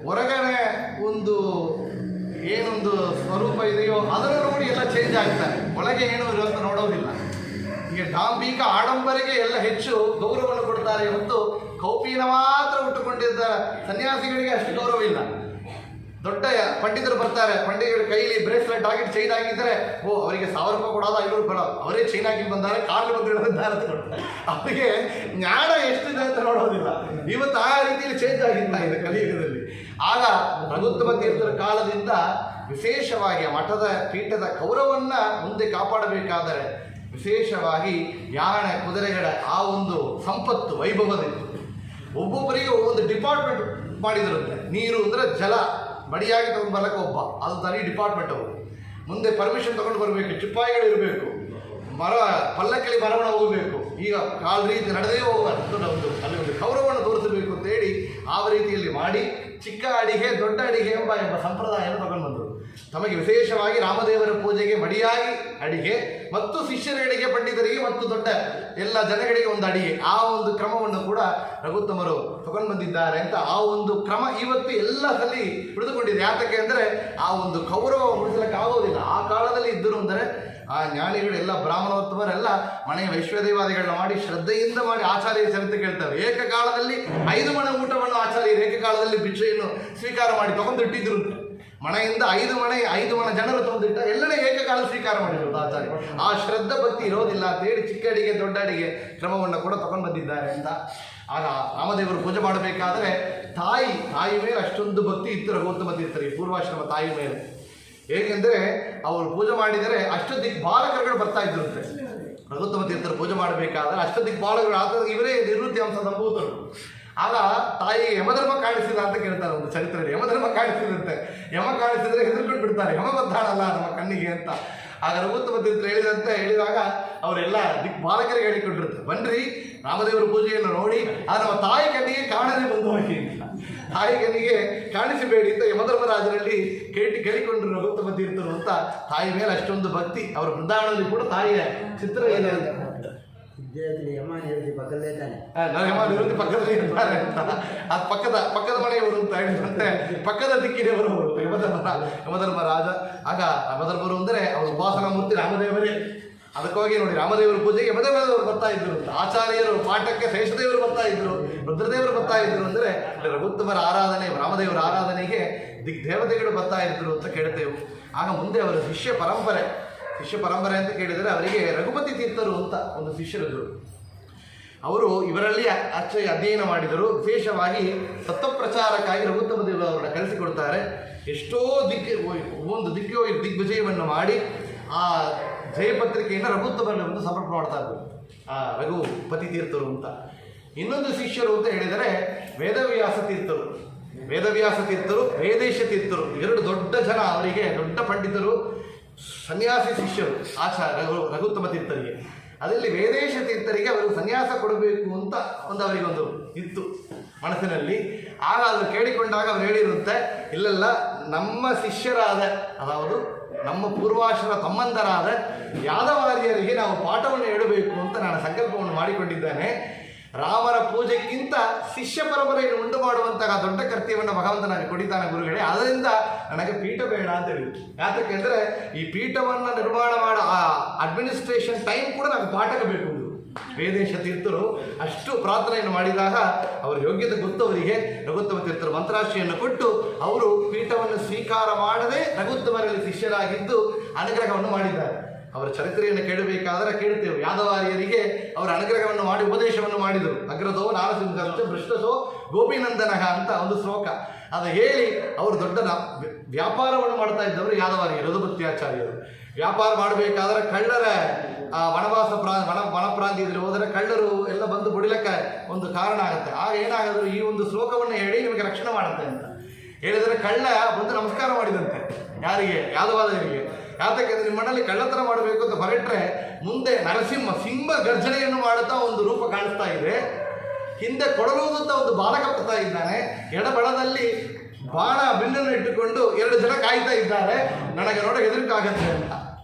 ಹೊರಗಡೆ ಒಂದು ಏನೊಂದು ಸ್ವರೂಪ ಇದೆಯೋ ಅದನ್ನು ನೋಡಿ ಎಲ್ಲ ಚೇಂಜ್ ಆಗ್ತಾರೆ, ಒಳಗೆ ಏನು ಇರುವಂತ ನೋಡೋದಿಲ್ಲ. ಈಗ ಡಾಂಬಿಕ ಆಡಂಬರಿಗೆ ಎಲ್ಲ ಹೆಚ್ಚು ಗೌರವವನ್ನು ಕೊಡ್ತಾರೆ ಹೊತ್ತು ಕೌಪಿನ ಮಾತ್ರ ಉಟ್ಟುಕೊಂಡಿದ್ದ ಸನ್ಯಾಸಿಗಳಿಗೆ ಅಷ್ಟು ಗೌರವ ಇಲ್ಲ. ದೊಡ್ಡ ಪಂಡಿತರು ಬರ್ತಾರೆ, ಪಂಡಿತರ ಕೈಲಿ ಬ್ರೇಸ್ಲೆಟ್ ಹಾಕಿಟ್ಟು ಚೈನ್ ಹಾಕಿದ್ರೆ ಅವರಿಗೆ 1000 ರೂಪಾಯಿ ಕೊಡೋದು, 500 ಕೊಡೋದು. ಅವರೇ ಚೈನ್ ಹಾಕಿ ಬಂದಾರೆ, ಕಾಲು ಬಂದಿದ್ದಾರೆ ಅಂತ ಕೊಡ್ತಾರೆ. ಅವರಿಗೆ ಜ್ಞಾನ ಎಷ್ಟಿದೆ ಅಂತ ನೋಡೋದಿಲ್ಲ. ಇವತ್ತು ಆ ರೀತಿಯಲ್ಲಿ ಚೇಂಜ್ ಆಗಿತ್ತ ಇದೆ ಕಲಿಯುಗದಲ್ಲಿ. ಆಗ ರಘುತ್ತಮ ತೀರ್ಥರ ಕಾಲದಿಂದ ವಿಶೇಷವಾಗಿ ಮಠದ ಪೀಠದ ಗೌರವನ್ನ ಮುಂದೆ ಕಾಪಾಡಬೇಕಾದರೆ ವಿಶೇಷವಾಗಿ ಯಾಣ ಕುದುರೆಗಳ ಆ ಒಂದು ಸಂಪತ್ತು ವೈಭವದಿತ್ತು. ಒಬ್ಬೊಬ್ಬರಿಗೆ ಒಂದು ಡಿಪಾರ್ಟ್ಮೆಂಟ್ ಮಾಡಿದಿರುತ್ತೆ. ನೀರು ಅಂದರೆ ಜಲ ಮಡಿಯಾಗಿ ತಗೊಂಡು ಬರಕ್ಕೆ ಒಬ್ಬ, ಅದು ತನಿ ಡಿಪಾರ್ಟ್ಮೆಂಟ್ ಅವರು. ಮುಂದೆ ಪರ್ಮಿಷನ್ ತಗೊಂಡು ಬರಬೇಕು, ಚಿಪ್ಪಾಯಿಗಳು ಇರಬೇಕು, ಮರ ಪಲ್ಲಕ್ಕಲಿ ಮರವನ್ನು ಹೋಗಬೇಕು. ಈಗ ಕಾಲ ರೀತಿ ನಡೆದೇ ಹೋಗಬಾರ್ದು, ಅಲ್ಲಿ ಒಂದು ಗೌರವವನ್ನು ತೋರಿಸಬೇಕು ಅಂತೇಳಿ ಆ ರೀತಿಯಲ್ಲಿ ಮಾಡಿ ಚಿಕ್ಕ ಅಡಿಗೆ ದೊಡ್ಡ ಅಡಿಗೆ ಎಂಬ ಸಂಪ್ರದಾಯವನ್ನು ತಗೊಂಡು ಬಂದರು. ತಮಗೆ ವಿಶೇಷವಾಗಿ ರಾಮದೇವರ ಪೂಜೆಗೆ ಮಡಿಯಾಗಿ ಅಡಿಗೆ ಮತ್ತು ಶಿಷ್ಯರಿಗೆ, ಪಂಡಿತರಿಗೆ ಮತ್ತು ದೊಡ್ಡ ಎಲ್ಲ ಜನಗಳಿಗೆ ಒಂದು ಅಡಿಗೆ, ಆ ಒಂದು ಕ್ರಮವನ್ನು ಕೂಡ ರಘುತ್ತಮರು ತಗೊಂಡು ಬಂದಿದ್ದಾರೆ ಅಂತ ಆ ಒಂದು ಕ್ರಮ ಇವತ್ತು ಎಲ್ಲದಲ್ಲಿ ಹಿಡಿದುಕೊಂಡಿದೆ. ಯಾತಕ್ಕೆ ಅಂದರೆ ಆ ಒಂದು ಗೌರವ ಉಳಿಸಲಿಕ್ಕೆ ಆಗೋದಿಲ್ಲ. ಆ ಕಾಲದಲ್ಲಿ ಇದ್ದರು ಅಂದರೆ ಆ ಜ್ಞಾನಿಗಳೆಲ್ಲ ಬ್ರಾಹ್ಮಣೋತ್ತಮರೆಲ್ಲ ಮನೆಯ ವೈಶ್ವದೇವಾದಿಗಳನ್ನ ಮಾಡಿ ಶ್ರದ್ಧೆಯಿಂದ ಮಾಡಿ ಆಚಾರ್ಯ ಚರಿತ್ರೆ ಕೇಳ್ತಾರೆ. ಏಕಕಾಲದಲ್ಲಿ 5 ಮನೆ ಊಟವನ್ನು ಆಚಾರ್ಯರು ಏಕಕಾಲದಲ್ಲಿ ಭಿಕ್ಷೆಯನ್ನು ಸ್ವೀಕಾರ ಮಾಡಿ ತಗೊಂಡಿಟ್ಟಿದ್ರು. ಮನೆಯಿಂದ 5 ಮನೆ ಜನರು ತಂದಿಟ್ಟ ಎಲ್ಲನೇ ಏಕಕಾಲ ಸ್ವೀಕಾರ ಮಾಡಿರೋದು ಆಚಾರ್ಯ. ಆ ಶ್ರದ್ಧಾ ಭಕ್ತಿ ಇರೋದಿಲ್ಲ ಅಂತೇಳಿ ಚಿಕ್ಕ ಅಡಿಗೆ ದೊಡ್ಡ ಅಡಿಗೆ ಕ್ರಮವನ್ನು ಕೂಡ ತಗೊಂಡು ಬಂದಿದ್ದಾರೆ ಅಂತ. ಆಗ ರಾಮದೇವರು ಪೂಜೆ ಮಾಡಬೇಕಾದ್ರೆ ತಾಯಿ ಮೇಲೆ ಅಷ್ಟೊಂದು ಭಕ್ತಿ ಇತ್ತು ರಘುತ್ತಮ ತೀರ್ಥರಿಗೆ, ಪೂರ್ವಾಶ್ರಮ ತಾಯಿ ಮೇಲೆ. ಹೇಗೆಂದರೆ ಅವರು ಪೂಜೆ ಮಾಡಿದರೆ ಅಷ್ಟದಿಕ್ಪಾಲಕರುಗಳು ಬರ್ತಾ ಇದ್ರಂತೆ. ರಘುತ್ತಮ ತೀರ್ಥರು ಪೂಜೆ ಮಾಡಬೇಕಾದ್ರೆ ಅಷ್ಟದಿಕ್ಪಾಲಕರು ಆದ ಇವರೇ ನಿವೃತ್ತಿ ಅಂಶ ಸಂಭೂತರು. ಆಗ ತಾಯಿ ಯಮಧರ್ಮ ಕಾಣಿಸಿದ ಅಂತ ಕೇಳ್ತಾರೆ ಒಂದು ಚರಿತ್ರೆಯಲ್ಲಿ. ಯಮಧರ್ಮ ಕಾಣಿಸಿದಂತೆ, ಯಮ ಕಾಣಿಸಿದ್ರೆ ಹೆದರ್ಕೊಂಡು ಬಿಡ್ತಾರೆ, ಯಮ ಬರ್ತಾಳಲ್ಲ ನಮ್ಮ ಕಣ್ಣಿಗೆ ಅಂತ. ಆಗ ರಘುತ್ತಮ ತೀರ್ಥರು ಹೇಳಿದಾಗ ಅವರೆಲ್ಲ ದಿಕ್ಪಾಲಕರಿಗೆ ಹೇಳಿಕೊಂಡಿರ್ತಾರೆ, ಬನ್ರಿ ರಾಮದೇವರ ಪೂಜೆಯನ್ನು ನೋಡಿ, ಅದು ನಮ್ಮ ತಾಯಿ ಕಣ್ಣಿಗೆ ಕಾಣದೆ ಬಂದು ಹೋಗಿ ಅಂತ, ತಾಯಿ ಕಣ್ಣಿಗೆ ಕಾಣಿಸಬೇಡಿ ಅಂತ ಯಮಧರ್ಮರಾಜರಲ್ಲಿ ಕೇಳಿಕೊಂಡ್ರು ರಘುತ್ತಮ ತೀರ್ಥರು ಅಂತ. ತಾಯಿ ಮೇಲೆ ಅಷ್ಟೊಂದು ಭಕ್ತಿ. ಅವರ ಬೃಂದಾವನದಲ್ಲಿ ಕೂಡ ತಾಯಿಯ ಚಿತ್ರ ಇದೆ ಅಂತ. ಯಮ ನಿವೃತ್ತಿ ಪಕ್ಕದಲ್ಲೇ ತಾನೆ, ಯಮ ನಿವೃತ್ತಿ ಪಕ್ಕದಲ್ಲೇ ಇರ್ತಾರೆ ಅಂತ. ಅದು ಪಕ್ಕದ ಮನೆಯವರು ಅಂತ ಹೇಳಿದಂತೆ ಪಕ್ಕದ ದಿಕ್ಕಿನವರು ಯಮಧರ್ಮರಾಜ. ಆಗ ಯಮಧರ್ಮರು ಅಂದರೆ ಅವರ ಉಪಾಸನಾ ಮೂರ್ತಿ ರಾಮದೇವರೇ. ಅದಕ್ಕಾಗಿ ನೋಡಿ ರಾಮದೇವರ ಪೂಜೆಗೆ ಯಮಧರ್ಮದೇವರು ಬರ್ತಾ ಇದ್ರು ಅಂತ, ಆಚಾರ್ಯರು ಪಾಠಕ್ಕೆ ಶೇಷದೇವರು ಬರ್ತಾ ಇದ್ರು, ರುದ್ರದೇವರು ಬರ್ತಾ ಇದ್ರು. ಅಂದರೆ ರಘುತ್ತಮರ ಆರಾಧನೆ, ರಾಮದೇವರ ಆರಾಧನೆಗೆ ದಿಗ್ದೇವತೆಗಳು ಬರ್ತಾ ಇದ್ರು ಅಂತ ಕೇಳ್ತೇವೆ. ಆಗ ಮುಂದೆ ಅವರ ಶಿಷ್ಯ ಪರಂಪರೆ ಅಂತ ಕೇಳಿದರೆ ಅವರಿಗೆ ರಘುಪತಿ ತೀರ್ಥರು ಅಂತ ಒಂದು ಶಿಷ್ಯರಿದ್ದರು. ಅವರು ಇವರಲ್ಲಿ ಅಧ್ಯಯನ ಮಾಡಿದರು. ವಿಶೇಷವಾಗಿ ತತ್ವಪ್ರಚಾರಕ್ಕಾಗಿ ರಘುತ್ತಮ ದೇವರು ಅವರನ್ನು ಕರೆಸಿಕೊಡ್ತಾರೆ. ಎಷ್ಟೋ ದಿಗ್ವಿಜಯವನ್ನು ಮಾಡಿ ಆ ಜಯಪತ್ರಿಕೆಯನ್ನು ರಘುತ್ತಮರಲ್ಲಿ ಒಂದು ಸಮರ್ಪಣೆ ಮಾಡ್ತಾ ಇದ್ದರು ಆ ರಘುಪತಿ ತೀರ್ಥರು ಅಂತ. ಇನ್ನೊಂದು ಶಿಷ್ಯರು ಅಂತ ಹೇಳಿದರೆ ವೇದವ್ಯಾಸ ತೀರ್ಥರು, ವೇದೇಶ ತೀರ್ಥರು. 2 ದೊಡ್ಡ ಜನ, ಅವರಿಗೆ ದೊಡ್ಡ ಪಂಡಿತರು, ಸನ್ಯಾಸಿ ಶಿಷ್ಯರು ರಘುತ್ತಮ ತೀರ್ಥರಿಗೆ. ಅದರಲ್ಲಿ ವೇದೇಶ ತೀರ್ಥರಿಗೆ ಅವರು ಸನ್ಯಾಸ ಕೊಡಬೇಕು ಅಂತ ಅವರಿಗೊಂದು ಇತ್ತು ಮನಸ್ಸಿನಲ್ಲಿ. ಆಗ ಅದು ಕೇಳಿಕೊಂಡಾಗ ಅವರು ಹೇಳಿರುತ್ತೆ, ಇಲ್ಲೆಲ್ಲ ನಮ್ಮ ಶಿಷ್ಯರಾದ, ಅதாவது ನಮ್ಮ ಪೂರ್ವಾಶ್ರಮ ತಮ್ಮಂದರಾದ ಯಾದವಾರ್ಯರಿಗೆ ನಾವು ಪಾಠವನ್ನು ಹೇಳಬೇಕು ಅಂತ ನಾನು ಸಂಕಲ್ಪವನ್ನು ಮಾಡಿಕೊಂಡಿದ್ದೇನೆ. ರಾಮರ ಪೂಜೆಗಿಂತ ಶಿಷ್ಯ ಪರಂಪರೆಯನ್ನು ಉಂಟು ಮಾಡುವಂತಹ ದೊಡ್ಡ ಕರ್ತವ್ಯವನ್ನು ಭಗವಂತ ನನಗೆ ಕೊಡಿತಾನೆ ಗುರುಗಳೇ, ಅದರಿಂದ ನನಗೆ ಪೀಠ ಬೇಡ ಅಂತ ಹೇಳಿದ್ರು. ಯಾತಕ್ಕೆ ಅಂದರೆ ಈ ಪೀಠವನ್ನು ನಿರ್ಮಾಣ ಮಾಡೋ ಆ ಅಡ್ಮಿನಿಸ್ಟ್ರೇಷನ್ ಟೈಮ್ ಕೂಡ ನನಗೆ ಪಾಠಕ್ಕೆ ಬೇಕು. ವೇದೇಶ ತೀರ್ಥರು ಅಷ್ಟು ಪ್ರಾರ್ಥನೆಯನ್ನು ಮಾಡಿದಾಗ ಅವರ ಯೋಗ್ಯತೆ ಗೊತ್ತವರಿಗೆ ರಘುತ್ತಮ ತೀರ್ಥರು ಮಂತ್ರಾಶ್ರಿಯನ್ನು ಕೊಟ್ಟು ಅವರು ಪೀಠವನ್ನು ಸ್ವೀಕಾರ ಮಾಡದೆ ರಘುತ್ತಮರಲ್ಲಿ ಶಿಷ್ಯರಾಗಿದ್ದು ಅನುಗ್ರಹವನ್ನು ಮಾಡಿದ್ದಾರೆ. ಅವರ ಚರಿತ್ರೆಯನ್ನು ಕೇಳಬೇಕಾದರೆ ಕೇಳುತ್ತೇವೆ. ಯಾದವಾರ್ಯರಿಗೆ ಅವರ ಅನುಗ್ರಹವನ್ನು ಮಾಡಿ ಉಪದೇಶವನ್ನು ಮಾಡಿದರು. ಅಗ್ರದೋ ನಾರಸಿಂಹಶ್ಚ ಭೃಷ್ಟಸೋ ಗೋಪಿನಂದನಃ ಅಂತ ಒಂದು ಶ್ಲೋಕ. ಅದು ಹೇಳಿ ಅವರು ದೊಡ್ಡ ವ್ಯಾಪಾರವನ್ನು ಮಾಡ್ತಾ ಇದ್ದವರು ಯಾದವಾರ್ಯರು, ರಘುಪತ್ಯಾಚಾರ್ಯರು. ವ್ಯಾಪಾರ ಮಾಡಬೇಕಾದ್ರೆ ಕಳ್ಳರ ವನವಾಸ ವನಪ್ರಾಂತ್ಯದಲ್ಲಿ ಹೋದರೆ ಕಳ್ಳರು ಎಲ್ಲ ಬಂದು ಬುಡಿಲಕ್ಕೆ ಒಂದು ಕಾರಣ ಆಗುತ್ತೆ. ಆಗ ಏನಾಗಿದ್ರು, ಈ ಒಂದು ಶ್ಲೋಕವನ್ನು ಹೇಳಿ ನಿಮಗೆ ರಕ್ಷಣೆ ಮಾಡುತ್ತೆ ಅಂತ ಹೇಳಿದರೆ ಕಳ್ಳ ಬಂದು ನಮಸ್ಕಾರ ಮಾಡಿದಂತೆ. ಯಾರಿಗೆ? ಯಾದವಾರ್ಯರಿಗೆ. ಯಾತಕ್ಕೆಂದ್ರೆ ನಿಮ್ಮ ಮನೆಯಲ್ಲಿ ಕಳ್ಳತನ ಮಾಡಬೇಕು ಅಂತ ಹೊರಟ್ರೆ ಮುಂದೆ ಸಿಂಹ ಗರ್ಜನೆಯನ್ನು ಮಾಡುತ್ತಾ ಒಂದು ರೂಪ ಕಾಣಿಸ್ತಾ ಇದೆ, ಹಿಂದೆ ಕೊಡಲೂದುತ್ತಾ ಒಂದು ಬಾಲಕ ಬರ್ತಾ ಇದ್ದಾನೆ, ಎಡಬಳದಲ್ಲಿ ಬಾಣ ಬಿಲ್ಲನ್ನು ಇಟ್ಟುಕೊಂಡು 2 ಜನ ಕಾಯ್ತಾ ಇದ್ದಾರೆ, ನನಗೆ ನೋಡ ಹೆದರಿಕಾಗತ್ತೆ ಅಂತ.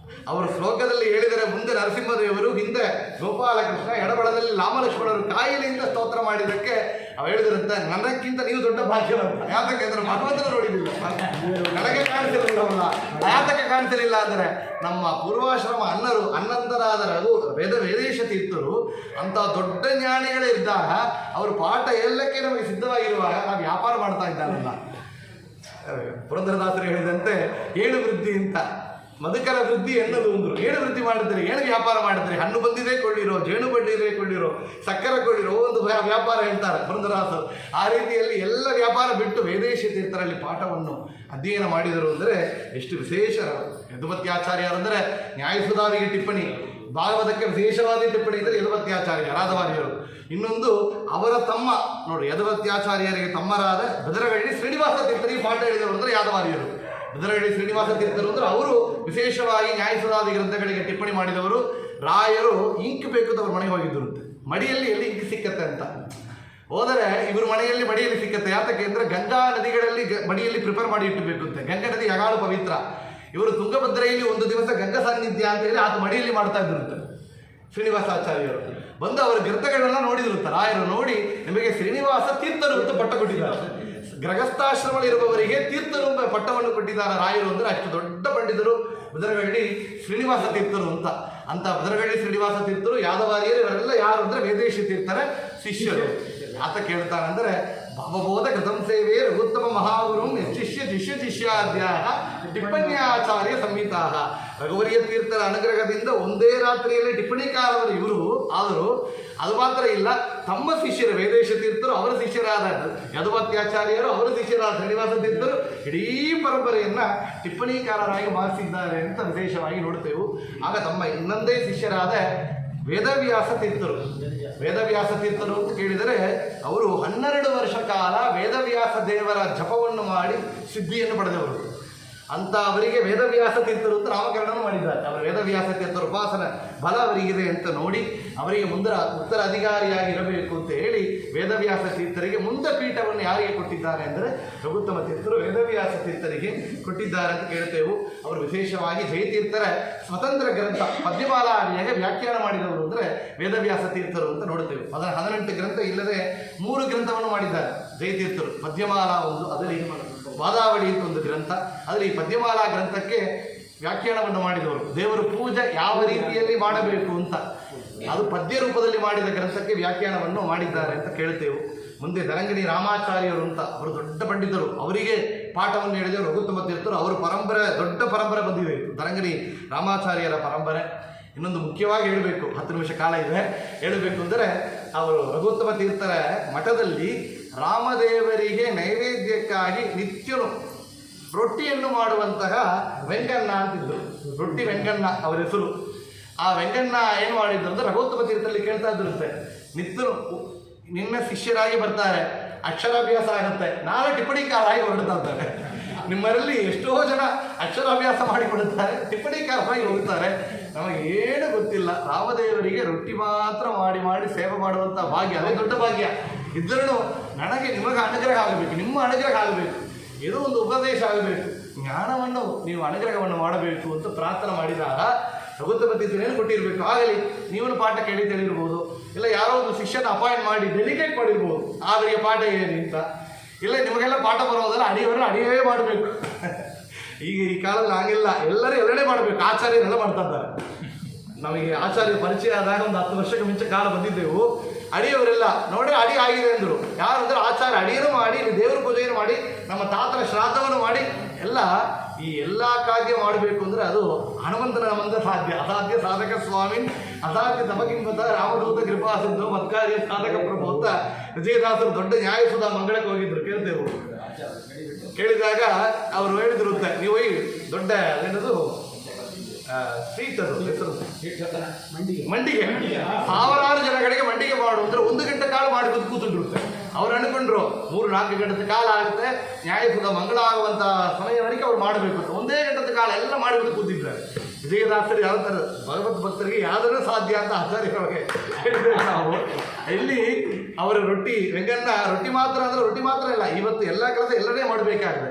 ಅವರು ಶ್ಲೋಕದಲ್ಲಿ ಹೇಳಿದರೆ ಮುಂದೆ ನರಸಿಂಹದೇವರು, ಹಿಂದೆ ಗೋಪಾಲಕೃಷ್ಣ, ಎಡಬಳದಲ್ಲಿ ರಾಮಲಕ್ಷ್ಮಣರು ಕಾಯಿಲೆಯಿಂದ ಸ್ತೋತ್ರ ಮಾಡಿದ್ದಕ್ಕೆ ಅವು ಹೇಳಿದ್ರಂತೆ, ನನಕ್ಕಿಂತ ನೀವು ದೊಡ್ಡ ಭಾಗ್ಯವಂತ. ಯಾತಕ್ಕೆಂದ್ರೆ ಭಗವಂತನ ನೋಡಿದಿಲ್ಲ, ನನಗೆ ಕಾಣಿಸಲಿಲ್ಲವಲ್ಲ. ಯಾತಕ್ಕೆ ಕಾಣಿಸಲಿಲ್ಲ ಅಂದರೆ ನಮ್ಮ ಪೂರ್ವಾಶ್ರಮ ಅನ್ನಂತರಾದ ವೇದೇಶ ತೀರ್ಥರು ಅಂತ ದೊಡ್ಡ ಜ್ಞಾನಿಗಳೇ ಇದ್ದಾಗ ಅವರು ಪಾಠ ಎಲ್ಲಕ್ಕೆ ನಮಗೆ ಸಿದ್ಧವಾಗಿರುವಾಗ ನಾವು ವ್ಯಾಪಾರ ಮಾಡ್ತಾ ಇದ್ದಾರಲ್ಲ. ಪುರಂದರದಾಸರು ಹೇಳಿದಂತೆ 7 ವೃದ್ಧಿ ಅಂತ, ಮಧುಕರ ವೃದ್ಧಿ ಎನ್ನುವುದು ಒಂದು. 7 ವೃದ್ಧಿ ಮಾಡಿದ್ರೆ, 7 ವ್ಯಾಪಾರ ಮಾಡಿದ್ರೆ, ಹಣ್ಣು ಬಂದಿದೆ ಕೊಳ್ಳಿರೋ, ಜೇನು ಬಡ್ಡಿದೆ ಕೊಳ್ಳಿರೋ, ಸಕ್ಕರೆ ಕೊಳ್ಳಿರೋ, ಒಂದು ವ್ಯಾಪಾರ ಹೇಳ್ತಾರೆ ಪುರಂದರದಾಸರು. ಆ ರೀತಿಯಲ್ಲಿ ಎಲ್ಲ ವ್ಯಾಪಾರ ಬಿಟ್ಟು ವೇದೇಶ ತೀರ್ಥರಲ್ಲಿ ಪಾಠವನ್ನು ಅಧ್ಯಯನ ಮಾಡಿದರು ಅಂದರೆ ಎಷ್ಟು ವಿಶೇಷ. ಯದುಪತ್ಯಾಚಾರ್ಯರು ಅಂದರೆ ನ್ಯಾಯಸುಧಾವಿಗೆ ಟಿಪ್ಪಣಿ, ಭಾಗವತಕ್ಕೆ ವಿಶೇಷವಾದ ಟಿಪ್ಪಣಿ ಇದ್ದರೆ ಯದುಪತ್ಯಾಚಾರ್ಯ ರಾಧವಾರ್ಯರು. ಇನ್ನೊಂದು ಅವರ ತಮ್ಮ ನೋಡಿ, ಯದುಪತ್ಯಾಚಾರ್ಯರಿಗೆ ತಮ್ಮರಾದ ಬದರಗಳ್ಳಿ ಶ್ರೀನಿವಾಸ ತೀರ್ಥರಿಗೆ ಪಾಠ ಹೇಳಿದವರು ಅಂದರೆ ಯಾದವಾರ್ಯರು. ಬದರಗಳ್ಳಿ ಶ್ರೀನಿವಾಸ ತೀರ್ಥರು ಅಂದರೆ ಅವರು ವಿಶೇಷವಾಗಿ ನ್ಯಾಯಸುಧಾದಿ ಗ್ರಂಥಗಳಿಗೆ ಟಿಪ್ಪಣಿ ಮಾಡಿದವರು. ರಾಯರು ಇಂಕ್ ಬೇಕು ಅಂತ ಅವ್ರ ಮನೆಗೆ ಹೋಗಿದ್ದುಂತೆ, ಮಡಿಯಲ್ಲಿ ಎಲ್ಲಿ ಇಂಕ್ ಸಿಕ್ಕತ್ತೆ ಅಂತ. ಹೋದರೆ ಇವ್ರ ಮಡಿಯಲ್ಲಿ ಸಿಕ್ಕತ್ತೆ. ಯಾತಕ್ಕೆ ಅಂದರೆ ಗಂಗಾ ನದಿಗಳಲ್ಲಿ ಮಡಿಯಲ್ಲಿ ಪ್ರಿಪೇರ್ ಮಾಡಿ ಇಟ್ಟಬೇಕಂತೆ. ಗಂಗಾ ನದಿ ಯಗಾಳು ಪವಿತ್ರ. ಇವರು ತುಂಗಭದ್ರೆಯಲ್ಲಿ ಒಂದು ದಿವಸ ಗಂಗಾ ಸಾನ್ನಿಧ್ಯ ಅಂತ ಹೇಳಿ ಆತ ಮಡಿಯಲ್ಲಿ ಮಾಡ್ತಾ ಇದ್ರಂತೆ ಶ್ರೀನಿವಾಸಾಚಾರ್ಯರು. ಬಂದು ಅವರ ಗ್ರಂಥಗಳನ್ನ ನೋಡಿದಿರುತ್ತೆ. ರಾಯರು ನೋಡಿ ನಿಮಗೆ ಶ್ರೀನಿವಾಸ ತೀರ್ಥರು ಅಂತ ಪಟ್ಟ ಕೊಟ್ಟಿದ್ದಾರೆ. ಗೃಹಸ್ಥಾಶ್ರಮಗಳಿರುವವರಿಗೆ ತೀರ್ಥರು ಎಂಬ ಪಟ್ಟವನ್ನು ಕೊಟ್ಟಿದ್ದಾರೆ ರಾಯರು. ಅಂದರೆ ಅಷ್ಟು ದೊಡ್ಡ ಪಂಡಿತರು ಬದರಗಳ್ಳಿ ಶ್ರೀನಿವಾಸ ತೀರ್ಥರು ಅಂತ ಬದರಗಳ್ಳಿ ಶ್ರೀನಿವಾಸ ತೀರ್ಥರು, ಯಾದವಾರ್ಯರು, ಇವರೆಲ್ಲ ಯಾರು ಅಂದರೆ ವೇದೇಶ ತೀರ್ಥರ ಶಿಷ್ಯರು. ಯಾತ ಕೇಳ್ತಾನಂದ್ರೆ ಭವಬೋಧ ಕೃತಂ ಸೇವೆ ರಘುತ್ತಮ ಮಹಾಗುರುಂ ಶಿಷ್ಯಾದ್ಯ ಟಿಪ್ಪಣ್ಯಾಚಾರ್ಯ ಸಂಹಿತಾ. ರಘುವರಿಯ ತೀರ್ಥರ ಅನುಗ್ರಹದಿಂದ ಒಂದೇ ರಾತ್ರಿಯಲ್ಲಿ ಟಿಪ್ಪಣಿಕಾರರು ಇವರು ಆದರೂ ಅದು ಮಾತ್ರ ಇಲ್ಲ, ತಮ್ಮ ಶಿಷ್ಯರು ವೇದೇಶ ತೀರ್ಥರು, ಅವರ ಶಿಷ್ಯರಾದ ಯದುಪತ್ಯಾಚಾರ್ಯರು, ಅವರ ಶಿಷ್ಯರಾದ ಶ್ರೀನಿವಾಸ ತೀರ್ಥರು ಇಡೀ ಪರಂಪರೆಯನ್ನ ಟಿಪ್ಪಣಿಕಾರರಾಗಿ ಮಾಡಿಸಿದ್ದಾರೆ ಅಂತ ವಿಶೇಷವಾಗಿ ನೋಡ್ತೇವೆ. ಆಗ ತಮ್ಮ ಇನ್ನೊಂದೇ ಶಿಷ್ಯರಾದ ವೇದವ್ಯಾಸ ತೀರ್ಥರು ಅಂತ ಕೇಳಿದರೆ ಅವರು 12 ವರ್ಷ ಕಾಲ ವೇದವ್ಯಾಸ ದೇವರ ಜಪವನ್ನು ಮಾಡಿ ಸಿದ್ಧಿಯನ್ನು ಪಡೆದವರು ಅಂತ. ಅವರಿಗೆ ವೇದವ್ಯಾಸ ತೀರ್ಥರು ಅಂತ ನಾಮಕರಣವನ್ನು ಮಾಡಿದ್ದಾರೆ. ಅವರು ವೇದವ್ಯಾಸ ತೀರ್ಥರ ಉಪಾಸನ ಬಲ ಅವರಿಗಿದೆ ಅಂತ ನೋಡಿ ಅವರಿಗೆ ಉತ್ತರಾಧಿಕಾರಿಯಾಗಿ ಇರಬೇಕು ಅಂತ ಹೇಳಿ ವೇದವ್ಯಾಸ ತೀರ್ಥರಿಗೆ ಮುಂದೆ ಪೀಠವನ್ನು ಯಾರಿಗೆ ಕೊಟ್ಟಿದ್ದಾರೆ ಅಂದರೆ ರಘುತ್ತಮ ತೀರ್ಥರು ವೇದವ್ಯಾಸ ತೀರ್ಥರಿಗೆ ಕೊಟ್ಟಿದ್ದಾರೆ ಅಂತ ಕೇಳ್ತೇವೆ. ಅವರು ವಿಶೇಷವಾಗಿ ಜಯತೀರ್ಥರ ಸ್ವತಂತ್ರ ಗ್ರಂಥ ಪದ್ಯಮಾಲಾದಿಯಾಗಿ ವ್ಯಾಖ್ಯಾನ ಮಾಡಿದವರು ಅಂದರೆ ವೇದವ್ಯಾಸ ತೀರ್ಥರು ಅಂತ ನೋಡ್ತೇವೆ. ಅದರ 18 ಗ್ರಂಥ ಇಲ್ಲದೆ 3 ಗ್ರಂಥವನ್ನು ಮಾಡಿದ್ದಾರೆ ಜಯತೀರ್ಥರು. ಪದ್ಯಮಾಲಾ ಒಂದು, ಅದರಲ್ಲಿ ವಾದಾವಳಿ ಅಂತ ಒಂದು ಗ್ರಂಥ, ಅದರಲ್ಲಿ ಈ ಪದ್ಯಮಾಲಾ ಗ್ರಂಥಕ್ಕೆ ವ್ಯಾಖ್ಯಾನವನ್ನು ಮಾಡಿದವರು. ದೇವರ ಪೂಜೆ ಯಾವ ರೀತಿಯಲ್ಲಿ ಮಾಡಬೇಕು ಅಂತ ಅದು ಪದ್ಯ ರೂಪದಲ್ಲಿ ಮಾಡಿದ ಗ್ರಂಥಕ್ಕೆ ವ್ಯಾಖ್ಯಾನವನ್ನು ಮಾಡಿದ್ದಾರೆ ಅಂತ ಕೇಳ್ತೇವೆ. ಮುಂದೆ ಧರಂಗಿಣಿ ರಾಮಾಚಾರ್ಯರು ಅಂತ ಅವರು ದೊಡ್ಡ ಪಂಡಿತರು, ಅವರಿಗೆ ಪಾಠವನ್ನು ಹೇಳಿದವರು ರಘುತ್ತಮ ತೀರ್ಥರು. ಅವರ ಪರಂಪರೆ ದೊಡ್ಡ ಪರಂಪರೆ ಬಂದಿದೆ, ಧರಂಗಿಣಿ ರಾಮಾಚಾರ್ಯರ ಪರಂಪರೆ. ಇನ್ನೊಂದು ಮುಖ್ಯವಾಗಿ ಹೇಳಬೇಕು, 10 ನಿಮಿಷ ಕಾಲ ಇದೆ, ಹೇಳಬೇಕು ಅಂದರೆ ಅವರು ರಘುತ್ತಮ ತೀರ್ಥರ ಮಠದಲ್ಲಿ ರಾಮದೇವರಿಗೆ ನೈವೇದ್ಯಕ್ಕಾಗಿ ನಿತ್ಯನು ರೊಟ್ಟಿಯನ್ನು ಮಾಡುವಂತಹ ವೆಂಕಣ್ಣ ಅಂತಿದ್ರು. ರೊಟ್ಟಿ ವೆಂಕಣ್ಣ ಅವರ ಹೆಸರು. ಆ ವೆಂಕಣ್ಣ ಏನು ಮಾಡಿದ್ರು ಅಂದರೆ ರಘುತ್ತಮ ತೀರ್ಥರಲ್ಲಿ ಕೇಳ್ತಾ ಇದ್ದಿರುತ್ತೆ, ನಿತ್ಯನು ನಿನ್ನ ಶಿಷ್ಯರಾಗಿ ಬರ್ತಾರೆ, ಅಕ್ಷರಾಭ್ಯಾಸ ಆಗುತ್ತೆ, ನಾಳೆ ಟಿಪ್ಪಣಿಕಾರಾಗಿ ಹೊರಡ್ತಾ ಇದ್ದಾರೆ. ನಿಮ್ಮರಲ್ಲಿ ಎಷ್ಟೋ ಜನ ಅಕ್ಷರಾಭ್ಯಾಸ ಮಾಡಿಕೊಡುತ್ತಾರೆ, ಟಿಪ್ಪಣಿಕಾರರಾಗಿ ಹೋಗ್ತಾರೆ. ನಮಗೆ ಏನು ಗೊತ್ತಿಲ್ಲ, ರಾಮದೇವರಿಗೆ ರೊಟ್ಟಿ ಮಾತ್ರ ಮಾಡಿ ಸೇವೆ ಮಾಡುವಂಥ ಭಾಗ್ಯ, ಅದೇ ದೊಡ್ಡ ಭಾಗ್ಯ ಇದ್ರೂ ನನಗೆ ನಿಮಗೆ ಅನುಗ್ರಹ ಆಗಬೇಕು, ನಿಮ್ಮ ಅನುಗ್ರಹ ಆಗಬೇಕು, ಏನೋ ಒಂದು ಉಪದೇಶ ಆಗಬೇಕು, ಜ್ಞಾನವನ್ನು ನೀವು ಅನುಗ್ರಹವನ್ನು ಮಾಡಬೇಕು ಅಂತ ಪ್ರಾರ್ಥನೆ ಮಾಡಿದಾಗ ರಘುತ್ತಮ ತೀರ್ಥರೇನು ಕೊಟ್ಟಿರಬೇಕು. ಆಗಲಿ ನೀವು ಪಾಠ ಕೇಳಿ ತಿಳಿರ್ಬೋದು, ಇಲ್ಲ ಯಾರೋ ಒಂದು ಶಿಷ್ಯನ ಅಪಾಯಿಂಟ್ ಮಾಡಿ ಡೆಲಿಗೇಟ್ ಮಾಡಿರ್ಬೋದು, ಅವರಿಗೆ ಪಾಠ ಏನು ಅಂತ. ಇಲ್ಲ ನಿಮಗೆಲ್ಲ ಪಾಠ ಬರೋದಲ್ಲ, ಅಡಿಯವೇ ಮಾಡಬೇಕು. ಈಗ ಈ ಕಾಲದಲ್ಲಿ ಆಗಿಲ್ಲ, ಎಲ್ಲರೂ ಎಲ್ಲೆಡೆ ಮಾಡಬೇಕು. ಆಚಾರ್ಯರೆಲ್ಲ ಮಾಡ್ತಾ ಇದ್ದಾರೆ. ನಮಗೆ ಆಚಾರ್ಯ ಪರಿಚಯ ಆದಾಗ ಒಂದು 10 ವರ್ಷಕ್ಕೆ ಮುಂಚೆ ಕಾಲ ಬಂದಿದ್ದೆವು. ಅಡಿಯವರೆಲ್ಲ ನೋಡಿ ಅಡಿ ಆಗಿದೆ ಅಂದರು. ಯಾರು ಅಂದರೆ ಆಚಾರ್ಯ ಅಡಿಯನ್ನು ಮಾಡಿ, ದೇವರ ಪೂಜೆಯನ್ನು ಮಾಡಿ, ನಮ್ಮ ತಾತರ ಶ್ರಾದ್ದವನ್ನು ಮಾಡಿ, ಈ ಎಲ್ಲ ಕಾರ್ಯ ಮಾಡಬೇಕು ಅಂದರೆ ಅದು ಹನುಮಂತನ ನಮ್ಮಿಂದ ಸಾಧ್ಯ. ಅಸಾಧ್ಯ ಸಾಧಕ ಸ್ವಾಮಿ ಅಸಾಧ್ಯ ತಮಗಿಂಬತ ರಾಮದೂತ ಕೃಪಾ ಸಿಂಧು ಮತ್ಕಾರ್ಯ ಸಾಧಕ ಪ್ರಭು ಅಂತ ವಿಜಯದಾಸರು ದೊಡ್ಡ ನ್ಯಾಯಸುಧಾ ಮಂಗಳಕ್ಕೆ ಹೋಗಿದ್ರು. ಕೇಳ್ತೇವೆ, ಕೇಳಿದಾಗ ಅವರು ಹೇಳಿದ್ರು ನೀವು ಈ ದೊಡ್ಡ ಏನದು ಸ್ವೀಟ್, ಅದು ಹೆಸರು ಮಂಡಿಗೆ, 1000 ಜನಗಳಿಗೆ ಮಂಡಿಗೆ ಮಾಡು ಅಂದರೆ 1 ಗಂಟೆ ಕಾಳು ಮಾಡಿ ಕೂತಿರುತ್ತೆ. ಅವ್ರು ಅನ್ಕೊಂಡ್ರು 3-4 ಗಂಟೆ ಕಾಲ ಆಗುತ್ತೆ, ನ್ಯಾಯಸುಧ ಮಂಗಳ ಆಗುವಂಥ ಸಮಯವರೆಗೆ ಅವ್ರು ಮಾಡಬೇಕು ಅಂತ. 1 ಗಂಟೆ ಕಾಲ ಎಲ್ಲ ಮಾಡಿಬಿಟ್ಟು ಕೂತಿದ್ದಾರೆ. ವಿಜಯದಾಸರು ಯಾವ ಥರ ಭಗವತ್ ಭಕ್ತರಿಗೆ ಯಾವ್ದಾದ್ರೂ ಸಾಧ್ಯ ಅಂತ ಆಚಾರ್ಯರೊಳಗೆ ಹೇಳಿದ್ದೇವೆ ನಾವು. ಇಲ್ಲಿ ಅವರ ವೆಂಕಣ್ಣ ರೊಟ್ಟಿ ಮಾತ್ರ ಅಂದರೆ ರೊಟ್ಟಿ ಮಾತ್ರ ಇಲ್ಲ, ಇವತ್ತು ಎಲ್ಲ ಕೆಲಸ ಎಲ್ಲರೇ ಮಾಡಬೇಕಾಗಿದೆ.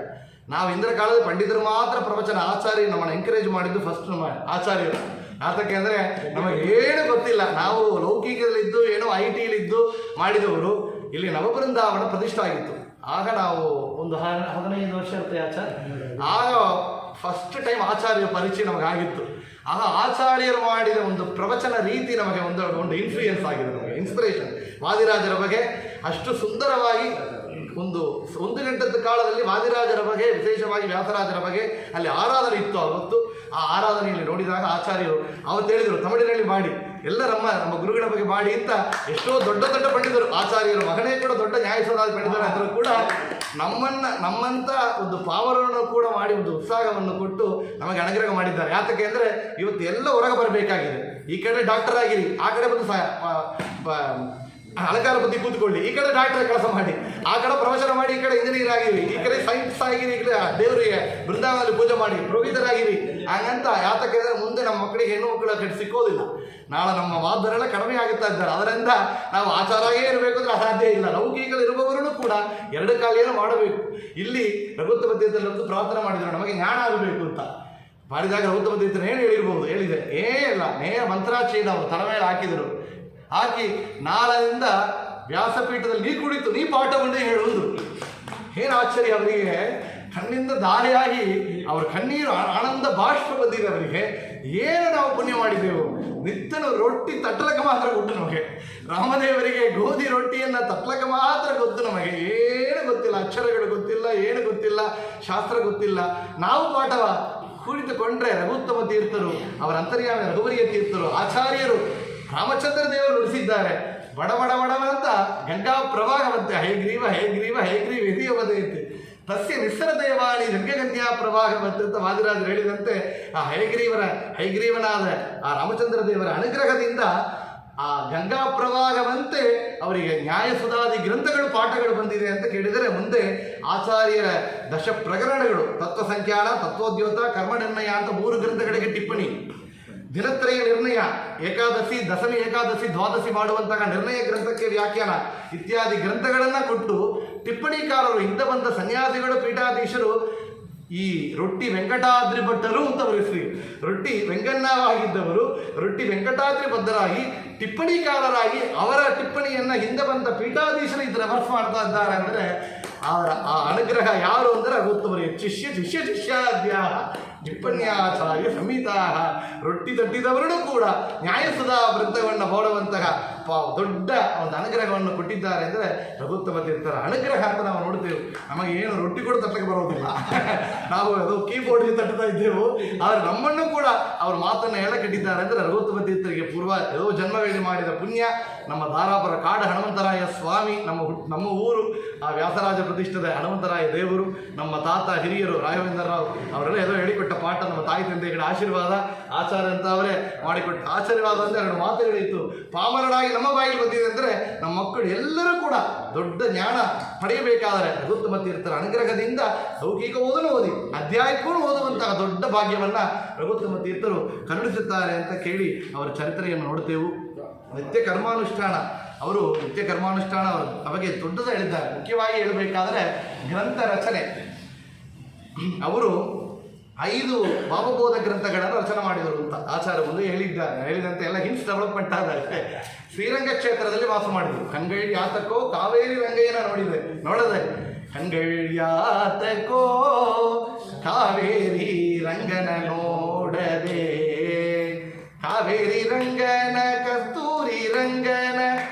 ನಾವು ಇಂದಿನ ಕಾಲದ ಪಂಡಿತರು ಮಾತ್ರ ಪ್ರವಚನ, ಆಚಾರ್ಯ ನಮ್ಮನ್ನು ಎಂಕರೇಜ್ ಮಾಡಿದ್ದು ಫಸ್ಟ್ ನಮ್ಮ ಆಚಾರ್ಯರು. ಯಾತಕ್ಕೆ ಅಂದರೆ ನಮಗೆ ಏನು ಗೊತ್ತಿಲ್ಲ, ನಾವು ಲೌಕಿಕದಲ್ಲಿದ್ದು ಏನೋ IT ಮಾಡಿದವರು. ಇಲ್ಲಿ ನವಬೃಂದಾವನ ಪ್ರತಿಷ್ಠೆ ಆಗಿತ್ತು. ಆಗ ನಾವು ಒಂದು 15 ವರ್ಷ ಇರುತ್ತೆ ಆಚಾರ್ಯ. ಆಗ ಫಸ್ಟ್ ಟೈಮ್ ಆಚಾರ್ಯ ಪರಿಚಯ ನಮಗಾಗಿತ್ತು. ಆಗ ಆಚಾರ್ಯರು ಮಾಡಿದ ಒಂದು ಪ್ರವಚನ ರೀತಿ ನಮಗೆ ಒಂದು ಇನ್ಫ್ಲೂಯೆನ್ಸ್ ಆಗಿದೆ, ನಮಗೆ ಇನ್ಸ್ಪಿರೇಷನ್. ವಾದಿರಾಜರ ಬಗ್ಗೆ ಅಷ್ಟು ಸುಂದರವಾಗಿ ಒಂದು ಗಂಟೆದ ಕಾಲದಲ್ಲಿ ವಾದಿರಾಜರ ಬಗ್ಗೆ, ವಿಶೇಷವಾಗಿ ವ್ಯಾಸರಾಜರ ಬಗ್ಗೆ ಅಲ್ಲಿ ಆರಾಧನೆ ಇತ್ತು. ಅವತ್ತು ಆ ಆರಾಧನೆಯಲ್ಲಿ ನೋಡಿದಾಗ ಆಚಾರ್ಯರು ಅವತ್ತು ಹೇಳಿದರು, ತಮಿಳಿನಲ್ಲಿ ಮಾಡಿ, ಎಲ್ಲ ನಮ್ಮ ಗುರುಗಳ ಬಗ್ಗೆ ಮಾಡಿ ಅಂತ. ಎಷ್ಟೋ ದೊಡ್ಡ ಪಂಡಿತರು ಆಚಾರ್ಯರು, ಮಗನೇ ಕೂಡ ದೊಡ್ಡ ನ್ಯಾಯಸುಧಾದಿ ಪಂಡಿತರು ಅಂದರೂ ಕೂಡ ನಮ್ಮಂಥ ಒಂದು ಪಾವರನ್ನು ಕೂಡ ಮಾಡಿ ಒಂದು ಉತ್ಸಾಹವನ್ನು ಕೊಟ್ಟು ನಮಗೆ ಅನುಗ್ರಹ ಮಾಡಿದ್ದಾರೆ. ಯಾತಕ್ಕೆ ಅಂದರೆ ಇವತ್ತು ಎಲ್ಲ ಹೊರಗೆ ಬರಬೇಕಾಗಿದೆ. ಈ ಕಡೆ ಡಾಕ್ಟರ್ ಆಗಿರಿ, ಆ ಕಡೆ ಬಂದು ಅಲಂಕಾರ ಬುದ್ಧಿ ಕೂತ್ಕೊಳ್ಳಿ, ಈ ಕಡೆ ಡಾಕ್ಟರ್ ಕೆಲಸ ಮಾಡಿ, ಆ ಕಡೆ ಪ್ರವಚನ ಮಾಡಿ, ಈ ಕಡೆ ಇಂಜಿನಿಯರ್ ಆಗಿರಿ, ಈ ಕಡೆ ಸೈನ್ಸ್ ಆಗಿರಿ, ಈ ಕಡೆ ದೇವರಿಗೆ ಬೃಂದಾವನದಲ್ಲಿ ಪೂಜೆ ಮಾಡಿ ಪುರೋಹಿತರಾಗಿರಿ. ಹಾಗಂತ ಯಾತಕ್ಕೆ ಅಂದರೆ ಮುಂದೆ ನಮ್ಮ ಮಕ್ಕಳಿಗೆ ಹೆಣ್ಣು ಮಕ್ಕಳ ಕಡೆ ಸಿಕ್ಕೋದಿಲ್ಲ. ನಾಳೆ ನಮ್ಮ ಮಾದರೆಲ್ಲ ಕಡಿಮೆ ಆಗುತ್ತಾ ಇದ್ದಾರೆ. ಅದರಿಂದ ನಾವು ಆಚಾರಾಗೇ ಇರಬೇಕು ಅಂದರೆ ಅಸಾಧ್ಯ ಇಲ್ಲ. ಲೌಕಿಕಲ್ಲಿರುವವರೂ ಕೂಡ 2 ಕಾಲಿಯನ್ನು ಮಾಡಬೇಕು. ಇಲ್ಲಿ ರಘುತ್ತಮ ತೀರ್ಥರಲ್ಲಂತೂ ಪ್ರಾರ್ಥನೆ ಮಾಡಿದರು, ನಮಗೆ ಜ್ಞಾನ ಆಗಬೇಕು ಅಂತ ಮಾಡಿದಾಗ ರಘುತ್ತಮ ತೀರ್ಥರು ಏನು ಹೇಳಿದೆ, ಇಲ್ಲ ನೇರ ಮಂತ್ರಾಚೆಯನ್ನು ಅವರು ತಲೆ ಮೇಲೆ ಹಾಕಿದರು. ಹಾಕಿ ನಾಳದಿಂದ ವ್ಯಾಸಪೀಠದಲ್ಲಿ ನೀ ಕುಳಿತು ನೀ ಪಾಠವನ್ನೇ ಹೇಳುವುದು. ಏನು ಆಶ್ಚರ್ಯ ಅವರಿಗೆ, ಕಣ್ಣಿಂದ ದಾರಿಯಾಗಿ ಅವರ ಕಣ್ಣೀರು ಆನಂದ ಬಾಷ್ಪ ಬಂದಿದೆ ಅವರಿಗೆ. ಏನು ನಾವು ಪುಣ್ಯ ಮಾಡಿದೆವು. ನಿತ್ಯನು ರೊಟ್ಟಿ ತಟ್ಟಲಕ್ಕೆ ಮಾತ್ರ ಗೊತ್ತು ನಮಗೆ. ರಾಮದೇವರಿಗೆ ಗೋಧಿ ರೊಟ್ಟಿಯನ್ನು ತಟ್ಟಲಕ್ಕೆ ಮಾತ್ರ ಗೊತ್ತು ನಮಗೆ. ಏನು ಗೊತ್ತಿಲ್ಲ, ಅಕ್ಷರಗಳು ಗೊತ್ತಿಲ್ಲ, ಏನು ಗೊತ್ತಿಲ್ಲ, ಶಾಸ್ತ್ರ ಗೊತ್ತಿಲ್ಲ. ನಾವು ಪಾಠವ ಕುಳಿತುಕೊಂಡ್ರೆ ರಘುತ್ತಮ ತೀರ್ಥರು, ಅವರ ಅಂತರ್ಯಾಮಿ ರಘುವರಿಯ ತೀರ್ಥರು, ಆಚಾರ್ಯರು ರಾಮಚಂದ್ರ ದೇವರು ನುಡಿಸಿದ್ದಾರೆ. ಬಡ ಅಂತ ಗಂಗಾ ಪ್ರವಾಹವಂತೆ ಹೈಗ್ರೀವ ಹಿರಿಯ ಬದೈತೆ ತಸ್ಯ ನಿಸ್ಸರ ದೇವಾನಿ ಗಂಗಾ ಪ್ರವಾಹವಂತೆ ಅಂತ ವಾದಿರಾಜರು ಹೇಳಿದಂತೆ ಆ ಹೈಗ್ರೀವನಾದ ಆ ರಾಮಚಂದ್ರ ದೇವರ ಅನುಗ್ರಹದಿಂದ ಆ ಗಂಗಾ ಪ್ರವಾಹವಂತೆ ಅವರಿಗೆ ನ್ಯಾಯಸುಧಾದಿ ಗ್ರಂಥಗಳು ಪಾಠಗಳು ಬಂದಿದೆ ಅಂತ ಕೇಳಿದರೆ, ಮುಂದೆ ಆಚಾರ್ಯರ 10 ಪ್ರಕರಣಗಳು, ತತ್ವಸಂಖ್ಯಾನ, ತತ್ವೋದ್ಯೋತ, ಕರ್ಮನಿರ್ಣಯ ಅಂತ 3 ಗ್ರಂಥಗಳಿಗೆ ಟಿಪ್ಪಣಿ, ದಿನತ್ರಯ ನಿರ್ಣಯ, ಏಕಾದಶಿ, ದಶಮಿ ಏಕಾದಶಿ, ದ್ವಾದಶಿ ಮಾಡುವಂತಹ ನಿರ್ಣಯ ಗ್ರಂಥಕ್ಕೆ ವ್ಯಾಖ್ಯಾನ ಇತ್ಯಾದಿ ಗ್ರಂಥಗಳನ್ನು ಕೊಟ್ಟು ಟಿಪ್ಪಣಿಕಾರರು, ಹಿಂದೆ ಬಂದ ಸನ್ಯಾಸಿಗಳು, ಪೀಠಾಧೀಶರು ಈ ರೊಟ್ಟಿ ವೆಂಕಟಾದ್ರಿ ಭಟ್ಟರು ಅಂತ ಹೆಸರು. ರೊಟ್ಟಿ ವೆಂಕಣ್ಣವಾಗಿದ್ದವರು ರೊಟ್ಟಿ ವೆಂಕಟಾದ್ರಿ ಬದ್ಧರಾಗಿ ಟಿಪ್ಪಣಿಕಾರರಾಗಿ ಅವರ ಟಿಪ್ಪಣಿಯನ್ನು ಹಿಂದೆ ಬಂದ ಪೀಠಾಧೀಶರು ಇದು ರೆಫರ್ಸ್ ಮಾಡ್ತಾ ಇದ್ದಾರೆ. ಅಂದರೆ ಅವರ ಆ ಅನುಗ್ರಹ ಯಾರು ಅಂದರೆ ರಘುತ್ತಮರೇ ಶಿಷ್ಯಾದ್ಯ ಟಿಪ್ಪಣ್ಯಾಚಾರ್ಯ ಸಂಹಿತಾ. ರೊಟ್ಟಿ ತಟ್ಟಿದವರೂ ಕೂಡ ನ್ಯಾಯಸುಧಾ ವೃತ್ತವನ್ನು ಬೋಡುವಂತಹ ದೊಡ್ಡ ಒಂದು ಅನುಗ್ರಹವನ್ನು ಕೊಟ್ಟಿದ್ದಾರೆ ಅಂದರೆ ರಘುತ್ತಮ ತೀರ್ಥರ ಅನುಗ್ರಹ ಅಂತ ನಾವು ನೋಡ್ತೇವೆ. ನಮಗೆ ಏನು ರೊಟ್ಟಿ ಕೂಡ ತಟ್ಟಕ್ಕೆ ಬರೋದಿಲ್ಲ, ನಾವು ಅದು ಕೀಬೋರ್ಡ್ ತಟ್ಟುತ್ತಾ ಇದ್ದೆವು. ಆದರೆ ನಮ್ಮನ್ನು ಕೂಡ ಅವ್ರ ಮಾತನ್ನು ಹೇಳ ಕಟ್ಟಿದ್ದಾರೆ ಅಂದರೆ ರಘುತ್ತಮ ತೀರ್ಥರಿಗೆ ಪೂರ್ವ ಏದೋ ಜನ್ಮವೇಳಿ ಮಾಡಿದ ಪುಣ್ಯ. ನಮ್ಮ ಧಾರಾಪುರ ಕಾಡ ಹನುಮಂತರಾಯ ಸ್ವಾಮಿ, ನಮ್ಮ ಊರು ಆ ವ್ಯಾಸರಾಜ ಪ್ರತಿಷ್ಠದ ಹನುಮಂತರಾಯ ದೇವರು, ನಮ್ಮ ತಾತ ಹಿರಿಯರು ರಾಘವೇಂದ್ರರಾವ್ ಅವರೆಲ್ಲ ಏನೋ ಹೇಳಿಕೊಟ್ಟ ಪಾಠ, ನಮ್ಮ ತಾಯಿ ತಂದೆಗಳ ಆಶೀರ್ವಾದ, ಆಚಾರ್ಯ ಅಂತ ಅವರೇ ಮಾಡಿಕೊಟ್ಟ ಆಶೀರ್ವಾದ ಅಂತ 2 ಮಾತುಗಳಿತ್ತು. ಪಾಮರನಾಗಿ ನಮ್ಮ ಬಾಯಿಗೆ ಬಂದಿದೆ ಅಂದರೆ ನಮ್ಮ ಮಕ್ಕಳು ಎಲ್ಲರೂ ಕೂಡ ದೊಡ್ಡ ಜ್ಞಾನ ಪಡೆಯಬೇಕಾದರೆ ರಘುತ್ತಮ ತೀರ್ಥರ ಅನುಗ್ರಹದಿಂದ ಲೌಕಿಕ ಓದಿ ಅಧ್ಯಾಯಕ್ಕೂ ಓದುವಂತಹ ದೊಡ್ಡ ಭಾಗ್ಯವನ್ನು ರಘುತ್ತಮ ತೀರ್ಥರು ಕರುಣಿಸುತ್ತಾರೆ ಅಂತ ಕೇಳಿ ಅವರ ಚರಿತ್ರೆಯನ್ನು ನೋಡ್ತೇವೆ. ನಿತ್ಯ ಕರ್ಮಾನುಷ್ಠಾನ ಅವರು ಅವರಿಗೆ ದೊಡ್ಡದ ಹೇಳಿದ್ದಾರೆ. ಮುಖ್ಯವಾಗಿ ಹೇಳಬೇಕಾದರೆ ಗ್ರಂಥ ರಚನೆ, ಅವರು 5 ಭಾವಬೋಧ ಗ್ರಂಥಗಳನ್ನು ರಚನೆ ಮಾಡಿದರು ಅಂತ ಆಚಾರ್ಯ ಮುಂದೆ ಹೇಳಿದಂತೆ ಎಲ್ಲ ಹಿಂಸ್ ಡೆವಲಪ್ಮೆಂಟ್ ಆದಾಗ ಶ್ರೀರಂಗ ಕ್ಷೇತ್ರದಲ್ಲಿ ವಾಸ ಮಾಡಿದರು. ಕಣ್ಗಳ್ಯಾತಕೋ ಕಾವೇರಿ ರಂಗಯ್ಯನ ನೋಡದೆ ಕಣ್ಗಳ್ಯಾತಕೋ ಕಾವೇರಿ ರಂಗನ ನೋಡದೆ, ಕಾವೇರಿ ರಂಗನ ಕಸ್ತೂರಿ ರಂಗನ,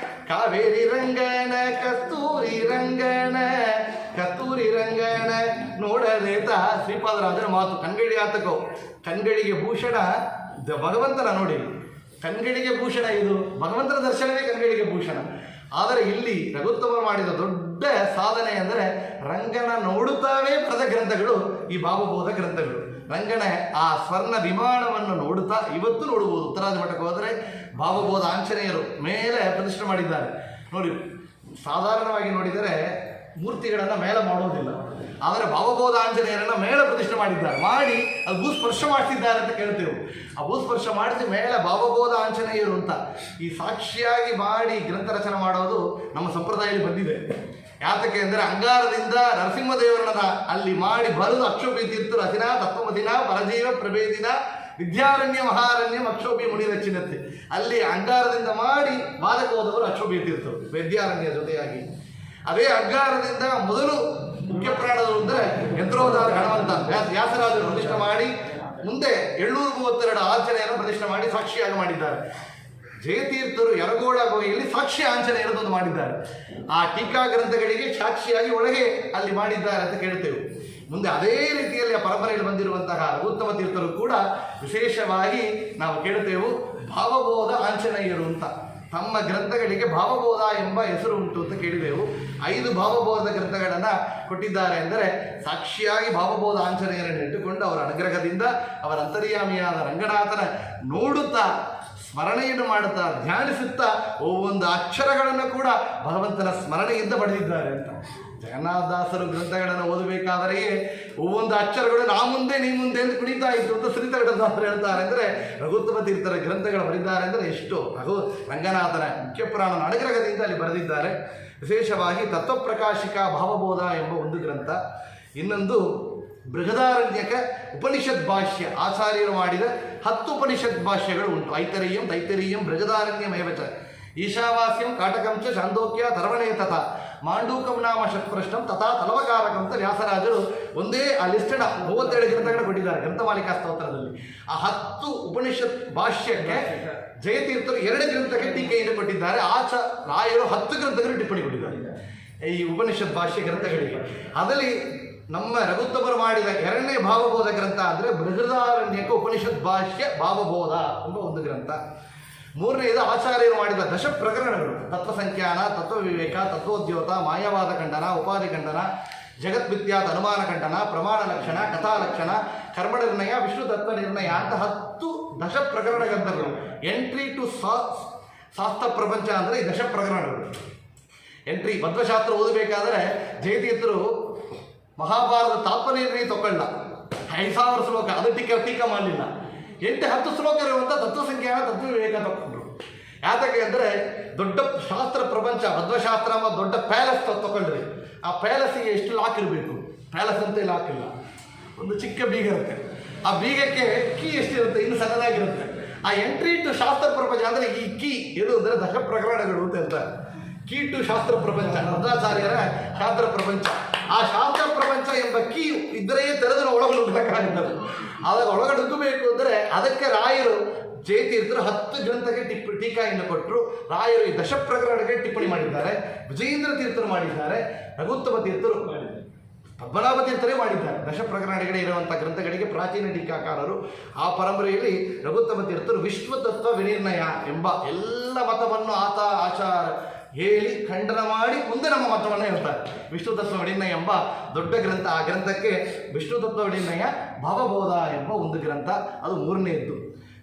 ಕಾವೇರಿ ರಂಗನ ಕಸ್ತೂರಿ ರಂಗನ, ಕಸ್ತೂರಿ ರಂಗನ ನೋಡದೇತ ಶ್ರೀಪಾದರಾಜನ ಮಾತು. ಕಣ್ಗಳ್ಯಾತಕೋ, ಕಣ್ಗಳಿಗೆ ಭೂಷಣ ಭಗವಂತನ ನೋಡಿ, ಕಣ್ಗಳಿಗೆ ಭೂಷಣ ಇದು ಭಗವಂತನ ದರ್ಶನವೇ ಕಣ್ಗಳಿಗೆ ಭೂಷಣ. ಆದರೆ ಇಲ್ಲಿ ರಘುತ್ತಮ ಮಾಡಿದ ದೊಡ್ಡ ಸಾಧನೆ ಅಂದರೆ ರಂಗನ ನೋಡುತ್ತಾವೇ ಬರೆದ ಗ್ರಂಥಗಳು ಈ ಭಾವಬೋಧ ಗ್ರಂಥಗಳು. ರಂಗನ ಆ ಸ್ವರ್ಣ ವಿಮಾನವನ್ನು ನೋಡುತ್ತಾ ಇವತ್ತು ನೋಡಬಹುದು. ಉತ್ತರಾದಿ ಮಠಕ್ಕೆ ಹೋದರೆ ಭಾವಬೋಧ ಆಂಜನೇಯರು ಮೇಲೆ ಪ್ರತಿಷ್ಠೆ ಮಾಡಿದ್ದಾರೆ ನೋಡಿ. ಸಾಧಾರಣವಾಗಿ ನೋಡಿದರೆ ಮೂರ್ತಿಗಳನ್ನು ಮೇಳ ಮಾಡೋದಿಲ್ಲ, ಆದರೆ ಭಾವಬೋಧ ಆಂಜನೇಯರನ್ನು ಮೇಳ ಪ್ರತಿಷ್ಠೆ ಮಾಡಿದ್ದಾರೆ. ಮಾಡಿ ಅದು ಭೂಸ್ಪರ್ಶ ಮಾಡಿಸಿದ್ದಾರೆ ಅಂತ ಕೇಳ್ತೇವೆ. ಆ ಭೂಸ್ಪರ್ಶ ಮಾಡಿಸಿ ಮೇಲೆ ಭಾವಬೋಧ ಆಂಜನೇಯರು ಅಂತ ಈ ಸಾಕ್ಷಿಯಾಗಿ ಮಾಡಿ ಗ್ರಂಥ ರಚನೆ ಮಾಡೋದು ನಮ್ಮ ಸಂಪ್ರದಾಯದಲ್ಲಿ ಬಂದಿದೆ. ಯಾತಕ್ಕೆ ಅಂದರೆ ಅಂಗಾರದಿಂದ ನರಸಿಂಹದೇವರನ್ನ ಅಲ್ಲಿ ಮಾಡಿ ಬರೆದು ಅಕ್ಷೋಭಿ ತೀರ್ಥರು ಅಧಿನ ತತ್ವಮದಿನ ಪರಜೀವ ಪ್ರಭೇದಿನ ವಿದ್ಯಾರಣ್ಯ ಮಹಾರಣ್ಯ ಅಕ್ಷೋಭಿ ಮುನಿ ರಚಿನತೆ ಅಲ್ಲಿ ಅಂಗಾರದಿಂದ ಮಾಡಿ ವಾದಕ ಹೋದವರು ಅಕ್ಷೋಭಿ ತೀರ್ಥರು ವಿದ್ಯಾರಣ್ಯ ಜೊತೆಯಾಗಿ. ಅದೇ ಅಂಗಾರದಿಂದ ಮೊದಲು ಮುಖ್ಯ ಪ್ರಾಣದರು ಅಂದರೆ ಯಂತ್ರೋದಾರ ಗಣವಂತ ವ್ಯಾಸರಾಜರು ಪ್ರತಿಷ್ಠೆ ಮಾಡಿ ಮುಂದೆ 732 ಆಂಜನೇಯರನ್ನು ಪ್ರತಿಷ್ಠೆ ಮಾಡಿ ಸಾಕ್ಷಿಯಾಗಿ ಮಾಡಿದ್ದಾರೆ. ಜಯತೀರ್ಥರು ಯರಗೋಳ ಗುಹೆಯಲ್ಲಿ ಸಾಕ್ಷಿ ಆಂಜನೇಯರದೊಂದು ಮಾಡಿದ್ದಾರೆ. ಆ ಟೀಕಾ ಗ್ರಂಥಗಳಿಗೆ ಸಾಕ್ಷಿಯಾಗಿ ಒಳಗೆ ಅಲ್ಲಿ ಮಾಡಿದ್ದಾರೆ ಅಂತ ಕೇಳ್ತೇವೆ. ಮುಂದೆ ಅದೇ ರೀತಿಯಲ್ಲಿ ಆ ಪರಂಪರೆಯಲ್ಲಿ ಬಂದಿರುವಂತಹ ರಘುತ್ತಮ ತೀರ್ಥರು ಕೂಡ ವಿಶೇಷವಾಗಿ ನಾವು ಕೇಳ್ತೇವೆ ಭಾವಬೋಧ ಆಂಜನೇಯರು ಅಂತ ತಮ್ಮ ಗ್ರಂಥಗಳಿಗೆ ಭಾವಬೋಧ ಎಂಬ ಹೆಸರು ಉಂಟು ಅಂತ ಕೇಳಿದೆವು. 5 ಭಾವಬೋಧದ ಗ್ರಂಥಗಳನ್ನು ಕೊಟ್ಟಿದ್ದಾರೆ. ಅಂದರೆ ಸಾಕ್ಷಿಯಾಗಿ ಭಾವಬೋಧ ಆಂಜನೇಯರನ್ನು ಇಟ್ಟುಕೊಂಡು ಅವರ ಅನುಗ್ರಹದಿಂದ ಅವರ ಅಂತರ್ಯಾಮಿಯಾದ ರಂಗನಾಥನ ನೋಡುತ್ತಾ ಸ್ಮರಣೆಯನ್ನು ಮಾಡುತ್ತಾ ಧ್ಯಾನಿಸುತ್ತಾ ಒவ்வೊಂದು ಅಕ್ಷರಗಳನ್ನು ಕೂಡ ಭಗವಂತನ ಸ್ಮರಣೆಯಿಂದ ಪಡೆದಿದ್ದಾರೆ ಅಂತ. ಜಗನ್ನಾಥದಾಸರು ಗ್ರಂಥಗಳನ್ನು ಓದಬೇಕಾದರೆಯೇ ಒவ்வೊಂದು ಅಕ್ಷರಗಳು ನಾ ಮುಂದೆ ನೀ ಮುಂದೆ ಅಂತ ಕುಣಿತಾ ಇತ್ತು ಅಂತ ಶ್ರೀಧರದಾಸರು ಹೇಳ್ತಾರೆ. ಅಂದರೆ ರಘುತ್ತಮ ತೀರ್ಥರ ಗ್ರಂಥಗಳು ಬರೆದಿದ್ದಾರೆ ಅಂದರೆ ಎಷ್ಟು ರಂಗನಾಥನ ಮುಖ್ಯ ಪ್ರಾಣನ ಅನುಗ್ರಹದಿಂದ ಅಲ್ಲಿ ಬರೆದಿದ್ದಾರೆ. ವಿಶೇಷವಾಗಿ ತತ್ವಪ್ರಕಾಶಿಕಾ ಭಾವಬೋಧ ಎಂಬ ಒಂದು ಗ್ರಂಥ, ಇನ್ನೊಂದು ಬೃಹದಾರಣ್ಯಕ ಉಪನಿಷತ್ ಭಾಷ್ಯ ಆಚಾರ್ಯರು ಮಾಡಿದ 10 ಉಪನಿಷತ್ ಭಾಷ್ಯಗಳು ಉಂಟು. ಐತರೇಯಂ ತೈತರೀಯಂ ಬೃಹದಾರಣ್ಯಮೇವಚ ಈಶಾವಾಸ್ಯಂ ಕಾಟಕಂಚ ಚಾಂದೋಕ್ಯ ತರ್ವಣೇ ತಥಾ ಮಾಂಡೂಕಂ ನಾಮ ಷಟ್ಪ್ರಶ್ನಂ ತಥಾ ತಲವಕಾರಕಂ ಅಂತ ವ್ಯಾಸರಾಜರು ಒಂದೇ ಆ ಲಿಸ್ಟೆಡ್ 37 ಗ್ರಂಥಗಳು ಕೊಟ್ಟಿದ್ದಾರೆ ಗ್ರಂಥಮಾಲಿಕಾ ಸ್ತೋತ್ರದಲ್ಲಿ. ಆ 10 ಉಪನಿಷತ್ ಭಾಷ್ಯಕ್ಕೆ ಜಯತೀರ್ಥರು 2 ಗ್ರಂಥಕ್ಕೆ ಟೀಕೆಯನ್ನು ಕೊಟ್ಟಿದ್ದಾರೆ. ರಾಯರು 10 ಗ್ರಂಥಗಳು ಟಿಪ್ಪಣಿ ಕೊಟ್ಟಿದ್ದಾರೆ ಈ ಉಪನಿಷತ್ ಭಾಷ್ಯ ಗ್ರಂಥಗಳಿಗೆ. ಅದರಲ್ಲಿ ನಮ್ಮ ರಘುತ್ತಮರು ಮಾಡಿದ 2ನೇ ಭಾವಬೋಧ ಗ್ರಂಥ ಅಂದರೆ ಬೃಹದಾರಣ್ಯಕ ಉಪನಿಷತ್ ಭಾಷ್ಯ ಭಾವಬೋಧ ಎಂಬ ಒಂದು ಗ್ರಂಥ. 3ನೇದು ಆಚಾರ್ಯರು ಮಾಡಿದ 10 ಪ್ರಕರಣಗಳು ತತ್ವಸಂಖ್ಯಾನ, ತತ್ವವಿವೇಕ, ತತ್ವೋದ್ಯೋತ, ಮಾಯವಾದ ಖಂಡನ, ಉಪಾಧಿ ಖಂಡನ, ಜಗತ್ಮಿಥ್ಯಾತ್ ಅನುಮಾನ ಖಂಡನ, ಪ್ರಮಾಣ ಲಕ್ಷಣ, ಕಥಾಲಕ್ಷಣ, ಕರ್ಮ ನಿರ್ಣಯ, ವಿಷ್ಣು ತತ್ವ ನಿರ್ಣಯ ಅಂತ 10 ಪ್ರಕರಣ ಗ್ರಂಥಗಳು. ಎಂಟ್ರಿ ಟು ಶಾಸ್ತ್ರ ಪ್ರಪಂಚ ಅಂದರೆ ಈ 10 ಪ್ರಕರಣಗಳು. ಎಂಟ್ರಿ ಮಧ್ವಶಾಸ್ತ್ರ ಓದಬೇಕಾದರೆ ಜಯತೀರ್ಥರು ಮಹಾಭಾರತ ತಾತ್ಪರ್ಯ ತಗೊಳ್ಳ 5000 ಶ್ಲೋಕ ಅದು ಟೀಕಾ ಮಾಡಲಿಲ್ಲ. 8-10 ಶ್ಲೋಕ ಇರುವಂಥ ತತ್ವಸಂಖ್ಯಾನ ತತ್ವ ವಿವೇಕ ತಗೊಂಡ್ರು. ಯಾತಕ್ಕೆ ಅಂದರೆ ದೊಡ್ಡ ಶಾಸ್ತ್ರ ಪ್ರಪಂಚ ಮಧ್ವಶಾಸ್ತ್ರ ಎಂಬ ದೊಡ್ಡ ಪ್ಯಾಲೆಸ್ ತಗೊಂಡ್ರಿ. ಆ ಪ್ಯಾಲೆಸ್ಸಿಗೆ ಎಷ್ಟು ಲಾಕ್ ಇರಬೇಕು? ಪ್ಯಾಲೆಸ್ ಅಂತ ಲಾಕ್ ಇಲ್ಲ, ಒಂದು ಚಿಕ್ಕ ಬೀಗ ಇರುತ್ತೆ. ಆ ಬೀಗಕ್ಕೆ ಕೀ ಎಷ್ಟಿರುತ್ತೆ? ಇನ್ನು ಸಣ್ಣದಾಗಿರುತ್ತೆ. ಆ ಎಂಟ್ರಿ ಟು ಶಾಸ್ತ್ರ ಪ್ರಪಂಚ ಅಂದರೆ ಈ ಕೀ ಏನು ಅಂದರೆ 10 ಪ್ರಕರಣಗಳು ಅಂತ ಹೇಳ್ತಾರೆ. ಕೀ ಟು ಶಾಸ್ತ್ರ ಪ್ರಪಂಚ ಮಧ್ವಾಚಾರ್ಯರ ಶಾಸ್ತ್ರ ಪ್ರಪಂಚ. ಆ ಶಾಸ್ತ್ರ ಪ್ರಪಂಚ ಎಂಬ ಕೀ ಇದ್ದರೆ ತೆರೆದ್ರೆ ಒಳಗೆ ನುಗ್ಗಬೇಕಾಗಿದ್ದದು. ಆದಾಗ ಒಳಗಡೆ ನುಗ್ಗಬೇಕು ಅಂದರೆ ಅದಕ್ಕೆ ರಾಯರು ಜಯತೀರ್ಥರು 10 ಗ್ರಂಥಕ್ಕೆ ಟೀಕಾಯನ್ನು ಕೊಟ್ಟರು. ರಾಯರು ಈ 10 ಪ್ರಕರಣಕ್ಕೆ ಟಿಪ್ಪಣಿ ಮಾಡಿದ್ದಾರೆ. ವಿಜಯೇಂದ್ರ ತೀರ್ಥರು ಮಾಡಿದ್ದಾರೆ, ರಘುತ್ತಮ ತೀರ್ಥರು ಮಾಡಿದ್ದಾರೆ, ಪದ್ಮನಾಭ ತೀರ್ಥರೇ ಮಾಡಿದ್ದಾರೆ. 10 ಪ್ರಕರಣಗಳೇ ಇರುವಂಥ ಗ್ರಂಥಗಳಿಗೆ ಪ್ರಾಚೀನ ಟೀಕಾಕಾರರು. ಆ ಪರಂಪರೆಯಲ್ಲಿ ರಘುತ್ತಮ ತೀರ್ಥರು ವಿಶ್ವತತ್ವ ವಿನಿರ್ಣಯ ಎಂಬ ಎಲ್ಲ ಮತವನ್ನು ಆಚಾರ ಹೇಳಿ ಖಂಡನ ಮಾಡಿ ಮುಂದೆ ನಮ್ಮ ಮತವನ್ನು ಹೇಳ್ತಾರೆ. ವಿಷ್ಣು ತತ್ವ ವಿನಿರ್ಣಯ ಎಂಬ ದೊಡ್ಡ ಗ್ರಂಥ. ಆ ಗ್ರಂಥಕ್ಕೆ ವಿಷ್ಣು ತತ್ವ ವಿನಿರ್ಣಯ ಭಾವಬೋಧ ಎಂಬ ಒಂದು ಗ್ರಂಥ, ಅದು 3ನೇದ್ದು.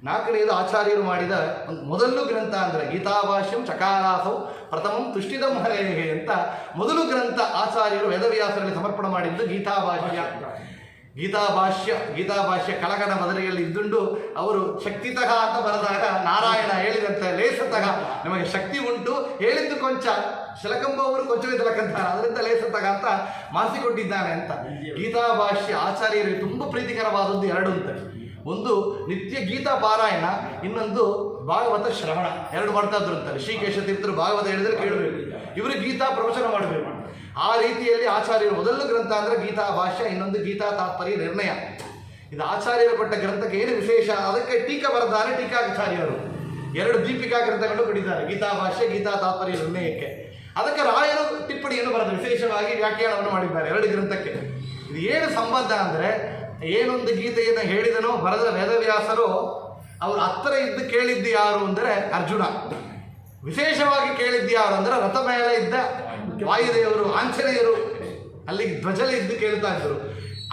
4ನೇದು ಆಚಾರ್ಯರು ಮಾಡಿದ ಒಂದು ಮೊದಲು ಗ್ರಂಥ ಅಂದರೆ ಗೀತಾಭಾಷ್ಯಂ ಚಕಾರಾಸೌ ಪ್ರಥಮಂ ತುಷ್ಟಿದಂ ಹರೇಹೆ ಅಂತ ಮೊದಲು ಗ್ರಂಥ ಆಚಾರ್ಯರು ವೇದವ್ಯಾಸರಲ್ಲಿ ಸಮರ್ಪಣೆ ಮಾಡಿದ್ದು ಗೀತಾಭಾಷ್ಯ. ಗೀತಾಭಾಷ್ಯ ಕಳಗಣ ಬದಲಿಯಲ್ಲಿ ಇದ್ದುಂಡು ಅವರು ಶಕ್ತಿತಃ ಅಂತ ಬರೆದಾಗ ನಾರಾಯಣ ಹೇಳಿದಂತೆ ಲೇಸತಃ ನಮಗೆ ಶಕ್ತಿ ಉಂಟು, ಹೇಳಿದ್ದು ಕೊಂಚ ಶಲಕಂಬ ಅವರು ಕೊಂಚವೇ ತಲಕಂತಾರೆ, ಅದರಿಂದ ಲೇಸತಃ ಅಂತ ಮಾಸಿಕೊಟ್ಟಿದ್ದಾನೆ ಅಂತ. ಗೀತಾಭಾಷ್ಯ ಆಚಾರ್ಯರಿಗೆ ತುಂಬ ಪ್ರೀತಿಕರವಾದದ್ದು 2 ಅಂತ. ಒಂದು ನಿತ್ಯ ಗೀತಾ ಪಾರಾಯಣ, ಇನ್ನೊಂದು ಭಾಗವತ ಶ್ರವಣ. 2 ಮಾಡ್ತಾ ಇದ್ರು ಅಂತಾರೆ. ಶ್ರೀಕೇಶ ತೀರ್ಥರು ಭಾಗವತ ಹೇಳಿದರೆ ಕೇಳಬೇಕು, ಇವರು ಗೀತಾ ಪ್ರವಚನ ಮಾಡಬೇಕು. ಆ ರೀತಿಯಲ್ಲಿ ಆಚಾರ್ಯರು ಮೊದಲು ಗ್ರಂಥ ಅಂದರೆ ಗೀತಾ ಭಾಷ್ಯ, ಇನ್ನೊಂದು ಗೀತಾ ತಾತ್ಪರ್ಯ ನಿರ್ಣಯ. ಇದು ಆಚಾರ್ಯರು ಕೊಟ್ಟ ಗ್ರಂಥಕ್ಕೆ ಏನು ವಿಶೇಷ? ಅದಕ್ಕೆ ಟೀಕಾ ಬರೆದಾರೆ ಟೀಕಾಚಾರ್ಯರು. 2 ದೀಪಿಕಾ ಗ್ರಂಥಗಳು ಕೊಟ್ಟಿದ್ದಾರೆ, ಗೀತಾ ಭಾಷ್ಯ, ಗೀತಾ ತಾತ್ಪರ್ಯ ನಿರ್ಣಯಕ್ಕೆ. ಅದಕ್ಕೆ ರಾಯರು ಟಿಪ್ಪಣಿಯನ್ನು ಬರೆದು ವಿಶೇಷವಾಗಿ ವ್ಯಾಖ್ಯಾನವನ್ನು ಮಾಡಿದ್ದಾರೆ 2 ಗ್ರಂಥಕ್ಕೆ. ಇದು ಏನು ಸಂಬಂಧ ಅಂದರೆ, ಏನೊಂದು ಗೀತೆಯನ್ನು ಹೇಳಿದನೋ ಬರೆದ ವೇದವ್ಯಾಸರು ಅವರು ಹತ್ತಿರ ಇದ್ದು ಕೇಳಿದ್ದು ಯಾರು ಅಂದರೆ ಅರ್ಜುನ. ವಿಶೇಷವಾಗಿ ಕೇಳಿದ್ದು ಯಾರು ಅಂದರೆ ರಥ ಮೇಲೆ ಇದ್ದ ವಾಯುದೇವರು ಆಂಜನೇಯರು ಅಲ್ಲಿ ಧ್ವಜಲೆ ಇದ್ದು ಕೇಳ್ತಾ ಇದ್ದರು.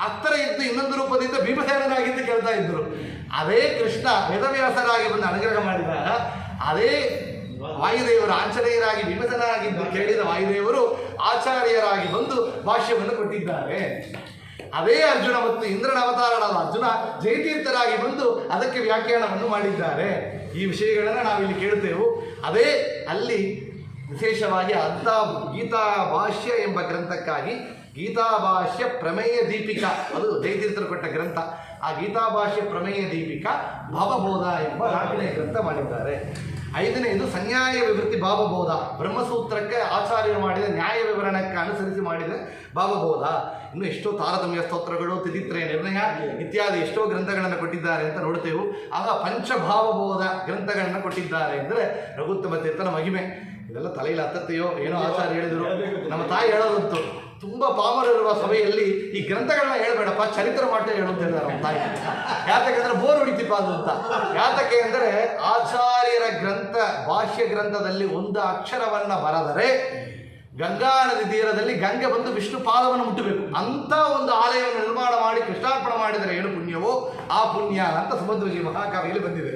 ಹತ್ತಿರ ಇದ್ದು ಇನ್ನೊಂದು ರೂಪದಿಂದ ಭೀಮಸೇನರಾಗಿದ್ದು ಕೇಳ್ತಾ ಇದ್ದರು. ಅದೇ ಕೃಷ್ಣ ವೇದವ್ಯಾಸರಾಗಿ ಬಂದು ಅನುಗ್ರಹ ಮಾಡಿದಾಗ ಅದೇ ವಾಯುದೇವರು ಆಂಜನೇಯರಾಗಿ ವಿಮತನಾಗಿದ್ದು ಕೇಳಿದ ವಾಯುದೇವರು ಆಚಾರ್ಯರಾಗಿ ಬಂದು ಭಾಷ್ಯವನ್ನು ಕೊಟ್ಟಿದ್ದಾರೆ. ಅದೇ ಅರ್ಜುನ ಮತ್ತು ಇಂದ್ರನ ಅವತಾರನಾದ ಅರ್ಜುನ ಜಯತೀರ್ಥರಾಗಿ ಬಂದು ಅದಕ್ಕೆ ವ್ಯಾಖ್ಯಾನವನ್ನು ಮಾಡಿದ್ದಾರೆ. ಈ ವಿಷಯಗಳನ್ನು ನಾವಿಲ್ಲಿ ಕೇಳುತ್ತೇವೆ. ಅದೇ ಅಲ್ಲಿ ವಿಶೇಷವಾಗಿ ಅರ್ಧ ಗೀತಾ ಭಾಷ್ಯ ಎಂಬ ಗ್ರಂಥಕ್ಕಾಗಿ ಗೀತಾಭಾಷ್ಯ ಪ್ರಮೇಯ ದೀಪಿಕಾ, ಅದು ಜಯತೀರ್ಥರು ಕೊಟ್ಟ ಗ್ರಂಥ. ಆ ಗೀತಾಭಾಷ್ಯ ಪ್ರಮೇಯ ದೀಪಿಕಾ ಭಾವಬೋಧ ಎಂಬ 4ನೇ ಗ್ರಂಥ ಮಾಡಿದ್ದಾರೆ. 5ನೇದು ಸನ್ಯಾಯ ವಿವೃತ್ತಿ ಭಾವಬೋಧ, ಬ್ರಹ್ಮಸೂತ್ರಕ್ಕೆ ಆಚಾರ್ಯರು ಮಾಡಿದ ನ್ಯಾಯ ವಿವರಣಕ್ಕೆ ಅನುಸರಿಸಿ ಮಾಡಿದ ಭಾವಬೋಧ. ಇನ್ನು ಎಷ್ಟೋ ತಾರತಮ್ಯ ಸ್ತೋತ್ರಗಳು, ತಿಥಿತ್ರಯ ನಿರ್ಣಯ ಇತ್ಯಾದಿ ಎಷ್ಟೋ ಗ್ರಂಥಗಳನ್ನು ಕೊಟ್ಟಿದ್ದಾರೆ ಅಂತ ನೋಡ್ತೇವೆ. ಆಗ ಪಂಚಭಾವಬೋಧ ಗ್ರಂಥಗಳನ್ನು ಕೊಟ್ಟಿದ್ದಾರೆ ಅಂದರೆ ರಘುತ್ತಮ ತೀರ್ಥನ ಮಹಿಮೆ. ಇದೆಲ್ಲ ತಲೆಯಲ್ಲಿ ಹತ್ತತ್ತೆಯೋ ಏನೋ ಆಚಾರ್ಯ ಹೇಳಿದರು. ನಮ್ಮ ತಾಯಿ ಹೇಳೋದಂತು, ತುಂಬ ಪಾಮರರಿರುವ ಸಭೆಯಲ್ಲಿ ಈ ಗ್ರಂಥಗಳನ್ನ ಹೇಳ್ಬೇಡಪ್ಪ, ಚರಿತ್ರ ಮಾಟ ಹೇಳು ಅಂತ ಹೇಳಿದಾರೆ ನಮ್ಮ ತಾಯಿ. ಯಾತಕ್ಕಂದ್ರೆ ಬೋರ್ ಹೊಡಿತಿಪ್ಪ ಅದು ಅಂತ. ಯಾತಕ್ಕೆ ಅಂದರೆ ಆಚಾರ್ಯರ ಗ್ರಂಥ ಭಾಷ್ಯ ಗ್ರಂಥದಲ್ಲಿ ಒಂದು ಅಕ್ಷರವನ್ನ ಬರೆದರೆ ಗಂಗಾ ನದಿ ತೀರದಲ್ಲಿ ಗಂಗೆ ಬಂದು ವಿಷ್ಣು ಪಾದವನ್ನು ಮುಟ್ಟಬೇಕು. ಅಂತ ಒಂದು ಆಲಯವನ್ನು ನಿರ್ಮಾಣ ಮಾಡಿ ಕೃಷ್ಣಾರ್ಪಣೆ ಮಾಡಿದರೆ ಏನು ಪುಣ್ಯವೋ ಆ ಪುಣ್ಯ ಅಂತ ಸುಮಧ್ವಜಿ ಮಹಾಕಾವ್ಯಲ್ಲಿ ಬಂದಿದೆ.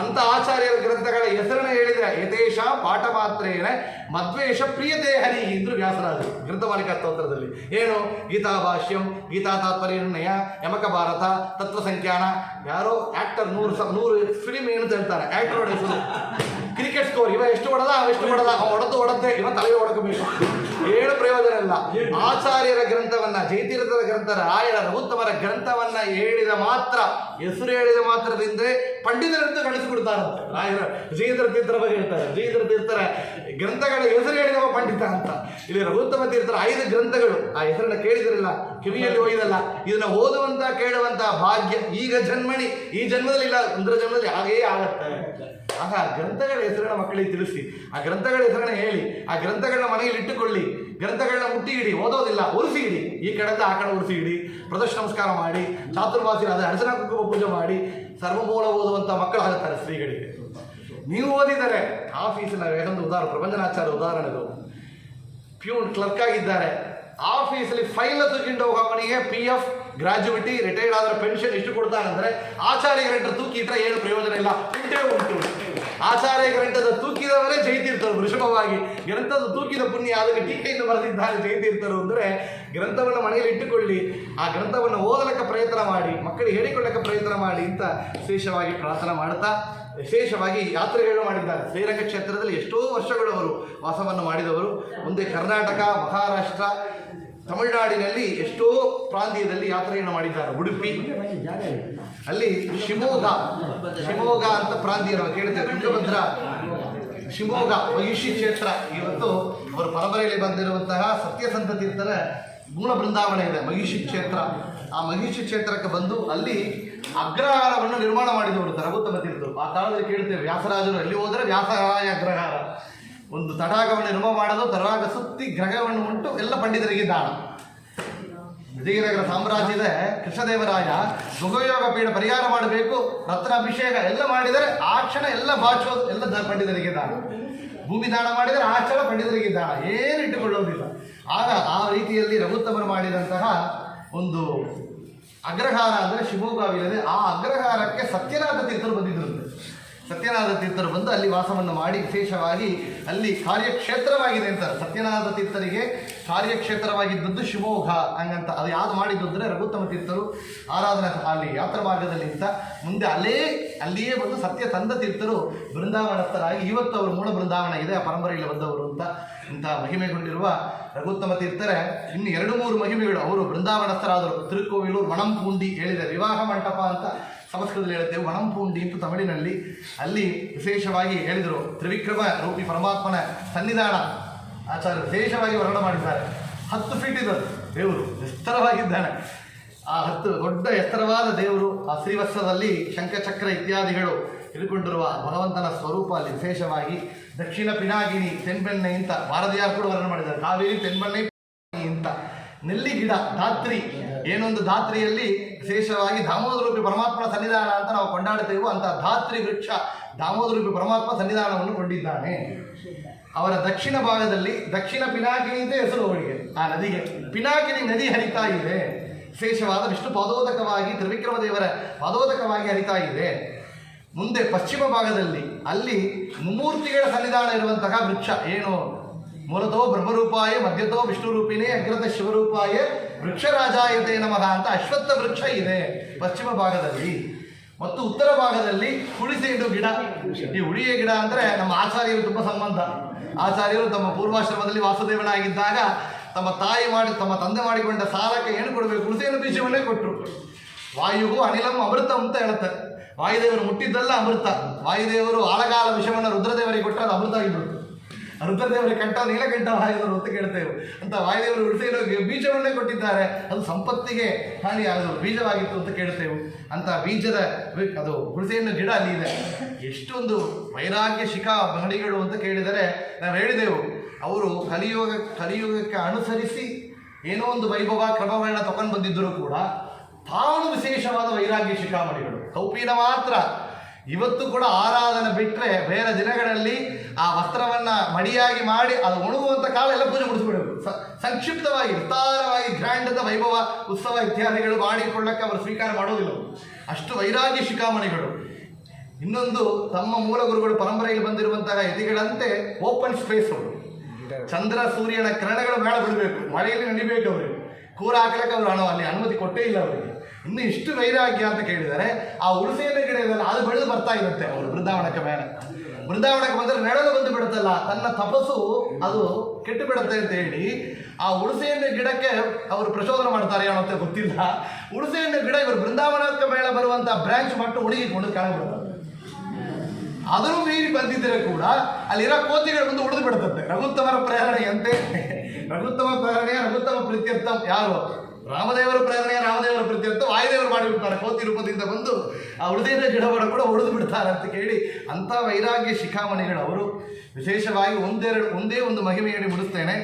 ಅಂತ ಆಚಾರ್ಯರ ಗ್ರಂಥಗಳ ಹೆಸರನ್ನು ಹೇಳಿದರೆ ಯಥೇಶ ಪಾಠ ಮಾತ್ರೇನ ಮದ್ವೇಷ ಪ್ರಿಯತೆ ಹರಿ ಇಂದ್ರು ವ್ಯಾಸರಾಜರು ಗ್ರಂಥಮಾಲಿಕಾ ಸ್ತೋತ್ರದಲ್ಲಿ. ಏನು ಗೀತಾಭಾಷ್ಯಂ, ಗೀತಾ ತಾತ್ಪರ್ಯ ನಿರ್ಣಯ, ಯಮಕ ಭಾರತ, ತತ್ವ ಸಂಖ್ಯಾನ. ಯಾರೋ ಆಕ್ಟರ್ 100 ಫಿಲಿಮ್ ಏನು ಹೇಳ್ತಾರೆ, ಆಕ್ಟರ್ ಹೊಡೆ ಹೆಸರು, ಕ್ರಿಕೆಟ್ ಸ್ಕೋರ್, ಇವ ಎಷ್ಟು ಹೊಡೆದ ಅವೆಷ್ಟು ಹೊಡೆದ, ಹೊಡೆದೇ ಇವ ತಲೆಗೆ ಹೊಡಕಬೇಕು, ಏನು ಪ್ರಯೋಜನ ಇಲ್ಲ. ಆಚಾರ್ಯರ ಗ್ರಂಥವನ್ನ, ಜಯತೀರ್ಥರ ಗ್ರಂಥ, ರಾಯರ ರಘುತ್ತಮರ ಗ್ರಂಥವನ್ನ ಹೇಳಿದ ಮಾತ್ರ, ಹೆಸರು ಹೇಳಿದ ಮಾತ್ರದಿಂದ ಪಂಡಿತರಂತೂ ಗಳಿಸಿಕೊಡ್ತಾರಂತೆ. ರಾಯರ ಜಯೇಂದ್ರ ತೀರ್ಥರ ಬಗ್ಗೆ ಹೇಳ್ತಾರೆ, ಜಯೇಂದ್ರ ತೀರ್ಥರ ಗ್ರಂಥಗಳ ಹೆಸರು ಹೇಳಿದವ ಪಂಡಿತ ಅಂತ. ಇಲ್ಲಿ ರಘುತ್ತಮ ತೀರ್ಥರ 5 ಗ್ರಂಥಗಳು, ಆ ಹೆಸರನ್ನ ಕೇಳಿದಿರಲ್ಲ, ಕಿವಿಯಲ್ಲಿ ಒಯ್ದಲ್ಲ, ಇದನ್ನ ಓದುವಂತ ಕೇಳುವಂತ ಭಾಗ್ಯ ಈಗ ಜನ್ಮಣಿ, ಈ ಜನ್ಮದಲ್ಲಿ ಇಲ್ಲ, ಮುಂದಿನ ಜನ್ಮದಲ್ಲಿ ಹಾಗೇ ಆಗತ್ತೆ. ಆಗ ಆ ಗ್ರಂಥಗಳ ಹೆಸರನ್ನ ಮಕ್ಕಳಿಗೆ ತಿಳಿಸಿ, ಆ ಗ್ರಂಥಗಳ ಹೆಸರನ್ನ ಹೇಳಿ, ಆ ಗ್ರಂಥಗಳನ್ನ ಮನೆಯಲ್ಲಿ ಇಟ್ಟುಕೊಳ್ಳಿ, ಗ್ರಂಥಗಳನ್ನ ಮುಟ್ಟಿ ಇಡಿ, ಓದೋದಿಲ್ಲ ಉರಿಸಿ ಇಡಿ, ಈ ಕಡೆಯಿಂದ ಆ ಕಡೆ ಉರಿಸಿ ಇಡಿ, ಪ್ರದಕ್ಷಿಣ ನಮಸ್ಕಾರ ಮಾಡಿ, ಚಾತುರ್ಮಾಸಿ ಅದ ಅರ್ಚನಾ ಕುಂಕುಮ ಪೂಜೆ ಮಾಡಿ, ಸರ್ವಮೂಲ ಓದುವಂಥ ಮಕ್ಕಳಾಗುತ್ತಾರೆ ಸ್ತ್ರೀಗಳಿಗೆ. ನೀವು ಓದಿದರೆ ಆಫೀಸಿನ ಒಂದು ಉದಾಹರಣೆ, ಪ್ರಬಂಧನಾಚಾರ್ಯ ಉದಾಹರಣೆದು, ಪ್ಯೂನ್ ಕ್ಲರ್ಕ್ ಆಗಿದ್ದಾರೆ, ಆಫೀಸಲ್ಲಿ ಫೈಲ್ ತಗೊಂಡು ಹೋಗೋವನಿಗೆ PF ಗ್ರಾಜ್ಯುಯಿಟಿ ರಿಟೈರ್ಡ್ ಆದ್ರೆ ಪೆನ್ಷನ್ ಎಷ್ಟು ಕೊಡ್ತಾರಂದ್ರೆ, ಆಚಾರ್ಯ ಗ್ರಂಥ ತೂಕಿಟ್ರೆ ಏನು ಪ್ರಯೋಜನ ಇಲ್ಲ, ಉಂಟು. ಆಚಾರ್ಯ ಗ್ರಂಥದ ತೂಕಿದವರೇ ಜಯತೀರ್ಥರು. ವೃಷಭವಾಗಿ ಗ್ರಂಥದ ತೂಕಿದ ಪುಣ್ಯ ಅದಕ್ಕೆ ಟೀಕೆಯಿಂದ ಬರೆದಿದ್ದಾರೆ ಜಯತೀರ್ಥರು. ಅಂದರೆ ಗ್ರಂಥವನ್ನು ಮನೆಯಲ್ಲಿ ಇಟ್ಟುಕೊಳ್ಳಿ, ಆ ಗ್ರಂಥವನ್ನು ಓದಲಿಕ್ಕೆ ಪ್ರಯತ್ನ ಮಾಡಿ, ಮಕ್ಕಳಿಗೆ ಹೇಳಿಕೊಳ್ಳಕ್ಕೆ ಪ್ರಯತ್ನ ಮಾಡಿ ಅಂತ ವಿಶೇಷವಾಗಿ ಪ್ರಾರ್ಥನೆ ಮಾಡ್ತಾ, ವಿಶೇಷವಾಗಿ ಯಾತ್ರೆಗಳು ಮಾಡಿದ್ದಾರೆ. ಶ್ರೀರಂಗ ಕ್ಷೇತ್ರದಲ್ಲಿ ಎಷ್ಟೋ ವರ್ಷಗಳು ಅವರು ವಾಸವನ್ನು ಮಾಡಿದವರು. ಮುಂದೆ ಕರ್ನಾಟಕ, ಮಹಾರಾಷ್ಟ್ರ, ತಮಿಳುನಾಡಿನಲ್ಲಿ ಎಷ್ಟೋ ಪ್ರಾಂತ್ಯದಲ್ಲಿ ಯಾತ್ರೆಯನ್ನು ಮಾಡಿದ್ದಾರೆ. ಉಡುಪಿ, ಅಲ್ಲಿ ಶಿವಮೊಗ್ಗ ಅಂತ ಪ್ರಾಂತ್ಯ ನಾವು ಕೇಳ್ತೇವೆ. ತುಂಗಭದ್ರಾ, ಶಿವಮೊಗ್ಗ, ಮಹಿಷಿ ಕ್ಷೇತ್ರ. ಇವತ್ತು ಅವರ ಪರಂಪರೆಯಲ್ಲಿ ಬಂದಿರುವಂತಹ ಸತ್ಯಸಂತ ತೀರ್ಥರ ಗುಣ ಬೃಂದಾವನ ಇದೆ, ಮಹಿಷಿ ಕ್ಷೇತ್ರ. ಆ ಮಹಿಷಿ ಕ್ಷೇತ್ರಕ್ಕೆ ಬಂದು ಅಲ್ಲಿ ಅಗ್ರಹಾರವನ್ನು ನಿರ್ಮಾಣ ಮಾಡಿದವರು ರಘುತ್ತಮ ತೀರ್ಥರು. ಆ ಕಾಲದಲ್ಲಿ ಕೇಳ್ತೇವೆ, ವ್ಯಾಸರಾಜರು ಎಲ್ಲಿ ಹೋದರೆ ವ್ಯಾಸರಾಯ ಅಗ್ರಹಾರ, ಒಂದು ತಟಾಕವನ್ನು ನಿರ್ಮಾಣ ಮಾಡೋದು, ತಟಾಕ ಸುತ್ತಿ ಗ್ರಹವನ್ನು ಉಂಟು, ಎಲ್ಲ ಪಂಡಿತರಿಗೆ ದಾನ. ವಿಜಯನಗರ ಸಾಮ್ರಾಜ್ಯದ ಕೃಷ್ಣದೇವರಾಯ ಸುಖಯೋಗ ಪೀಠ ಪರಿಹಾರ ಮಾಡಬೇಕು, ರತ್ನಾಭಿಷೇಕ ಎಲ್ಲ ಮಾಡಿದರೆ ಆ ಕ್ಷಣ ಎಲ್ಲ ಬಾಚೋದು, ಎಲ್ಲ ಪಂಡಿತರಿಗೆ ದಾನ. ಭೂಮಿ ದಾನ ಮಾಡಿದರೆ ಆ ಕ್ಷಣ ಪಂಡಿತರಿಗೆ ದಾನ, ಏನು ಇಟ್ಟುಕೊಳ್ಳೋದಿಲ್ಲ. ಆಗ ಆ ರೀತಿಯಲ್ಲಿ ರಘುತ್ತಮರು ಮಾಡಿದಂತಹ ಒಂದು ಅಗ್ರಹಾರ ಅಂದರೆ ಶಿವಮೊಗ್ಗವಿಲ್ಲದೆ, ಆ ಅಗ್ರಹಾರಕ್ಕೆ ಸತ್ಯನಾಥ ತೀರ್ಥರು ಬಂದಿದ್ದರು. ಸತ್ಯನಾಥ ತೀರ್ಥರು ಬಂದು ಅಲ್ಲಿ ವಾಸವನ್ನು ಮಾಡಿ ವಿಶೇಷವಾಗಿ ಅಲ್ಲಿ ಕಾರ್ಯಕ್ಷೇತ್ರವಾಗಿದೆ ಅಂತಾರೆ. ಸತ್ಯನಾಥ ತೀರ್ಥರಿಗೆ ಕಾರ್ಯಕ್ಷೇತ್ರವಾಗಿದ್ದದ್ದು ಶಿವಮೊಗ್ಗ ಹಂಗಂತ. ಅದು ಯಾವುದು ಮಾಡಿದ್ದು ಅಂದರೆ ರಘುತ್ತಮ ತೀರ್ಥರು ಆರಾಧನಾ ಅಲ್ಲಿ ಯಾತ್ರಾ ಮಾರ್ಗದಲ್ಲಿ ಅಂತ ಮುಂದೆ ಅಲ್ಲಿಯೇ ಬಂದು ಸತ್ಯ ತಂದ ತೀರ್ಥರು ಬೃಂದಾವನಸ್ಥರಾಗಿ ಇವತ್ತು ಅವರು ಮೂಲ ಬೃಂದಾವನ ಇದೆ, ಆ ಪರಂಪರೆಯಲ್ಲಿ ಬಂದವರು ಅಂತ. ಇಂಥ ಮಹಿಮೆಗೊಂಡಿರುವ ರಘುತ್ತಮ ತೀರ್ಥರ ಇನ್ನು 2-3 ಮಹಿಮೆಗಳು. ಅವರು ಬೃಂದಾವನಸ್ಥರಾದರು. ತಿರುಕೋವಿಲೂರು ವಣಂಪೂಂಡಿ ಹೇಳಿದೆ, ವಿವಾಹ ಮಂಟಪ ಅಂತ ಸಂಸ್ಕೃತದಲ್ಲಿ ಹೇಳುತ್ತೇವೆ, ವಣಂಪೂಂಡಿ ಅಂತ ತಮಿಳಿನಲ್ಲಿ. ಅಲ್ಲಿ ವಿಶೇಷವಾಗಿ ಹೇಳಿದರು, ತ್ರಿವಿಕ್ರಮ ರೂಪಿ ಪರಮಾತ್ಮನ ಸನ್ನಿಧಾನ ಆಚಾರ್ಯ ವಿಶೇಷವಾಗಿ ವರ್ಣನೆ ಮಾಡಿದ್ದಾರೆ. 10 ಫೀಟ್ ಇದ್ದದ್ದು ದೇವರು, ಎತ್ತರವಾಗಿದ್ದಾನೆ. ಆ 10 ದೊಡ್ಡ ಎತ್ತರವಾದ ದೇವರು, ಆ ಶ್ರೀವತ್ಸದಲ್ಲಿ ಶಂಖಚಕ್ರ ಇತ್ಯಾದಿಗಳು ಹಿಡ್ಕೊಂಡಿರುವ ಭಗವಂತನ ಸ್ವರೂಪ ಅಲ್ಲಿ ವಿಶೇಷವಾಗಿ. ದಕ್ಷಿಣ ಪಿನಾಗಿನಿ ತೆನ್ಬೆಣ್ಣೆ ಅಂತ ಭಾರತೀಯರು ಕೂಡ ವರ್ಣನೆ ಮಾಡಿದ್ದಾರೆ. ಕಾವೇರಿ ತೆನ್ಬೆಣ್ಣೆ ಅಂತ. ನೆಲ್ಲಿ ಗಿಡ, ಧಾತ್ರಿ, ಏನೊಂದು ಧಾತ್ರಿಯಲ್ಲಿ ವಿಶೇಷವಾಗಿ ದಾಮೋದರೂಪಿ ಪರಮಾತ್ಮನ ಸನ್ನಿಧಾನ ಅಂತ ನಾವು ಕೊಂಡಾಡುತ್ತೇವೋ ಅಂತ ಧಾತ್ರಿ ವೃಕ್ಷ ದಾಮೋದರೂಪಿ ಪರಮಾತ್ಮ ಸನ್ನಿಧಾನವನ್ನು ಕೊಂಡಿದ್ದಾನೆ. ಅವರ ದಕ್ಷಿಣ ಭಾಗದಲ್ಲಿ ದಕ್ಷಿಣ ಪಿನಾಕಿನಿ ಅಂತ ಹೆಸರು ಅವರಿಗೆ. ಆ ನದಿಗೆ ಪಿನಾಕಿನಿ ನದಿ ಹರಿತಾ ಇದೆ. ವಿಶೇಷವಾದ ವಿಷ್ಣು ಪಾದೋದಕವಾಗಿ ತ್ರಿವಿಕ್ರಮ ದೇವರ ಪಾದೋದಕವಾಗಿ ಹರಿತಾ ಇದೆ. ಮುಂದೆ ಪಶ್ಚಿಮ ಭಾಗದಲ್ಲಿ ಅಲ್ಲಿ ಮುಮ್ಮೂರ್ತಿಗಳ ಸನ್ನಿಧಾನ ಇರುವಂತಹ ವೃಕ್ಷ ಏನು, ಮೂಲತೋ ಬ್ರಹ್ಮರೂಪಾಯ, ಮಧ್ಯತೋ ವಿಷ್ಣುರೂಪಿನೇ, ಅಗ್ರತ ಶಿವರೂಪಾಯ, ವೃಕ್ಷರಾಜಾಯತೆ ನಮಃ ಅಂತ ಅಶ್ವತ್ಥ ವೃಕ್ಷ ಇದೆ ಪಶ್ಚಿಮ ಭಾಗದಲ್ಲಿ. ಮತ್ತು ಉತ್ತರ ಭಾಗದಲ್ಲಿ ಹುಳಿಸೇಡು ಗಿಡ. ಈ ಹುಳಿಯ ಗಿಡ ಅಂದರೆ ನಮ್ಮ ಆಚಾರ್ಯರು ತುಂಬ ಸಂಬಂಧ. ಆಚಾರ್ಯರು ತಮ್ಮ ಪೂರ್ವಾಶ್ರಮದಲ್ಲಿ ವಾಸುದೇವನಾಗಿದ್ದಾಗ ತಮ್ಮ ತಂದೆ ಮಾಡಿಕೊಂಡ ಸಾಲಕ್ಕೆ ಏನು ಕೊಡಬೇಕು, ಹುಳಿಸೇನು ಬೀಜವನ್ನೇ ಕೊಟ್ಟರು. ವಾಯುಗೂ ಅನಿಲಂ ಅಮೃತ ಅಂತ ಹೇಳುತ್ತೆ. ವಾಯುದೇವರು ಮುಟ್ಟಿದ್ದಲ್ಲ ಅಮೃತ. ವಾಯುದೇವರು ಆಳಗಾಲ ವಿಷವನ್ನು ರುದ್ರದೇವರಿಗೆ ಕೊಟ್ಟರೆ ಅದು ಅಮೃತ ಆಗಿಬಿಡ್ತು. ರುದ್ರದೇವರಿಗೆ ಕಂಠ ನೀಲಕಂಠ ವಾಯುದೇವರು ಅಂತ ಕೇಳ್ತೇವೆ ಅಂತ ವಾಯುದೇವರು ಹುಳಿಸೇನು ಬೀಜವನ್ನೇ ಕೊಟ್ಟಿದ್ದಾರೆ. ಅದು ಸಂಪತ್ತಿಗೆ ಹಾನಿಯಾಗದು ಬೀಜವಾಗಿತ್ತು ಅಂತ ಕೇಳ್ತೇವೆ. ಅಂತ ಬೀಜದ ಅದು ಹುಳಿಸೇನು ಗಿಡ ಅಲ್ಲಿ ಇದೆ. ಎಷ್ಟೊಂದು ವೈರಾಗ್ಯ ಶಿಖಾ ಮಹಡಿಗಳು ಅಂತ ಕೇಳಿದರೆ ನಾವು ಹೇಳಿದೆವು, ಅವರು ಕಲಿಯುಗಕ್ಕೆ ಅನುಸರಿಸಿ ಏನೋ ಒಂದು ವೈಭವ ಕ್ರಮಗಳನ್ನ ತಗೊಂಡು ಬಂದಿದ್ದರೂ ಕೂಡ ತಾನು ವಿಶೇಷವಾದ ವೈರಾಗ್ಯ ಶಿಖಾಮಣಿಗಳು. ಕೌಪೀನ ಮಾತ್ರ ಇವತ್ತು ಕೂಡ ಆರಾಧನೆ ಬಿಟ್ಟರೆ ಬೇರೆ ದಿನಗಳಲ್ಲಿ ಆ ವಸ್ತ್ರವನ್ನು ಮಡಿಯಾಗಿ ಮಾಡಿ ಅದು ಒಣಗುವಂಥ ಕಾಲ ಎಲ್ಲ ಪೂಜೆ ಮುಡಿಸ್ಬಿಡೋದು. ಸಂಕ್ಷಿಪ್ತವಾಗಿ ವಿಸ್ತಾರವಾಗಿ ಗ್ರ್ಯಾಂಡ್ ವೈಭವ ಉತ್ಸವ ಇತ್ಯಾದಿಗಳು ಮಾಡಿಕೊಳ್ಳಕ್ಕೆ ಅವರು ಸ್ವೀಕಾರ ಮಾಡೋದಿಲ್ಲ. ಅಷ್ಟು ವೈರಾಗ್ಯ ಶಿಖಾಮಣಿಗಳು. ಇನ್ನೊಂದು, ತಮ್ಮ ಮೂಲ ಗುರುಗಳು ಪರಂಪರೆಯಲ್ಲಿ ಬಂದಿರುವಂತಹ ಯತಿಗಳಂತೆ ಓಪನ್ ಸ್ಪೇಸ್ ಅವರು. ಚಂದ್ರ ಸೂರ್ಯನ ಕಿರಣಗಳು ಮೇಳ ಬಿಡಬೇಕು, ಮಳೆಯಲ್ಲಿ ನಡಿಬೇಕು. ಅವರಿಗೆ ಕೂರ ಹಾಕಲಿಕ್ಕೆ ಅವರು ಅಲ್ಲಿ ಅನುಮತಿ ಕೊಟ್ಟೇ ಇಲ್ಲ ಅವರಿಗೆ. ಇನ್ನು ಇಷ್ಟು ವೈರಾಗ್ಯ ಅಂತ ಕೇಳಿದರೆ ಆ ಹುಳಿಸೇನ ಗಿಡ ಇದೆಲ್ಲ ಅದು ಬೆಳೆದು ಬರ್ತಾ ಇರುತ್ತೆ. ಅವರು ಬೃಂದಾವನಕ್ಕೆ ಮೇಲೆ ಬೃಂದಾವನಕ್ಕೆ ಬಂದರೆ ನೆಡಲು ಬಂದು ಬಿಡುತ್ತಲ್ಲ, ತನ್ನ ತಪಸ್ಸು ಅದು ಕೆಟ್ಟು ಬಿಡುತ್ತೆ ಅಂತ ಹೇಳಿ ಆ ಹುಳಿಸೇನ ಗಿಡಕ್ಕೆ ಅವರು ಪ್ರಚೋದನೆ ಮಾಡ್ತಾರೆ ಅನ್ನೋತ್ತೆ ಗೊತ್ತಿಲ್ಲ. ಹುಳಿಸೇನ ಗಿಡ ಇವರು ಬೃಂದಾವನಕ್ಕೆ ಮೇಲೆ ಬರುವಂಥ ಬ್ರಾಂಚ್ ಮಟ್ಟು ಹುಡುಗಿಕೊಂಡು ಕೆಳಬಿಡ್ತಾರೆ. ಅದನ್ನು ಮೀರಿ ಬಂದಿದ್ದರೆ ಕೂಡ ಅಲ್ಲಿರೋ ಕೋತಿಗಳು ಬಂದು ಉಳಿದು ಬಿಡುತ್ತೆ. ರಘುತ್ತಮರ ಪ್ರೇರಣೆಯಂತೆ ರಘುತ್ತಮ ಪ್ರೇರಣೆಯ ರಘುತ್ತಮ ಪ್ರೀತ್ಯರ್ಥ. ಯಾರು? ರಾಮದೇವರ ಪ್ರೇರಣೆಯ ರಾಮದೇವರ ಪ್ರೀತ್ಯರ್ಥ ವಾಯುದೇವರು ಮಾಡಿಬಿಡ್ತಾರೆ. ಕೋತಿ ರೂಪದಿಂದ ಬಂದು ಆ ಉಳಿದ ಗಿಡವನ್ನು ಕೂಡ ಉಳಿದು ಬಿಡ್ತಾರೆ ಅಂತ ಕೇಳಿ ಅಂಥ ವೈರಾಗ್ಯ ಶಿಖಾಮಣಿಗಳು ಅವರು. ವಿಶೇಷವಾಗಿ ಒಂದೇ ಒಂದು ಮಹಿಮೆಯನ್ನು ಮುಡಿಸ್ತೇನೆ.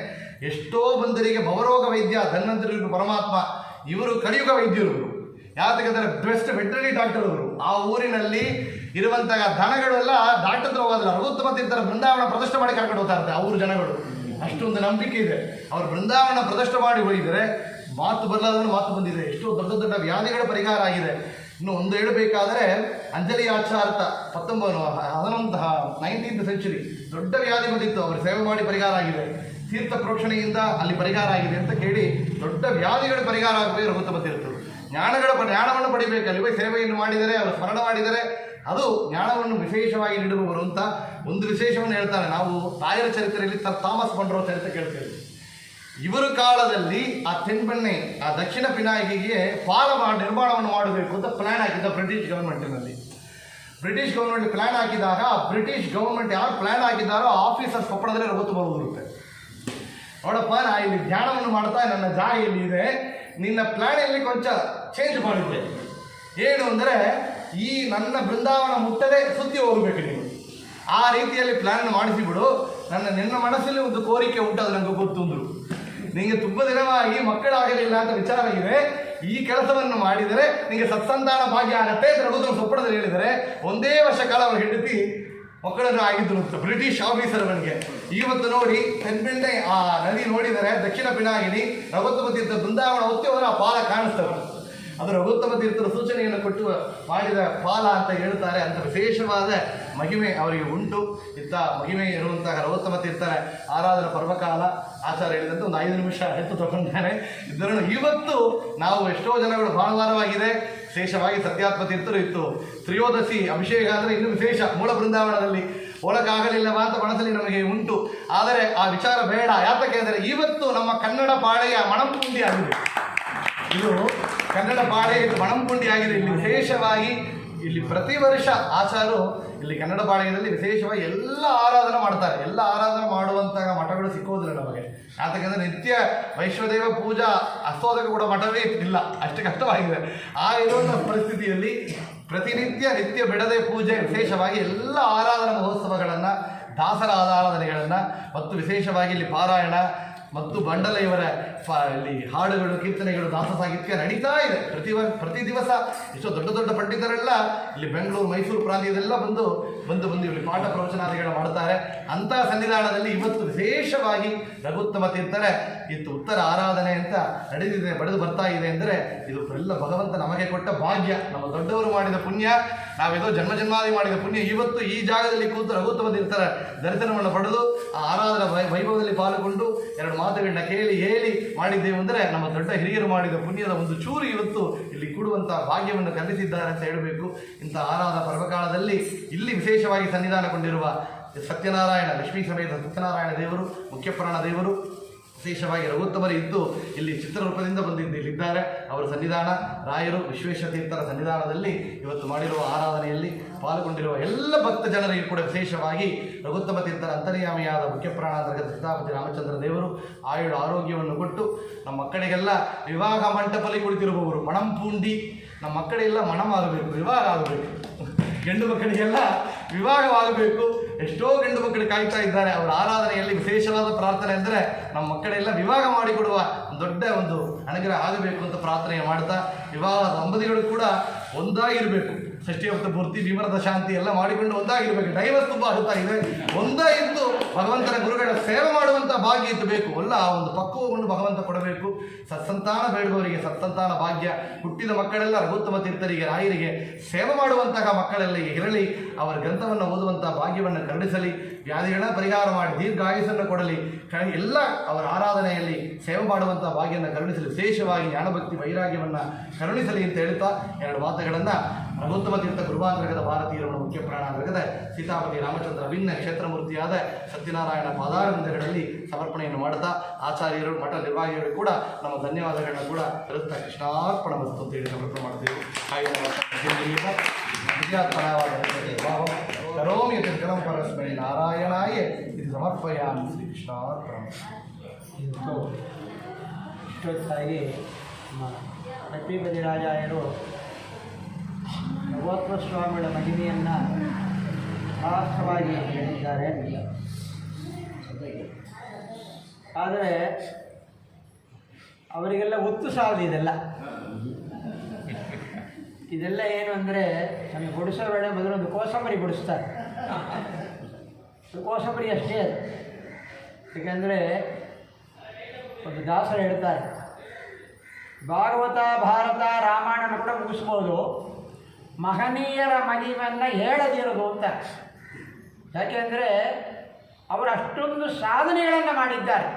ಎಷ್ಟೋ ಬಂದರಿಗೆ ಭವರೋಗ ವೈದ್ಯ ಧನ್ವಂತರಿ ಪರಮಾತ್ಮ, ಇವರು ಕಲಿಯುಗ ವೈದ್ಯರು. ಯಾತಕ್ಕಂದರೆ ಬೆಸ್ಟ್ ವೆಟರ್ನರಿ ಡಾಕ್ಟರ್ ಅವರು. ಆ ಊರಿನಲ್ಲಿ ಇರುವಂತಹ ದನಗಳೆಲ್ಲ ಡಾಕ್ಟರ್ ಹತ್ರ ಹೋಗೋದಿಲ್ಲ, ರಘುತ್ತಮ ತೀರ್ಥರ ಬೃಂದಾವನ ಪ್ರದರ್ಶನ ಮಾಡಿ ಕರ್ಕೊಂಡು ಹೋಗ್ತಾ ಇರ್ತಾರೆ ಆ ಊರು ಜನಗಳು. ಅಷ್ಟೊಂದು ನಂಬಿಕೆ ಇದೆ. ಅವರು ಬೃಂದಾವನ ಪ್ರದರ್ಶನ ಮಾಡಿ ಹೋಗಿದರೆ ಮಾತು ಬರಲಾದನ್ನು ಮಾತು ಬಂದಿದೆ. ಎಷ್ಟೋ ದೊಡ್ಡ ದೊಡ್ಡ ವ್ಯಾಧಿಗಳ ಪರಿಹಾರ ಆಗಿದೆ. ಇನ್ನು ಒಂದು ಹೇಳಬೇಕಾದರೆ ಅಂಜಲಿ ಆಚಾರ್ತ 19th ಸೆಂಚುರಿ ದೊಡ್ಡ ವ್ಯಾಧಿ ಬಂದಿತ್ತು, ಅವರು ಸೇವೆ ಮಾಡಿ ಪರಿಹಾರ ಆಗಿದೆ. ತೀರ್ಥ ಪ್ರೋಕ್ಷಣೆಯಿಂದ ಅಲ್ಲಿ ಪರಿಹಾರ ಆಗಿದೆ ಅಂತ ಕೇಳಿ ದೊಡ್ಡ ವ್ಯಾಧಿಗಳ ಪರಿಹಾರ ಆಗಬೇಕು ರಘುತ್ತಮ ತೀರ್ಥರು. ಜ್ಞಾನವನ್ನು ಪಡಿಬೇಕಲ್ಲಿ ಹೋಗಿ ಸೇವೆಯನ್ನು ಮಾಡಿದರೆ, ಅವರು ಸ್ಮರಣ ಮಾಡಿದರೆ ಅದು ಜ್ಞಾನವನ್ನು ವಿಶೇಷವಾಗಿ ನೀಡುವವರು ಅಂತ ಒಂದು ವಿಶೇಷವನ್ನು ಹೇಳ್ತಾರೆ. ನಾವು ತಾಯರ ಚರಿತ್ರೆಯಲ್ಲಿ ಥಾಮಸ್ ಬಂಡ್ರೋ ಚರಿತ್ರೆ ಕೇಳ್ತೇವೆ. ಇವರ ಕಾಲದಲ್ಲಿ ಆ ತೆನ್ಬೆಣ್ಣೆ ಆ ದಕ್ಷಿಣ ಪಿನಾಕಿಗೆ ನಿರ್ಮಾಣವನ್ನು ಮಾಡಬೇಕು ಅಂತ ಪ್ಲ್ಯಾನ್ ಹಾಕಿದ್ದ ಬ್ರಿಟಿಷ್ ಗೌರ್ಮೆಂಟಿನಲ್ಲಿ. ಬ್ರಿಟಿಷ್ ಗೌರ್ಮೆಂಟ್ ಪ್ಲ್ಯಾನ್ ಹಾಕಿದಾಗ ಆ ಬ್ರಿಟಿಷ್ ಗೌರ್ಮೆಂಟ್ ಯಾರು ಪ್ಲ್ಯಾನ್ ಹಾಕಿದ್ದಾರೋ ಆ ಆಫೀಸರ್ಸ್ ಕೊಪ್ಪಳದಲ್ಲಿ ರಘುತ್ತು ಬರುವುದಿರುತ್ತೆ. ನೋಡಪ್ಪ, ನಾ ಇಲ್ಲಿ ಧ್ಯಾನವನ್ನು ಮಾಡ್ತಾ ನನ್ನ ಜಾಗ ಇಲ್ಲಿ ಇದೆ, ನಿನ್ನ ಪ್ಲ್ಯಾನಲ್ಲಿ ಕೊಂಚ ಚೇಂಜ್ ಮಾಡಿದ್ದೆ. ಏನು ಅಂದರೆ ಈ ನನ್ನ ಬೃಂದಾವನ ಮುಟ್ಟದೆ ಸುದ್ದಿ ಹೋಗಬೇಕು ನೀವು, ಆ ರೀತಿಯಲ್ಲಿ ಪ್ಲ್ಯಾನ್ ಮಾಡಿಸಿಬಿಡು. ನಿನ್ನ ಮನಸ್ಸಲ್ಲಿ ಒಂದು ಕೋರಿಕೆ ಉಂಟು, ಅದು ನನಗೆ ಗೊತ್ತುಂದರು. ನಿಮಗೆ ತುಂಬ ದಿನವಾಗಿ ಮಕ್ಕಳಾಗಲಿಲ್ಲ ಅಂತ ವಿಚಾರ ಇದೆ. ಈ ಕೆಲಸವನ್ನು ಮಾಡಿದರೆ ನಿಮಗೆ ಸತ್ಸಂತಾನ ಭಾಗ್ಯ ಆಗತ್ತೆ ಅಂತ ರಘುತ್ತಮ ಸೊಪ್ಪಡದಲ್ಲಿ ಹೇಳಿದರೆ ಒಂದೇ ವರ್ಷ ಕಾಲ ಅವರು ಹೆಂಡತಿ ಮಕ್ಕಳನ್ನು ಆಗಿದ್ರು ಅಂತ ಬ್ರಿಟಿಷ್ ಆಫೀಸರ್ಗಳಿಗೆ. ಇವತ್ತು ನೋಡಿ ತೆನ್ಬೆಣ್ಣೆ ಆ ನದಿ ನೋಡಿದರೆ ದಕ್ಷಿಣ ಪಿನಾಕಿನಿ ರಘುತ್ತಮ ತೀರ್ಥ ಬೃಂದಾವನ ಹೊತ್ತಿ ಹೋದರೆ ಆ ಪಾಲ ಕಾಣಿಸ್ತವೆ. ಅದು ರಘುತ್ತಮ ತೀರ್ಥರ ಸೂಚನೆಯನ್ನು ಕೊಟ್ಟು ಮಾಡಿದ ಪಾಲ ಅಂತ ಹೇಳ್ತಾರೆ. ಅಂತ ವಿಶೇಷವಾದ ಮಹಿಮೆ ಅವರಿಗೆ ಉಂಟು. ಇತ್ತ ಮಹಿಮೆ ಇರುವಂತಹ ರಘುತ್ತಮ ತೀರ್ಥರ ಆರಾಧನಾ ಪರ್ವಕಾಲ ಆಚಾರ ಹೇಳಿದಂತೆ ಒಂದು 5 ನಿಮಿಷ ಹೆಚ್ಚು ತಗೊಂಡಿದ್ದಾರೆ. ಇದನ್ನು ಇವತ್ತು ನಾವು ಎಷ್ಟೋ ಜನಗಳು ಭಾನುವಾರವಾಗಿದೆ, ವಿಶೇಷವಾಗಿ ಸತ್ಯಾತ್ಮ ತೀರ್ಥರು ಇತ್ತು. ತ್ರಯೋದಶಿ ಅಭಿಷೇಕ ಅಂದರೆ ಇನ್ನೂ ವಿಶೇಷ. ಮೂಲ ಬೃಂದಾವನದಲ್ಲಿ ಹೋಗಕ್ಕಾಗಲಿಲ್ಲವಾ ಅಂತ ಮನಸ್ಸಲ್ಲಿ ನಮಗೆ ಉಂಟು. ಆದರೆ ಆ ವಿಚಾರ ಬೇಡ. ಯಾತಕ್ಕೆ ಅಂದರೆ ಇವತ್ತು ನಮ್ಮ ಕನ್ನಡ ಪಾಳೆಯ ಮಣಂಪುಂಡಿ ಆಗಿದೆ. ಇದು ಕನ್ನಡ ಪಾಳೆ ಇದು ಮಣಂಪುಂಡಿ ಆಗಿದೆ. ಇಲ್ಲಿ ವಿಶೇಷವಾಗಿ ಇಲ್ಲಿ ಪ್ರತಿ ವರ್ಷ ಆಚಾರು ಇಲ್ಲಿ ಕನ್ನಡ ಪಾಳ್ಯದಲ್ಲಿ ವಿಶೇಷವಾಗಿ ಎಲ್ಲ ಆರಾಧನೆ ಮಾಡ್ತಾರೆ. ಎಲ್ಲ ಆರಾಧನೆ ಮಾಡುವಂತಹ ಮಠಗಳು ಸಿಕ್ಕೋದಿಲ್ಲ ನಮಗೆ. ಯಾತಕ್ಕಂದರೆ ನಿತ್ಯ ವೈಶ್ವದೇವ ಪೂಜಾ ಅಸ್ತೋದಕ ಕೂಡ ಮಠವೇ ಇಲ್ಲ, ಅಷ್ಟು ಕಷ್ಟವಾಗಿದೆ. ಆ ಇರುವಂಥ ಪರಿಸ್ಥಿತಿಯಲ್ಲಿ ನಿತ್ಯ ಬಿಡದೆ ಪೂಜೆ, ವಿಶೇಷವಾಗಿ ಎಲ್ಲ ಆರಾಧನಾ ಮಹೋತ್ಸವಗಳನ್ನು, ದಾಸರ ಆರಾಧನೆಗಳನ್ನು ಮತ್ತು ವಿಶೇಷವಾಗಿ ಇಲ್ಲಿ ಪಾರಾಯಣ ಮತ್ತು ಬಂಡಲ ಇವರ ಇಲ್ಲಿ ಹಾಡುಗಳು, ಕೀರ್ತನೆಗಳು, ದಾಸ ಸಾಹಿತ್ಯ ನಡೀತಾ ಇದೆ. ಪ್ರತಿ ದಿವಸ ಎಷ್ಟೋ ದೊಡ್ಡ ದೊಡ್ಡ ಪಂಡಿತರೆಲ್ಲ ಇಲ್ಲಿ ಬೆಂಗಳೂರು, ಮೈಸೂರು ಪ್ರಾಂತ್ಯದೆಲ್ಲ ಬಂದು ಇಲ್ಲಿ ಪಾಠ ಪ್ರವಚನಾದಿಗಳು ಮಾಡ್ತಾರೆ. ಅಂತಹ ಸನ್ನಿಧಾನದಲ್ಲಿ ಇವತ್ತು ವಿಶೇಷವಾಗಿ ರಘುತ್ತಮ ತೀರ್ಥರ ಇತ್ತು ಉತ್ತರ ಆರಾಧನೆ ಅಂತ ಬಡಿದು ಬರ್ತಾ ಇದೆ ಅಂದರೆ ಇದು ಎಲ್ಲ ಭಗವಂತ ನಮಗೆ ಕೊಟ್ಟ ಭಾಗ್ಯ, ನಮ್ಮ ದೊಡ್ಡವರು ಮಾಡಿದ ಪುಣ್ಯ, ನಾವೇದೋ ಜನ್ಮಾದಿ ಮಾಡಿದ ಪುಣ್ಯ. ಇವತ್ತು ಈ ಜಾಗದಲ್ಲಿ ಕೂತು ರಘುತ್ತಮ ತೀರ್ಥರ ದರ್ಶನವನ್ನು ಪಡೆದು ಆ ಆರಾಧನಾ ವೈಭವದಲ್ಲಿ ಪಾಲ್ಗೊಂಡು ಎರಡು ಮಾತುಗಳನ್ನ ಕೇಳಿ ಹೇಳಿ ಮಾಡಿದ್ದೇವೆ ಅಂದರೆ ನಮ್ಮ ದೊಡ್ಡ ಹಿರಿಯರು ಮಾಡಿದ ಪುಣ್ಯದ ಒಂದು ಚೂರು ಇವತ್ತು ಇಲ್ಲಿ ಕೂಡುವಂತಹ ಭಾಗ್ಯವನ್ನು ಕಲ್ಪಿಸಿದ್ದಾರೆ ಅಂತ ಹೇಳಬೇಕು. ಇಂಥ ಆರಾಧನಾ ಪರ್ವಕಾಲದಲ್ಲಿ ಇಲ್ಲಿ ವಿಶೇಷವಾಗಿ ಸನ್ನಿಧಾನಗೊಂಡಿರುವ ಸತ್ಯನಾರಾಯಣ, ಲಕ್ಷ್ಮೀ ಸಮೇತ ಸತ್ಯನಾರಾಯಣ ದೇವರು, ಮುಖ್ಯಪುರಾಣ ದೇವರು ವಿಶೇಷವಾಗಿ ರಘುತ್ತಮರು ಇದ್ದು ಇಲ್ಲಿ ಚಿತ್ರರೂಪದಿಂದ ಇಲ್ಲಿದ್ದಾರೆ. ಅವರ ಸನ್ನಿಧಾನ ರಾಯರು ವಿಶ್ವೇಶ್ವರ ತೀರ್ಥರ ಸನ್ನಿಧಾನದಲ್ಲಿ ಇವತ್ತು ಮಾಡಿರುವ ಆರಾಧನೆಯಲ್ಲಿ ಪಾಲ್ಗೊಂಡಿರುವ ಎಲ್ಲ ಭಕ್ತ ಜನರಿಗೆ ಕೂಡ ವಿಶೇಷವಾಗಿ ರಘುತ್ತಮ ತೀರ್ಥರ ಅಂತರ್ಯಾಮಿಯಾದ ಮುಖ್ಯಪುರಾಣ ಅಂತರ್ಗತ ಸೀತಾಪತಿ ರಾಮಚಂದ್ರ ದೇವರು ಆಯುಳು ಆರೋಗ್ಯವನ್ನು ಕೊಟ್ಟು ನಮ್ಮ ಮಕ್ಕಳಿಗೆಲ್ಲ ವಿವಾಹ ಮಂಟಪದಲ್ಲಿ ಕುಳಿತಿರುವವರು ಮಣಂ ಪೂಂಡಿ, ನಮ್ಮ ಮಕ್ಕಳೆಲ್ಲ ಮಣಮಾಗಬೇಕು, ವಿವಾಹ ಆಗಬೇಕು, ಗಂಡು ಮಕ್ಕಳಿಗೆಲ್ಲ ವಿವಾಹವಾಗಬೇಕು. ಎಷ್ಟೋ ಗಂಡು ಮಕ್ಕಳು ಕಾಯ್ತಾ ಇದ್ದಾರೆ. ಅವರ ಆರಾಧನೆಯಲ್ಲಿ ವಿಶೇಷವಾದ ಪ್ರಾರ್ಥನೆ ಅಂದರೆ ನಮ್ಮ ಮಕ್ಕಳೆಲ್ಲ ವಿವಾಹ ಮಾಡಿಕೊಡುವ ದೊಡ್ಡ ಒಂದು ಅನುಗ್ರಹ ಆಗಬೇಕು ಅಂತ ಪ್ರಾರ್ಥನೆ ಮಾಡ್ತಾ, ವಿವಾಹ ದಂಪತಿಗಳು ಕೂಡ ಒಂದಾಗಿರಬೇಕು. ಷಷ್ಠಿಯಪ್ತ ಪೂರ್ತಿ, ವಿಮರದ ಶಾಂತಿ ಎಲ್ಲ ಮಾಡಿಕೊಂಡು ಒಂದಾಗಿರಬೇಕು. ಡೈವರ್ಸ್ ತುಂಬ ಆಗುತ್ತಾ ಇದೆ. ಒಂದಾಗಿದ್ದು ಭಗವಂತನ ಗುರುಗಳ ಸೇವೆ ಮಾಡುವಂಥ ಭಾಗ್ಯ ಇತ್ತು ಅಲ್ಲ, ಆ ಒಂದು ಪಕ್ವವನ್ನು ಭಗವಂತ ಕೊಡಬೇಕು. ಸತ್ಸಂತಾನ ಬೇಡುವವರಿಗೆ ಸತ್ಸಂತಾನ ಭಾಗ್ಯ, ಹುಟ್ಟಿದ ಮಕ್ಕಳೆಲ್ಲ ರಘುತ್ತಮ ತೀರ್ಥರಿಗೆ, ರಾಯರಿಗೆ ಸೇವೆ ಮಾಡುವಂತಹ ಮಕ್ಕಳೆಲ್ಲ ಇರಲಿ, ಅವರ ಗ್ರಂಥವನ್ನು ಓದುವಂತಹ ಭಾಗ್ಯವನ್ನು ಕರುಣಿಸಲಿ, ವ್ಯಾಧಿಗಳ ಪರಿಹಾರ ಮಾಡಿ ದೀರ್ಘಾಯುಸನ್ನು ಕೊಡಲಿ, ಎಲ್ಲ ಅವರ ಆರಾಧನೆಯಲ್ಲಿ ಸೇವೆ ಮಾಡುವಂಥ ಭಾಗ್ಯವನ್ನು ಕರುಣಿಸಲಿ, ವಿಶೇಷವಾಗಿ ಜ್ಞಾನಭಕ್ತಿ ವೈರಾಗ್ಯವನ್ನು ಕರುಣಿಸಲಿ ಅಂತ ಹೇಳ್ತಾ ಎರಡು ಮಾತುಗಳನ್ನು ರಘುತ್ತಮ ತೀರ್ಥ ಗುರುವಾಂತರ್ಗದ ಭಾರತೀಯರವರ ಮುಖ್ಯ ಪ್ರಾಣಾಂತರ್ಗದ ಸೀತಾಪತಿ ರಾಮಚಂದ್ರ ಭಿನ್ನ ಕ್ಷೇತ್ರಮೂರ್ತಿಯಾದ ಸತ್ಯನಾರಾಯಣ ಪಾದಾರವಿಂದಗಳಲ್ಲಿ ಸಮರ್ಪಣೆಯನ್ನು ಮಾಡುತ್ತಾ ಆಚಾರ್ಯರು, ಮಠ ನಿರ್ವಾಹಿಗಳು ಕೂಡ ನಮ್ಮ ಧನ್ಯವಾದಗಳನ್ನ ಕೂಡ ಸಲ್ಲಿಸ್ತಾ ಕೃಷ್ಣಾರ್ಪಣ ವಸ್ತು ಅಂತ ಹೇಳಿ ಸಮರ್ಪಣೆ ಮಾಡ್ತೀವಿ. ಕರೋಮಿ ತಿರ್ಕಲಂ ಪರಸ್ಮೈ ನಾರಾಯಣಾಯ ಇದು ಸಮರ್ಪಯಾಮಿ ಶ್ರೀ ಕೃಷ್ಣಾರ್ಪಣ. ಇಷ್ಟೊತ್ತಾಗಿ ಲಕ್ಷ್ಮೀಪತಿ ರಾಜಾಯರು ರಘುತ್ತಮ ಸ್ವಾಮಿಗಳ ಮಹಿಮೆಯನ್ನು ಶಾಸ್ತ್ರವಾಗಿ ಹೇಳಿದ್ದಾರೆ. ಆದರೆ ಅವರಿಗೆಲ್ಲ ಒತ್ತು ಸಾಲದು ಇದೆಲ್ಲ ಏನು ಅಂದರೆ, ನಮಗೆ ಗುಡಿಸೋ ವೇಳೆ ಮೊದಲೊಂದು ಕೋಸಂಬರಿ ಗುಡಿಸ್ತಾರೆ. ಕೋಸಂಬರಿ ಅಷ್ಟೇ ಅದು. ಏಕೆಂದರೆ ಒಂದು ದಾಸರು ಹೇಳ್ತಾರೆ, ಭಾಗವತ, ಭಾರತ, ರಾಮಾಯಣ ಕೂಡ ಮುಗಿಸ್ಬೋದು, ಮಹನೀಯರ ಮಹಿಮೆಯನ್ನು ಹೇಳದಿರೋದು ಅಂತ. ಯಾಕೆಂದರೆ ಅವರು ಅಷ್ಟೊಂದು ಸಾಧನೆಗಳನ್ನು ಮಾಡಿದ್ದಾರೆ.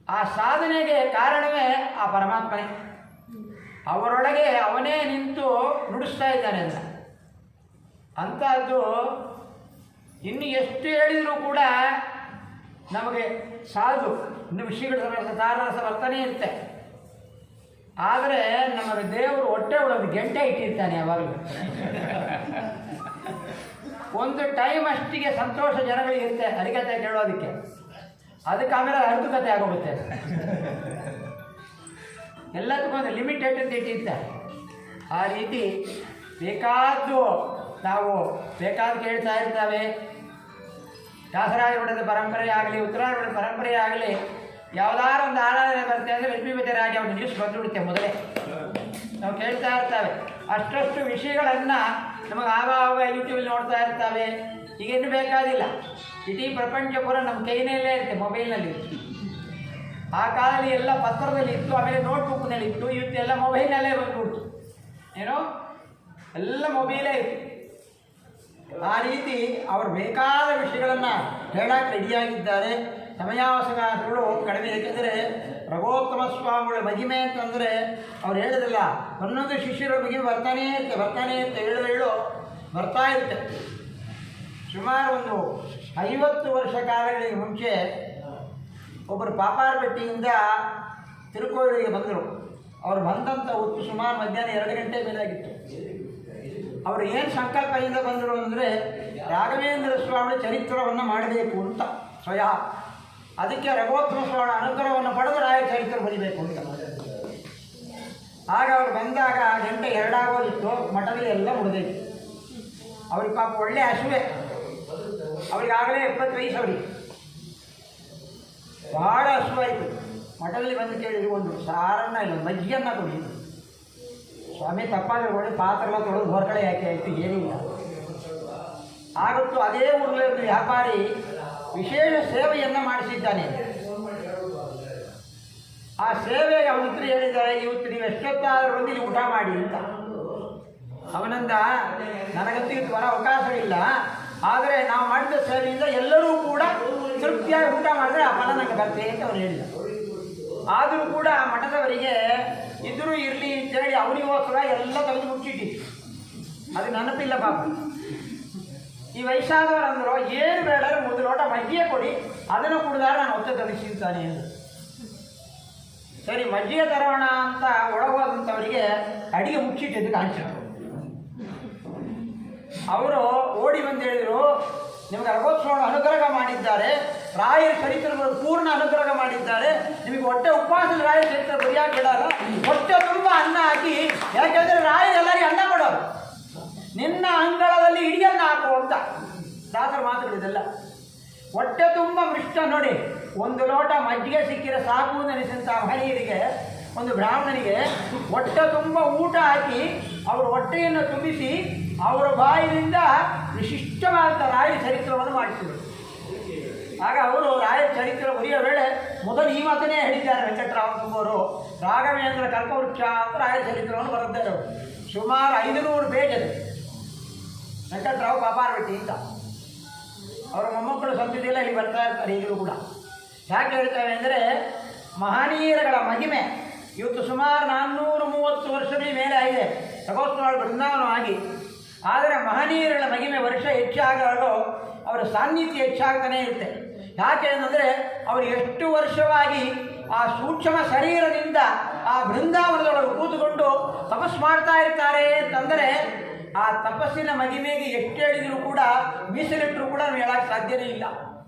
ಆ ಸಾಧನೆಗೆ ಕಾರಣವೇ ಆ ಪರಮಾತ್ಮನೇ. ಅವರೊಳಗೆ ಅವನೇ ನಿಂತು ನುಡಿಸ್ತಾ ಇದ್ದಾನೆ ಅಂತ. ಅಂಥದ್ದು ಇನ್ನು ಎಷ್ಟು ಹೇಳಿದರೂ ಕೂಡ ನಮಗೆ ಸಾಧು, ಇನ್ನು ವಿಷಯಗಳ ತಾರಸ ಬರ್ತಾನೆ ಇರುತ್ತೆ. ಆದರೆ ನಮ್ಮ ದೇವರು ಹೊಟ್ಟೆ ಒಳಗೆ ಗಂಟೆ ಇಟ್ಟಿರ್ತಾನೆ ಯಾವಾಗಲೂ. ಒಂದು ಟೈಮ್ ಅಷ್ಟಿಗೆ ಸಂತೋಷ ಜನಗಳಿಗೆ ಇರುತ್ತೆ ಹರಿಕತೆ ಕೇಳೋದಕ್ಕೆ, ಅದಕ್ಕೆ ಆಮೇಲೆ ಅರ್ಥಕತೆ ಆಗೋಗುತ್ತೆ. ಎಲ್ಲದಕ್ಕೊಂದು ಲಿಮಿಟೆಡ್ ಅಂತ ಇಟ್ಟಿರ್ತಾರೆ. ಆ ರೀತಿ ಬೇಕಾದ್ದು ನಾವು ಕೇಳ್ತಾ ಇರ್ತೇವೆ. ದಾಸರಾಜ ಪರಂಪರೆ ಆಗಲಿ, ಉತ್ತರಾಯಣ ಪರಂಪರೆ ಆಗಲಿ, ಯಾವುದಾದ್ರು ಒಂದು ಆರಾಧನೆ ಬರ್ತೇವೆ ಅಂದರೆ ಲಕ್ಷ್ಮೀಪತಿ ರಾಜ ಒಂದು ನ್ಯೂಸ್ ಬಂದುಬಿಡುತ್ತೆ ಮೊದಲೇ. ನಾವು ಕೇಳ್ತಾ ಇರ್ತೇವೆ. ಅಷ್ಟಷ್ಟು ವಿಷಯಗಳನ್ನು ನಮಗೆ ಆವಾಗ ಯೂಟ್ಯೂಬಲ್ಲಿ ನೋಡ್ತಾ ಇರ್ತೇವೆ. ಈಗೇನು ಬೇಕಾದಿಲ್ಲ, ಇಡೀ ಪ್ರಪಂಚ ಪೂರ ನಮ್ಮ ಕೈನಲ್ಲೇ ಇರುತ್ತೆ, ಮೊಬೈಲ್ನಲ್ಲಿ. ಆ ಕಾಲದಲ್ಲಿ ಎಲ್ಲ ಪತ್ರದಲ್ಲಿ ಇತ್ತು, ಆಮೇಲೆ ನೋಟ್ಬುಕ್ನಲ್ಲಿ ಇತ್ತು, ಇವತ್ತೆಲ್ಲ ಮೊಬೈಲ್ನಲ್ಲೇ ಬಂದ್ಬಿಡ್ತು. ಏನೋ ಎಲ್ಲ ಮೊಬೈಲೇ ಇತ್ತು. ಆ ರೀತಿ ಅವರು ಬೇಕಾದ ವಿಷಯಗಳನ್ನು ಹೇಳಕ್ಕೆ ರೆಡಿಯಾಗಿದ್ದಾರೆ. ಸಮಯಾವಕಾಶಗಳು ಕಡಿಮೆ. ಏಕೆಂದರೆ ರಘುತ್ತಮ ಸ್ವಾಮಿಗಳ ಮಹಿಮೆ ಅಂತಂದರೆ ಅವ್ರು ಹೇಳಿದಿಲ್ಲ, ಒಂದೊಂದು ಶಿಷ್ಯರ ಮಹಿಮೆ ಬರ್ತಾನೇ ಅಂತ ಹೇಳು ಬರ್ತಾ ಇರುತ್ತೆ. ಸುಮಾರು ಒಂದು 50 ವರ್ಷ ಕಾಲಗಳಿಗೆ ಮುಂಚೆ ಒಬ್ಬರು ಪಾಪಾರಪಟ್ಟಿಯಿಂದ ತಿರುಕೋಳಿಗೆ ಬಂದರು. ಅವ್ರು ಬಂದಂಥ ಹೊತ್ತು ಸುಮಾರು ಮಧ್ಯಾಹ್ನ 2 ಗಂಟೆ ಮೇಲಾಗಿತ್ತು. ಅವರು ಏನು ಸಂಕಲ್ಪದಿಂದ ಬಂದರು ಅಂದರೆ ರಾಘವೇಂದ್ರ ಸ್ವಾಮಿ ಚರಿತ್ರವನ್ನು ಮಾಡಬೇಕು ಅಂತ ಸ್ವಯಂ. ಅದಕ್ಕೆ ರಘುತ್ತಮ ಸ್ವಾಮಿ ಅನುಗ್ರಹವನ್ನು ಪಡೆದು ರಾಯ ಚರಿತ್ರ ಬರೀಬೇಕು ಅಂತ. ಆಗ ಅವ್ರು ಬಂದಾಗ ಗಂಟೆ 2 ಆಗೋದಿತ್ತು, ಮಠದಲ್ಲಿ ಎಲ್ಲ ಮುಗಿದೈತಿ. ಅವ್ರಿಗೆ ಪಾಪ ಒಳ್ಳೆ ಹಸುವೆ, ಅವ್ರಿಗಾಗಲೇ 70 ವಯಸ್ಸು. ಅವ್ರಿಗೆ ಭಾಳ ಹಸುವಾಯಿತು. ಮಠದಲ್ಲಿ ಬಂದು ಕೇಳಿದ್ರು, ಒಂದು ಸಾರನ್ನ ಇಲ್ಲ ಮಜ್ಜಿಗೆಯನ್ನು ಕೊಡಿದ್ರು. ಸ್ವಾಮಿ ತಪ್ಪಾದ್ರೆ ಒಳ್ಳೆ ಪಾತ್ರೆಲ್ಲ ತೊಳೆದು ಹೊರಗಡೆ ಯಾಕೆ ಆಯಿತು, ಏನಿಲ್ಲ. ಆಗುತ್ತೋ ಅದೇ ಊರಲ್ಲಿ ಒಂದು ವ್ಯಾಪಾರಿ ವಿಶೇಷ ಸೇವೆಯನ್ನು ಮಾಡಿಸಿದ್ದಾನೆ. ಆ ಸೇವೆಗೆ ಅವನ ಹತ್ರ ಹೇಳಿದ್ದಾರೆ, ಇವತ್ತು ನೀವು ಎಷ್ಟೊತ್ತಾದರೂ ಬಂದು ಇಲ್ಲಿ ಊಟ ಮಾಡಿ ಅಂತ. ಅವನಂದ, ನನಗಂತೂ ಇವತ್ತು ಬರೋ ಅವಕಾಶವಿಲ್ಲ, ಆದರೆ ನಾವು ಮಾಡಿದ ಸೇವೆಯಿಂದ ಎಲ್ಲರೂ ಕೂಡ ತೃಪ್ತಿಯಾಗಿ ಊಟ ಮಾಡಿದ್ರೆ ಆ ಫಲ ನನಗೆ ಬರ್ತೇ ಅಂತ ಅವನು ಹೇಳಿದ. ಆದರೂ ಕೂಡ ಮಠದವರಿಗೆ ಇದ್ರೂ ಇರಲಿ ಅಂತೇಳಿ ಅವನಿಗೋಸ್ಕರ ಎಲ್ಲ ತೆಗೆದು ಮುಚ್ಚಿಟ್ಟಿತ್ತು. ಅದು ನೆನಪಿಲ್ಲ ಪಾಪ. ಈ ವಯಸ್ಸಾದವರಂದ್ರು, ಏನು ಬೇಡ, 3 ಲೋಟ ಮಜ್ಜಿಗೆ ಕೊಡಿ, ಅದನ್ನು ಕುಡಿದಾಗ ನಾನು ಹೊತ್ತೆ ತರಿಸಿರ್ತಾನೆ ಎಂದು. ಸರಿ ಮಜ್ಜಿಗೆ ತರೋಣ ಅಂತ ಒಳಗೋದಂಥವರಿಗೆ ಅಡಿಗೆ ಮುಚ್ಚಿಟ್ಟಿದ್ದು ಕಾಣಿಸಿದ್ರು. ಅವರು ಓಡಿ ಬಂದು ಹೇಳಿದರು, ನಿಮಗೆ ರಘೋತ್ಸವ ಅನುಗ್ರಹ ಮಾಡಿದ್ದಾರೆ, ರಾಯರ ಚರಿತ್ರೆ ಪೂರ್ಣ ಅನುಗ್ರಹ ಮಾಡಿದ್ದಾರೆ, ನಿಮಗೆ ಹೊಟ್ಟೆ ಉಪವಾಸದ ರಾಯರ ಚರಿತ್ರೆ ಬರಿಯಾಗಿ ಬಿಡಲ್ಲ, ಹೊಟ್ಟೆ ತುಂಬ ಅನ್ನ ಹಾಕಿ, ಯಾಕೆಂದರೆ ರಾಯರೆಲ್ಲರಿಗೆ ಅನ್ನ ಕೊಡೋರು, ನಿನ್ನ ಅಂಗಳದಲ್ಲಿ ಇಡಿಯನ್ನು ಹಾಕು ಅಂತ ದಾಸರ ಮಾತುಗಳಿದೆಲ್ಲ. ಹೊಟ್ಟೆ ತುಂಬ ಮೃಷ್ಟ ನೋಡಿ, 1 ಲೋಟ ಮಜ್ಜಿಗೆ ಸಿಕ್ಕಿರೋ ಸಾಕು ನೆನೆಸಿದಂಥ ಮಹನೀಯರಿಗೆ, ಒಂದು ಬ್ರಾಹ್ಮಣನಿಗೆ ಹೊಟ್ಟೆ ತುಂಬ ಊಟ ಹಾಕಿ ಅವರ ಹೊಟ್ಟೆಯನ್ನು ತುಂಬಿಸಿ ಅವರ ಬಾಯಿನಿಂದ ವಿಶಿಷ್ಟವಾದ ರಾಯರ ಚರಿತ್ರವನ್ನು ಮಾಡಿಸಿದರು. ಆಗ ಅವರು ರಾಯರ ಚರಿತ್ರೆ ಬರೆಯೋ ವೇಳೆ ಮೊದಲು ಈ ಮಾತನ್ನೇ ಹೇಳಿದ್ದಾರೆ ವೆಂಕಟರಾಮ ತುಂಬವರು. ರಾಘವೇಂದ್ರ ಕಲ್ಪವೃಕ್ಷ ಅಂತ ರಾಯರ ಚರಿತ್ರವನ್ನು ಬರೆದಿದ್ದಾರೆ ಅವರು. ಸುಮಾರು 500 ಪೇಜ್ ಅದು. ವೆಂಕಟರಾವ್ ಪಾಪಾರಬೆಟ್ಟಿ ಅಂತ ಅವರ ಮೊಮ್ಮಕ್ಕಳು ಸಂತಿದೆಲ್ಲ ಇಲ್ಲಿ ಬರ್ತಾ ಇರ್ತಾರೆ ಈಗಲೂ ಕೂಡ. ಯಾಕೆ ಹೇಳ್ತೇವೆ ಅಂದರೆ, ಮಹನೀಯರುಗಳ ಮಹಿಮೆ ಇವತ್ತು ಸುಮಾರು 430 ವರ್ಷದ ಮೇಲೆ ಆಗಿದೆ ರಘೋತ್ಸವ ಬೃಂದಾವನ ಆಗಿ. ಆದರೆ ಮಹನೀಯರುಗಳ ಮಹಿಮೆ ವರ್ಷ ಹೆಚ್ಚಾಗಲು ಅವರ ಸಾನ್ನಿಧ್ಯ ಹೆಚ್ಚಾಗ್ತಾನೆ ಇರುತ್ತೆ. ಯಾಕೆ ಅಂತಂದರೆ, ಅವರು ಎಷ್ಟು ವರ್ಷವಾಗಿ ಆ ಸೂಕ್ಷ್ಮ ಶರೀರದಿಂದ ಆ ಬೃಂದಾವನದೊಳಗೆ ಕೂತುಕೊಂಡು ತಪಸ್ಸು ಮಾಡ್ತಾ ಇರ್ತಾರೆ ಅಂತಂದರೆ, ಆ ತಪಸ್ಸಿನ ಮಹಿಮೆಗೆ ಎಷ್ಟು ಹೇಳಿದರೂ ಕೂಡ, ಮೀಸಲಿಟ್ಟರೂ ಕೂಡ ನಾವು ಹೇಳಕ್ಕೆ ಸಾಧ್ಯವೇ ಇಲ್ಲ.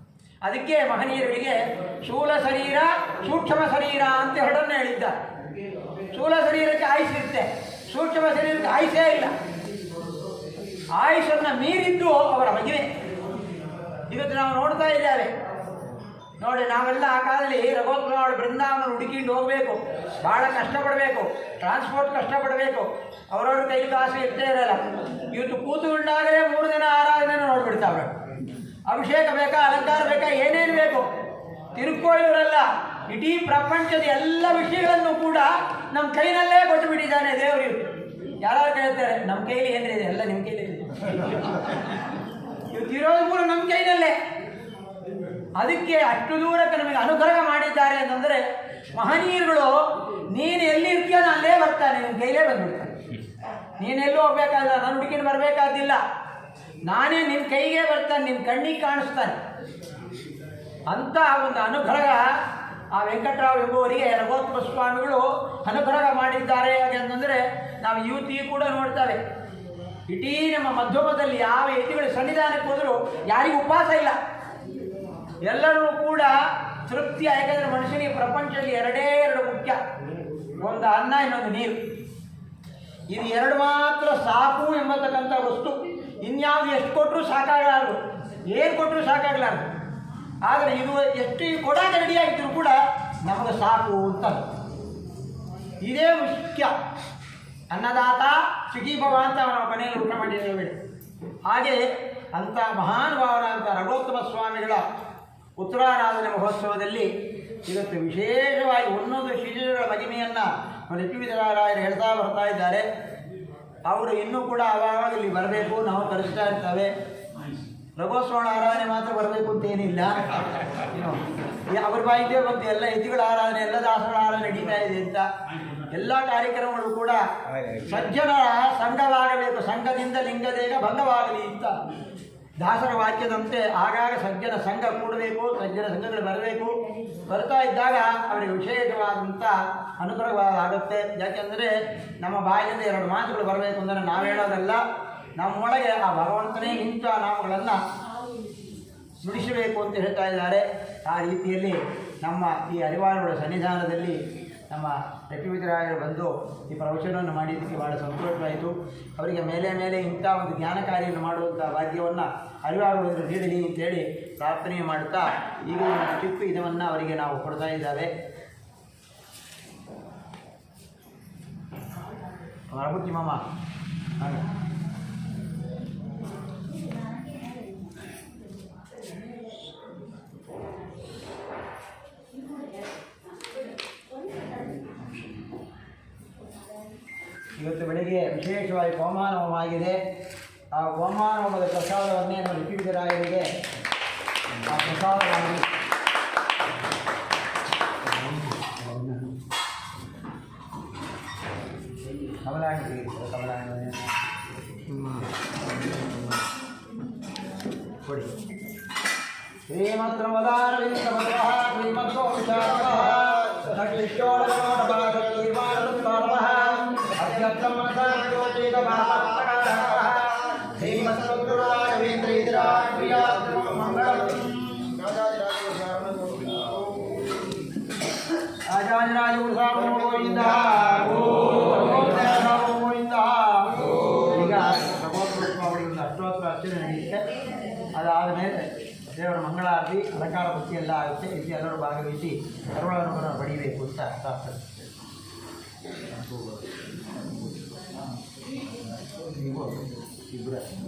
ಅದಕ್ಕೆ ಮಹನೀಯರಿಗೆ ಸ್ಥೂಲ ಶರೀರ ಸೂಕ್ಷ್ಮ ಶರೀರ ಅಂತ ಎರಡನ್ನು ಹೇಳಿದ್ದಾರೆ. ಸ್ಥೂಲ ಶರೀರಕ್ಕೆ ಆಯುಸ್ಸಿರುತ್ತೆ, ಸೂಕ್ಷ್ಮ ಶರೀರಕ್ಕೆ ಆಯುಷೇ ಇಲ್ಲ. ಆಯುಷನ್ನು ಮೀರಿದ್ದು ಅವರ ಮಹಿಮೆ ಇವತ್ತು ನಾವು ನೋಡ್ತಾ ಇದ್ದೇವೆ. ನೋಡಿ, ನಾವೆಲ್ಲ ಆ ಕಾಲದಲ್ಲಿ ರಘೋತ್ಸವ ಬೃಂದಾವನ ಹುಡುಕಿಕೊಂಡು ಹೋಗಬೇಕು, ಭಾಳ ಕಷ್ಟಪಡಬೇಕು, ಟ್ರಾನ್ಸ್ಪೋರ್ಟ್ ಕಷ್ಟಪಡಬೇಕು, ಅವರವ್ರ ಕೈ ಕಾಸು ಇರ್ತೇ ಇರಲ್ಲ. ಇವತ್ತು ಕೂತುಕೊಂಡಾಗಲೇ 3 ದಿನ ಆರಾಧನೆ ನೋಡ್ಬಿಡ್ತಾವೆ. ಅಭಿಷೇಕ ಬೇಕಾ, ಅಲಂಕಾರ ಬೇಕಾ, ಏನೇನು ಬೇಕು, ತಿರುಕೋಯವರೆಲ್ಲ ಇಡೀ ಪ್ರಪಂಚದ ಎಲ್ಲ ವಿಷಯಗಳನ್ನು ಕೂಡ ನಮ್ಮ ಕೈನಲ್ಲೇ ಕೊಟ್ಟು ಬಿಟ್ಟಿದ್ದಾನೆ ದೇವರು. ಯಾರು ಕೇಳ್ತಾರೆ, ನಮ್ಮ ಕೈಲಿ ಏನಿದೆ, ಎಲ್ಲ ನಿಮ್ಮ ಕೈಲಿ ಇದೆ. ಇವತ್ತು ಇರೋದು ಕೂಡ ನಮ್ಮ ಕೈನಲ್ಲೇ. ಅದಕ್ಕೆ ಅಷ್ಟು ದೂರಕ್ಕೆ ನಮಗೆ ಅನುಗ್ರಹ ಮಾಡಿದ್ದಾರೆ ಅಂತಂದರೆ, ಮಹನೀಯರುಗಳು ನೀನು ಎಲ್ಲಿರ್ತೀಯೋ ನಾನು ಅಲ್ಲೇ ಬರ್ತಾನೆ, ನಿನ್ನ ಕೈಲೇ ಬಂದ್ಬಿಡ್ತಾನೆ. ನೀನೆಲ್ಲೂ ಹೋಗ್ಬೇಕಾಗಿಲ್ಲ, ನಾನು ಹುಡುಕಿನ ಬರಬೇಕಾದಿಲ್ಲ, ನಾನೇ ನಿನ್ನ ಕೈಗೆ ಬರ್ತಾನೆ, ನಿನ್ನ ಕಣ್ಣಿಗೆ ಕಾಣಿಸ್ತಾನೆ ಅಂತ ಒಂದು ಅನುಗ್ರಹ ಆ ವೆಂಕಟರಾವ್ ಎಂಬುವರಿಗೆ ರಘೋತ್ಸವ ಸ್ವಾಮಿಗಳು ಅನುಗ್ರಹ ಮಾಡಿದ್ದಾರೆ. ಹಾಗೆ ಅಂತಂದರೆ ನಾವು ಇವತ್ತಿಗೂ ಕೂಡ ನೋಡ್ತೇವೆ, ಇಡೀ ನಮ್ಮ ಮಧ್ಯಮದಲ್ಲಿ ಯಾವ ಯತಿಗಳು ಸನ್ನಿಧಾನಕ್ಕೆ ಹೋದರೂ ಯಾರಿಗೂ ಉಪವಾಸ ಇಲ್ಲ, ಎಲ್ಲರೂ ಕೂಡ ತೃಪ್ತಿ. ಯಾಕೆಂದರೆ ಮನುಷ್ಯನಿಗೆ ಪ್ರಪಂಚದಲ್ಲಿ 2 ಮುಖ್ಯ, ಒಂದು ಅನ್ನ, ಇನ್ನೊಂದು ನೀರು. ಇದು 2 ಮಾತ್ರ ಸಾಕು ಎಂಬತಕ್ಕಂಥ ವಸ್ತು. ಇನ್ಯಾವುದು ಎಷ್ಟು ಕೊಟ್ಟರೂ ಸಾಕಾಗಲಾರದು, ಏನು ಕೊಟ್ಟರೂ ಸಾಕಾಗಲಾರದು. ಆದರೆ ಇದು ಎಷ್ಟು ಕೊಡಾಗ ರೆಡಿಯಾಗಿದ್ದರೂ ಕೂಡ ನಮಗೆ ಸಾಕು ಅಂತ, ಇದೇ ಮುಖ್ಯ. ಅನ್ನದಾತ ಸುಖೀಭವ ಅಂತ ನಾವು ಮನೆಯಲ್ಲಿ ಊಟ ಮಾಡಿದ್ದೇವೆ. ಹಾಗೆ ಅಂಥ ಮಹಾನುಭಾವರಾದಂಥ ರಘೋತ್ತಮ ಸ್ವಾಮಿಗಳ ಉತ್ತರಾರಾಧನೆ ಮಹೋತ್ಸವದಲ್ಲಿ ಇವತ್ತು ವಿಶೇಷವಾಗಿ 11 ಶಿಶುಗಳ ಮಹಿಮೆಯನ್ನು ಲಕ್ಷ್ಮೀಧರಾಯರು ಹೇಳ್ತಾ ಬರ್ತಾ ಇದ್ದಾರೆ. ಅವರು ಇನ್ನೂ ಕೂಡ ಆವಾಗ ಇಲ್ಲಿ ಬರಬೇಕು, ನಾವು ಕಲಿಸ್ತಾ ಇರ್ತೇವೆ. ರಘೋತ್ಸವ ಆರಾಧನೆ ಮಾತ್ರ ಬರಬೇಕು ಅಂತೇನಿಲ್ಲ, ಅವ್ರ ಬಾಯಿಗೆ ಬಂತು ಎಲ್ಲ ಯತಿಗಳ ಆರಾಧನೆ, ಎಲ್ಲ ದಾಸಗಳ ಆರಾಧನೆ ನಡೀತಾ ಇದೆ ಅಂತ. ಎಲ್ಲ ಕಾರ್ಯಕ್ರಮಗಳು ಕೂಡ ಸಜ್ಜನ ಸಂಘವಾಗಬೇಕು, ಸಂಘದಿಂದ ಲಿಂಗದೇಗ ಭಂಗವಾಗಲಿ ಅಂತ ದಾಸರ ವಾಕ್ಯದಂತೆ ಆಗಾಗ ಸಜ್ಜನ ಸಂಘ ಕೂಡಬೇಕು, ಸಜ್ಜನ ಸಂಘಗಳು ಬರಬೇಕು. ಬರ್ತಾ ಇದ್ದಾಗ ಅವರಿಗೆ ವಿಶೇಷವಾದಂಥ ಅನುಗ್ರಹವಾಗುತ್ತೆ. ಯಾಕೆಂದರೆ ನಮ್ಮ ಬಾಯಿಯಿಂದ 2 ಮಾತುಗಳು ಬರಬೇಕು ಅಂದರೆ ನಾವು ಹೇಳೋದಲ್ಲ, ನಮ್ಮೊಳಗೆ ಆ ಭಗವಂತನೇ ನಿಂತ ನಾಮಗಳನ್ನು ನುಡಿಸಬೇಕು ಅಂತ ಹೇಳ್ತಾ ಇದ್ದಾರೆ. ಆ ರೀತಿಯಲ್ಲಿ ನಮ್ಮ ಈ ಹರಿವಾರಗಳ ಸನ್ನಿಧಾನದಲ್ಲಿ ನಮ್ಮ ರಘುವೀರರಾಯರು ಬಂದು ಈ ಪ್ರವಚನವನ್ನು ಮಾಡಿದ್ದಕ್ಕೆ ಭಾಳ ಸಂತೋಷವಾಯಿತು. ಅವರಿಗೆ ಮೇಲೆ ಮೇಲೆ ಇಂಥ ಒಂದು ಜ್ಞಾನ ಕಾರ್ಯವನ್ನು ಮಾಡುವಂಥ ಭಾಗ್ಯವನ್ನು ಅರಿವಾಗುವುದನ್ನು ನೀಡಲಿ ಅಂತೇಳಿ ಪ್ರಾರ್ಥನೆ ಮಾಡುತ್ತಾ ಈಗ ಒಂದು ಚಿಕ್ಕ ಇದನ್ನು ಅವರಿಗೆ ನಾವು ಕೊಡ್ತಾ ಇದ್ದಾವೆ. ಮರಬುತ್ತಿ ಮಾಮ ಹಾಗೆ ಇವತ್ತು ಬೆಳಗ್ಗೆ ವಿಶೇಷವಾಗಿ ಹೋಮಾನ ಹೋಮ ಆಗಿದೆ. ಆ ಹೋಮಾನ ಹೋಮದ ಪ್ರಸಾದವನ್ನೇ ನಮ್ಮ ರಘುವೀರರಾಯರಿಗೆ ಆ ಪ್ರಸಾದವನ್ನು ಕಮಲಾಂಗಿ ಕೊಡಿ. ಅಷ್ಟೋತ್ತರ ಅರ್ಚನೆ ನಡೆಯುತ್ತೆ. ಅದಾದ ಮೇಲೆ ದೇವರ ಮಂಗಳಾರತಿ ಅಲಂಕಾರ ಬುತ್ತಿ ಎಲ್ಲ ಆಗುತ್ತೆ. ಇಲ್ಲಿ ಎಲ್ಲರೂ ಭಾಗವಹಿಸಿ ಸರ್ವಗಳನ್ನು ಪಡೀಬೇಕು ಅಂತ ಪ್ರಾರ್ಥನೆ. ಇಬ್ಬರು